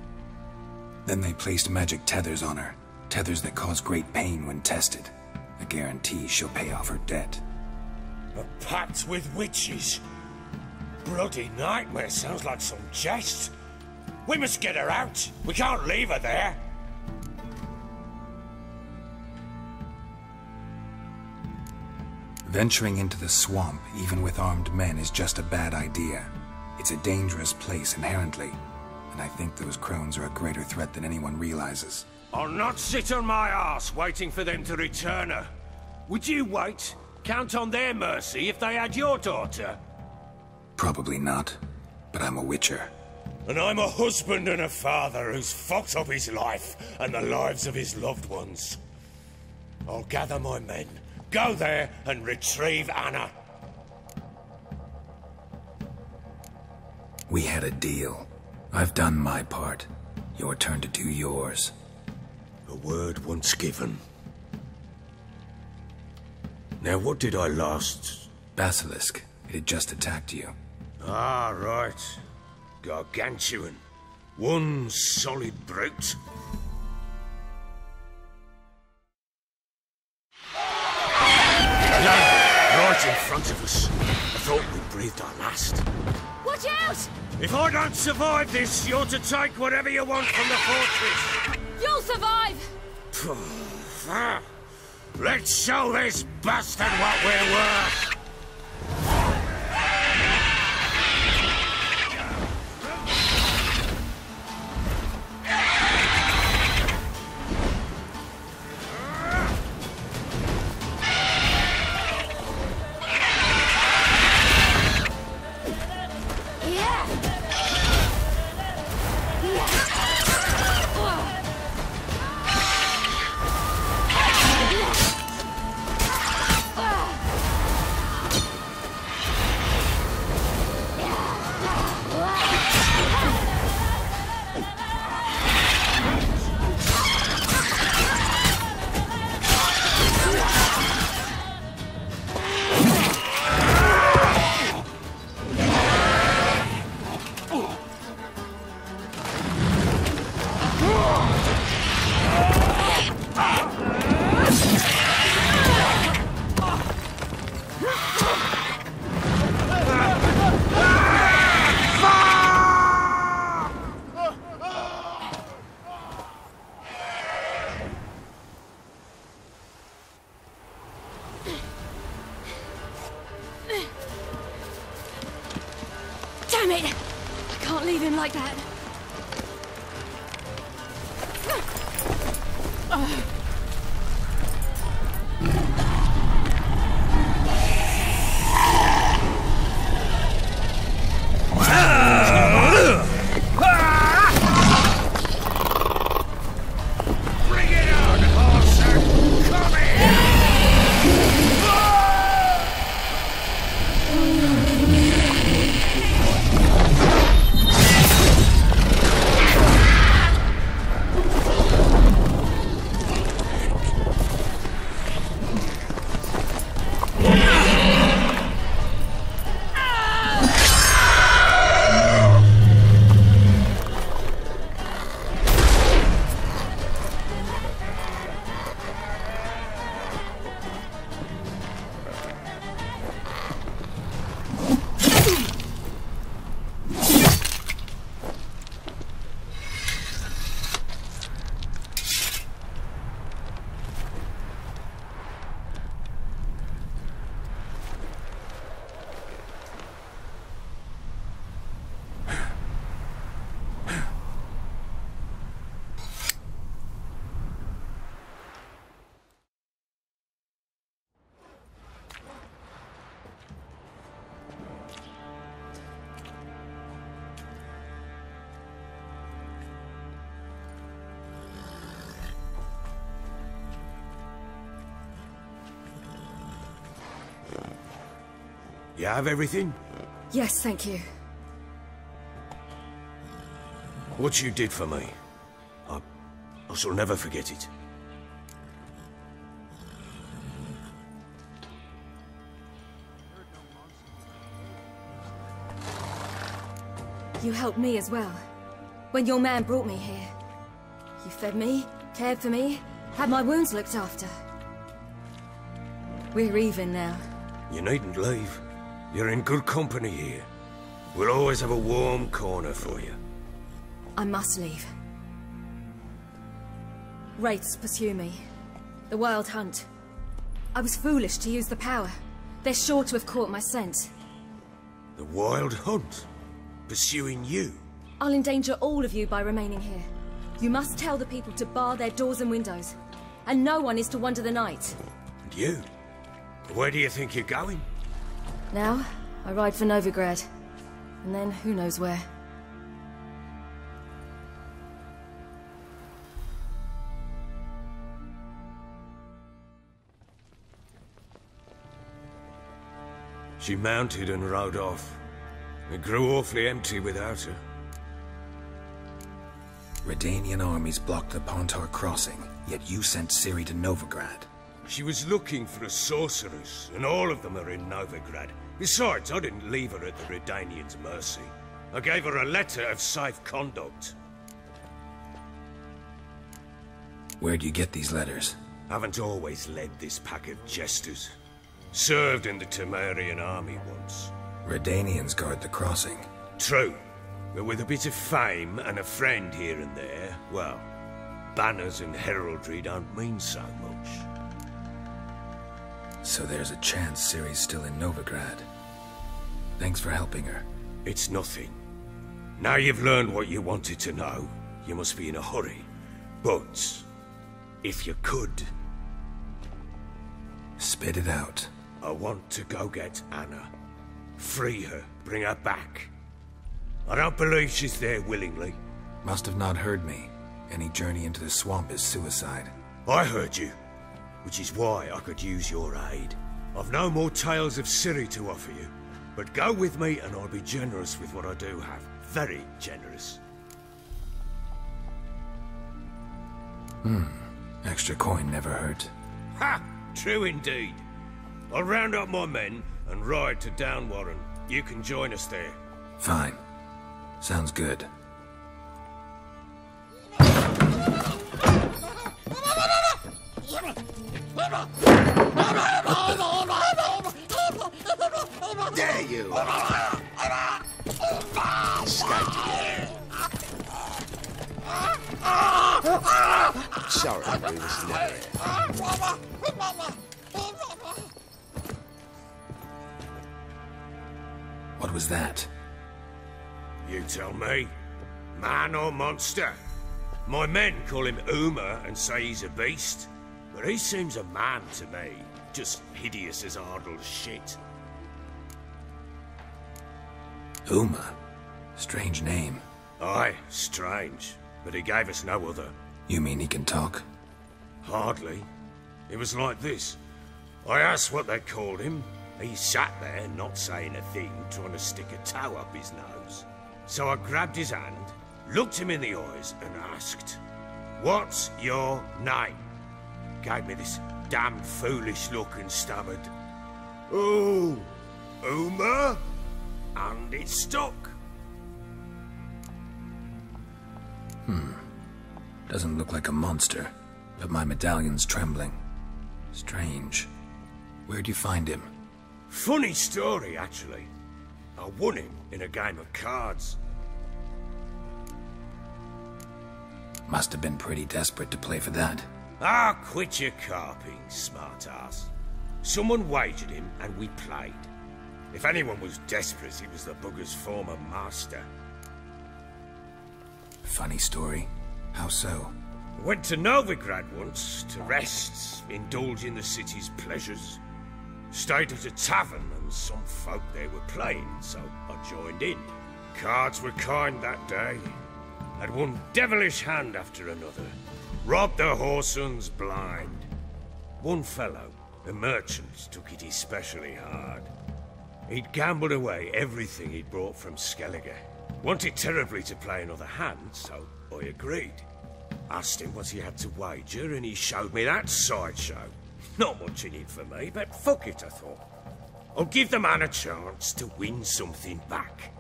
Then they placed magic tethers on her. Tethers that cause great pain when tested. A guarantee she'll pay off her debt. A pact with witches? Bloody nightmare, sounds like some jest. We must get her out. We can't leave her there. Venturing into the swamp, even with armed men, is just a bad idea. It's a dangerous place inherently, and I think those crones are a greater threat than anyone realizes. I'll not sit on my arse waiting for them to return her. Would you wait? Count on their mercy if they had your daughter? Probably not, but I'm a witcher. And I'm a husband and a father who's fucked up his life and the lives of his loved ones. I'll gather my men, go there and retrieve Anna. We had a deal. I've done my part. Your turn to do yours. A word once given. Now what did I last... Basilisk. It had just attacked you. Ah, right. Gargantuan. One solid brute. Right in front of us. I thought we breathed our last. Watch out! If I don't survive this, you're to take whatever you want from the fortress. You'll survive! Let's show this bastard what we're worth! Damn it! I can't leave him like that. Bring it on, horse! Come here! You have everything? Yes, thank you. What you did for me, I shall never forget it. You helped me as well. When your man brought me here. You fed me, cared for me, had my wounds looked after. We're even now. You needn't leave. You're in good company here. We'll always have a warm corner for you. I must leave. Wraiths pursue me. The Wild Hunt. I was foolish to use the power. They're sure to have caught my scent. The Wild Hunt? Pursuing you? I'll endanger all of you by remaining here. You must tell the people to bar their doors and windows. And no one is to wander the night. And you? Where do you think you're going? Now, I ride for Novigrad. And then, who knows where. She mounted and rode off. It grew awfully empty without her. Redanian armies blocked the Pontar crossing, yet you sent Ciri to Novigrad. She was looking for a sorceress, and all of them are in Novigrad. Besides, I didn't leave her at the Redanians' mercy. I gave her a letter of safe conduct. Where'd you get these letters? Haven't always led this pack of jesters. Served in the Temerian army once. Redanians guard the crossing. True. But with a bit of fame and a friend here and there, well, banners and heraldry don't mean so much. So there's a chance Ciri's still in Novigrad. Thanks for helping her. It's nothing. Now you've learned what you wanted to know, you must be in a hurry. But, if you could... Spit it out. I want to go get Anna. Free her, bring her back. I don't believe she's there willingly. Must have not heard me. Any journey into the swamp is suicide. I heard you, which is why I could use your aid. I've no more tales of Ciri to offer you, but go with me and I'll be generous with what I do have. Very generous. Extra coin never hurt. Ha! True indeed. I'll round up my men and ride to Downwarren. You can join us there. Fine. Sounds good. Dare you! Sorry, we was never here. What was that? You tell me. Man or monster? My men call him Uma and say he's a beast, but he seems a man to me. Just hideous as Ardle's shit. Uma? Strange name. Aye, strange. But he gave us no other. You mean he can talk? Hardly. It was like this. I asked what they called him. He sat there, not saying a thing, trying to stick a toe up his nose. So I grabbed his hand, looked him in the eyes, and asked, "What's your name?" Gave me this damn foolish look and stammered, "Oh, Uma?" And it stuck. Doesn't look like a monster, but my medallion's trembling. Strange. Where'd you find him? Funny story, actually. I won him in a game of cards. Must have been pretty desperate to play for that. Ah, quit your carping, smart-ass. Someone wagered him, and we played. If anyone was desperate, it was the bugger's former master. Funny story. How so? Went to Novigrad once, to rest, indulge in the city's pleasures. Stayed at a tavern, and some folk there were playing, so I joined in. Cards were kind that day. Had one devilish hand after another. Robbed the whoresons blind. One fellow, a merchant, took it especially hard. He'd gambled away everything he'd brought from Skellige. Wanted terribly to play another hand, so I agreed. Asked him what he had to wager, and he showed me that sideshow. Not much in it for me, but fuck it, I thought. I'll give the man a chance to win something back.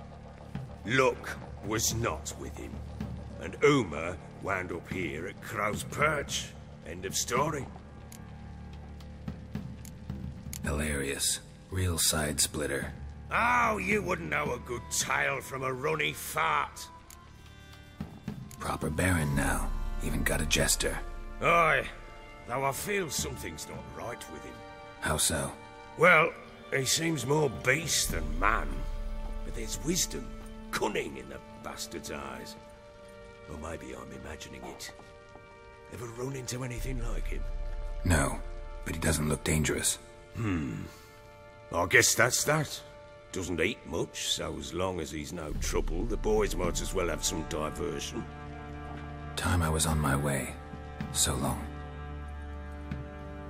Loc was not with him. And Uma wound up here at Crow's Perch. End of story. Hilarious. Real side splitter. Oh, you wouldn't know a good tale from a runny fart. Proper Baron now. Even got a jester. Aye, though I feel something's not right with him. How so? Well, he seems more beast than man. But there's wisdom, cunning in the bastard's eyes. Or maybe I'm imagining it. Ever run into anything like him? No, but he doesn't look dangerous. I guess that's that. Doesn't eat much, so as long as he's no trouble, the boys might as well have some diversion. Time I was on my way. So long.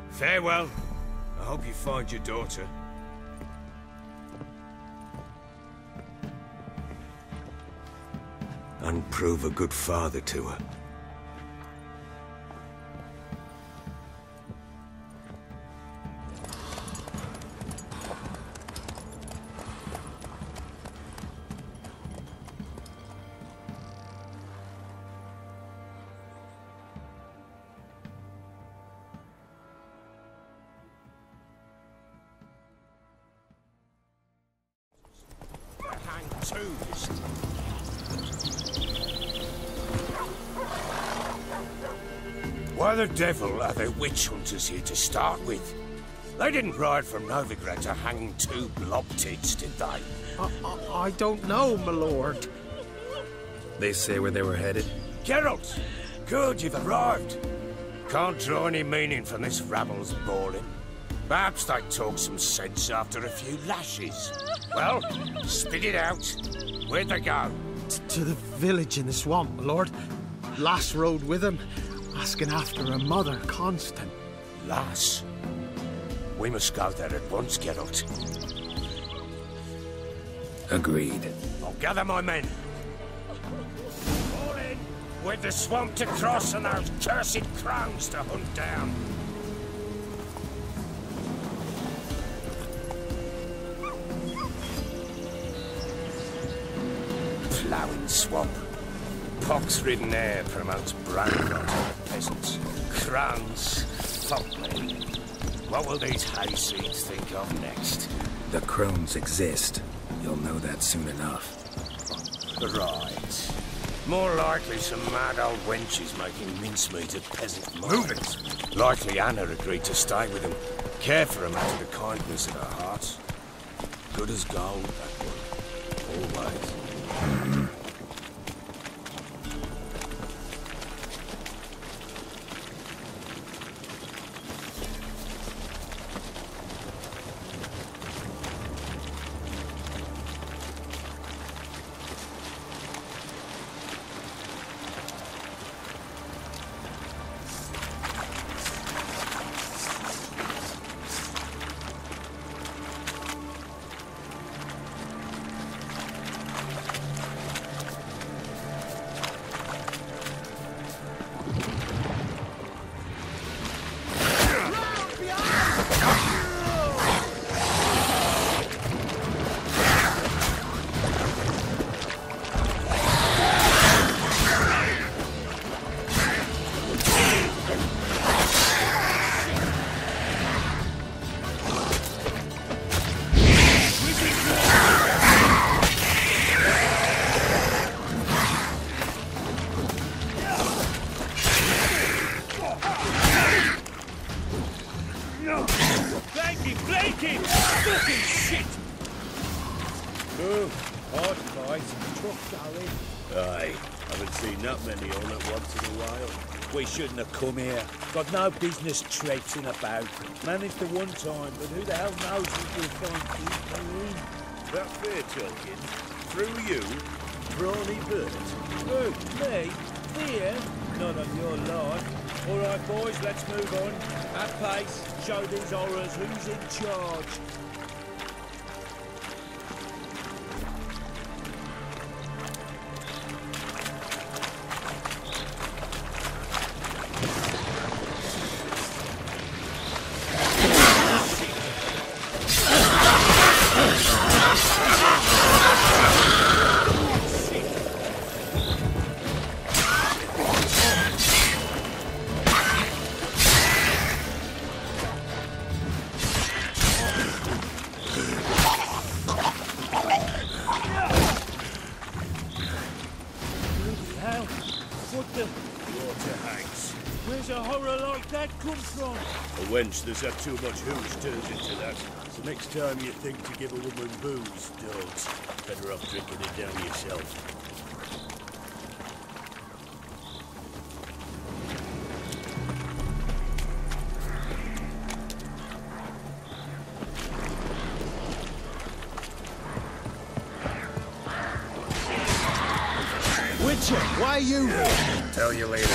Farewell. I hope you find your daughter. And prove a good father to her. Why the devil are there witch hunters here to start with? They didn't ride from Novigrad to hang two blob-tits, did they? I don't know, my lord. They say where they were headed? Geralt! Good, you've arrived. Can't draw any meaning from this rabble's bawling. Perhaps they talk some sense after a few lashes. Well, spit it out. Where'd they go? To the village in the swamp, my lord. Lass rode with him, asking after her mother, Constant. Lass? We must go there at once, Geralt. Agreed. I'll gather my men. All in, with the swamp to cross and those cursed crows to hunt down. Ploughing swamp. Pox-ridden air promotes brown rot to the peasants. Crowns, folkmen. What will these hayseeds think of next? The crones exist. You'll know that soon enough. Right. More likely some mad old wenches making mincemeat of peasant movers. Likely Anna agreed to stay with them. Care for them out of the kindness of her heart. Good as gold, that one. Always. We shouldn't have come here. Got no business traipsing about. Managed the one time, but who the hell knows if we'll find you? That fair talking. Through you, brawny bird. Who? Me? Fear? None of your life. All right, boys, let's move on. At pace. Show these horrors who's in charge. hell? What the... Water hags. Where's a horror like that come from? A wench that's had too much hooch turns into that. So next time you think to give a woman booze, don't. Better off drinking it down yourself. Witcher, why are you here? Tell you later.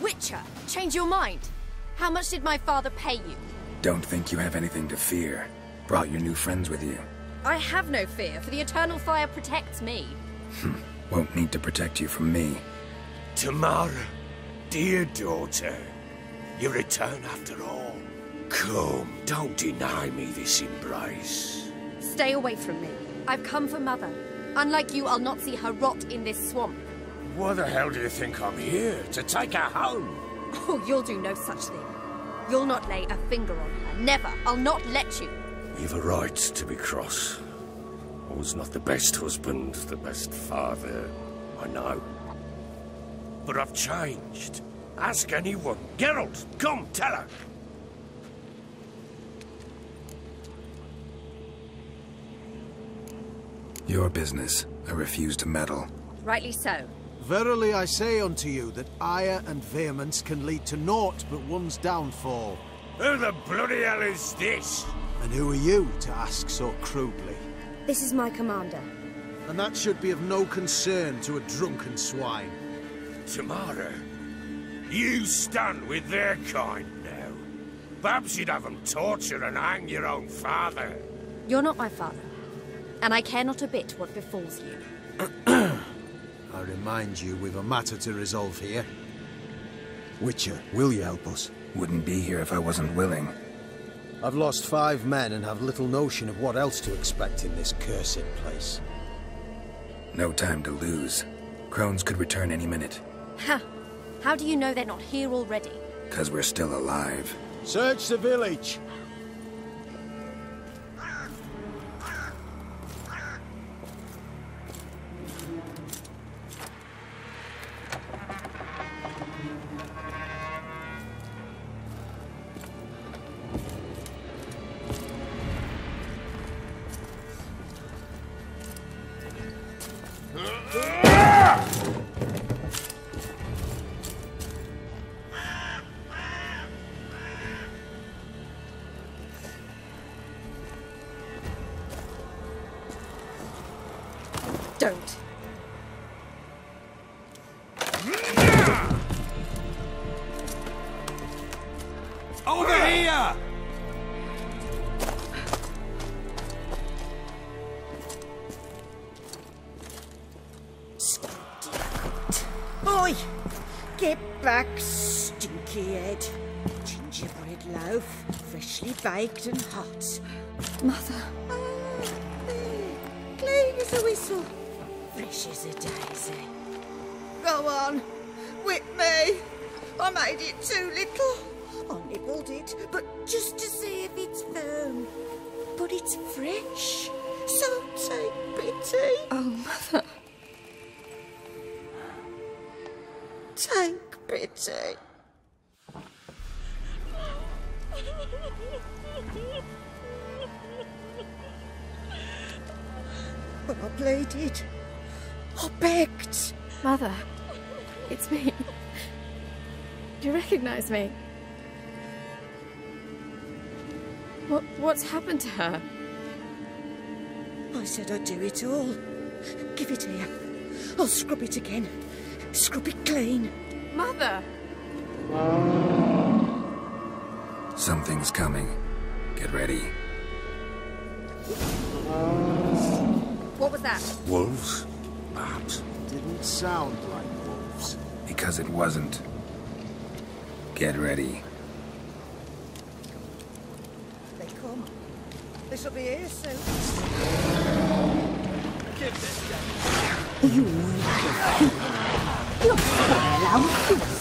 Witcher, change your mind. How much did my father pay you? Don't think you have anything to fear. Brought your new friends with you. I have no fear, for the eternal fire protects me. Won't need to protect you from me. Tamara, dear daughter, you return after all. Come, don't deny me this embrace. Stay away from me. I've come for Mother. Unlike you, I'll not see her rot in this swamp. Why the hell do you think I'm here? To take her home? Oh, you'll do no such thing. You'll not lay a finger on her. Never. I'll not let you. You've a right to be cross. I was not the best husband, the best father, I know. But I've changed. Ask anyone. Geralt, come, tell her. Your business. I refuse to meddle. Rightly so. Verily I say unto you that ire and vehemence can lead to naught but one's downfall. Who the bloody hell is this? And who are you to ask so crudely? This is my commander. And that should be of no concern to a drunken swine. Tamara, you stand with their kind now. Perhaps you'd have them torture and hang your own father. You're not my father, and I care not a bit what befalls you. I remind you, we've a matter to resolve here. Witcher, will you help us? Wouldn't be here if I wasn't willing. I've lost 5 men and have little notion of what else to expect in this cursed place. No time to lose. Crones could return any minute. Ha! How do you know they're not here already? 'Cause we're still alive. Search the village! Don't. Over here! Oi! Get back, stinky head. Gingerbread loaf, freshly baked and hot. Mother. Clean as a whistle. Fresh as a daisy. Go on, whip me. I made it too little. I nibbled it, but just to see if it's firm. But it's fresh, so take pity. Oh, Mother. Take pity. But I pleaded. I begged. Mother, it's me. Do you recognize me? What's happened to her? I said I'd do it all. Give it here. I'll scrub it again. Scrub it clean. Mother! Something's coming. Get ready. What was that? Wolves? Perhaps. Didn't sound like wolves. Because it wasn't. Get ready. This'll be here soon. Give this down. You look well outfit.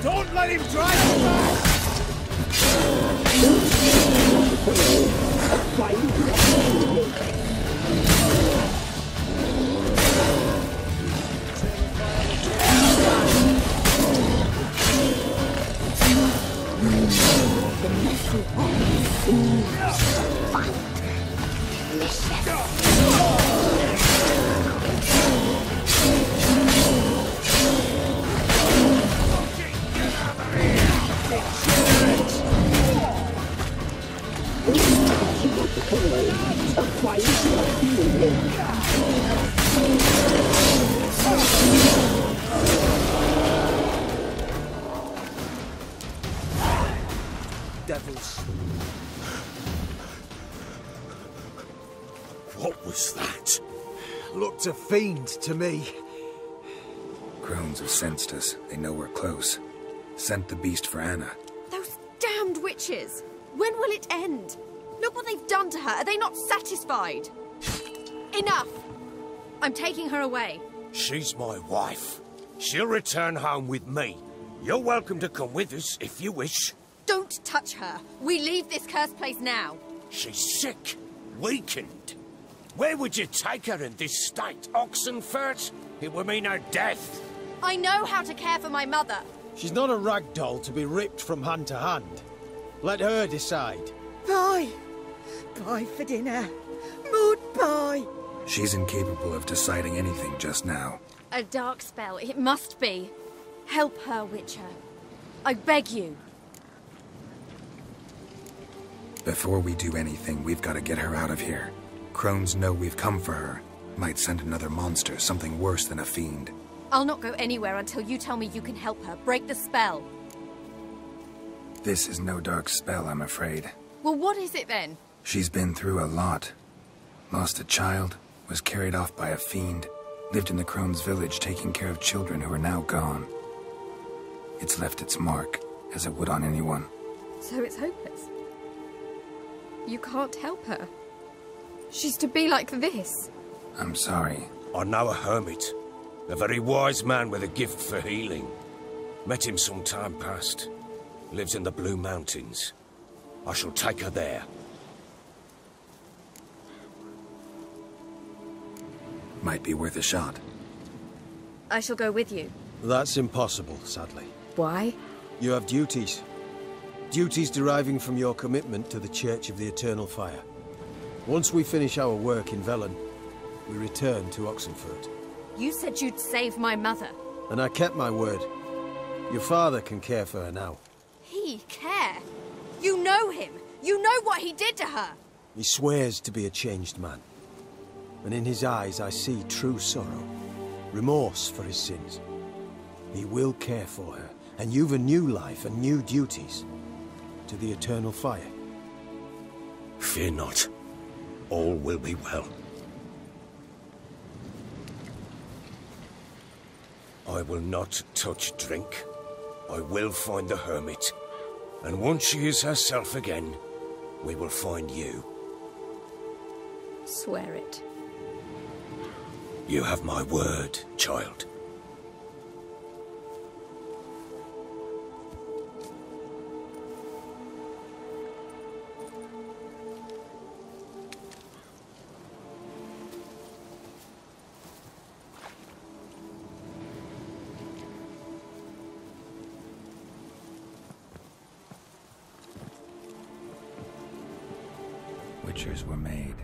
Don't let him drive you back! Devils. What was that? Looked a fiend to me. Crones have sensed us. They know we're close. Sent the beast for Anna. Those damned witches! When will it end? Look what they've done to her. Are they not satisfied? Enough! I'm taking her away. She's my wife. She'll return home with me. You're welcome to come with us if you wish. Don't touch her. We leave this cursed place now. She's sick, weakened. Where would you take her in this state? Oxenfurt? It would mean her death. I know how to care for my mother. She's not a rag doll to be ripped from hand to hand. Let her decide. Bye. Bye for dinner. Maud, bye. She's incapable of deciding anything just now. A dark spell. It must be. Help her, Witcher. I beg you. Before we do anything, we've got to get her out of here. Crones know we've come for her. Might send another monster, something worse than a fiend. I'll not go anywhere until you tell me you can help her. Break the spell. This is no dark spell, I'm afraid. Well, what is it then? She's been through a lot. Lost a child, was carried off by a fiend, lived in the Crones village taking care of children who are now gone. It's left its mark, as it would on anyone. So it's hopeless. You can't help her. She's to be like this. I'm sorry. I know a hermit. A very wise man with a gift for healing. Met him some time past. Lives in the Blue Mountains. I shall take her there. Might be worth a shot. I shall go with you. That's impossible, sadly. Why? You have duties. Duties deriving from your commitment to the Church of the Eternal Fire. Once we finish our work in Velen, we return to Oxenfurt. You said you'd save my mother. And I kept my word. Your father can care for her now. He care? You know him. You know what he did to her. He swears to be a changed man. And in his eyes I see true sorrow. Remorse for his sins. He will care for her. And you've a new life and new duties. To the Eternal Fire. Fear not. All will be well. I will not touch drink. I will find the hermit. And once she is herself again, we will find you. Swear it. You have my word, child. Witchers were made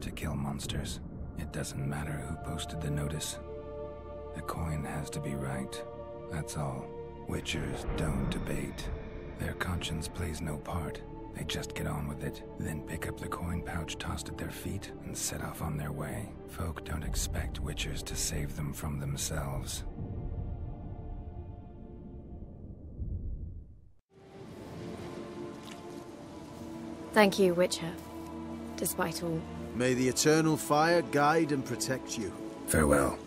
to kill monsters. It doesn't matter who posted the notice. The coin has to be right. That's all. Witchers don't debate. Their conscience plays no part. They just get on with it, then pick up the coin pouch tossed at their feet and set off on their way. Folk don't expect witchers to save them from themselves. Thank you, Witcher. Despite all. May the eternal fire guide and protect you. Farewell.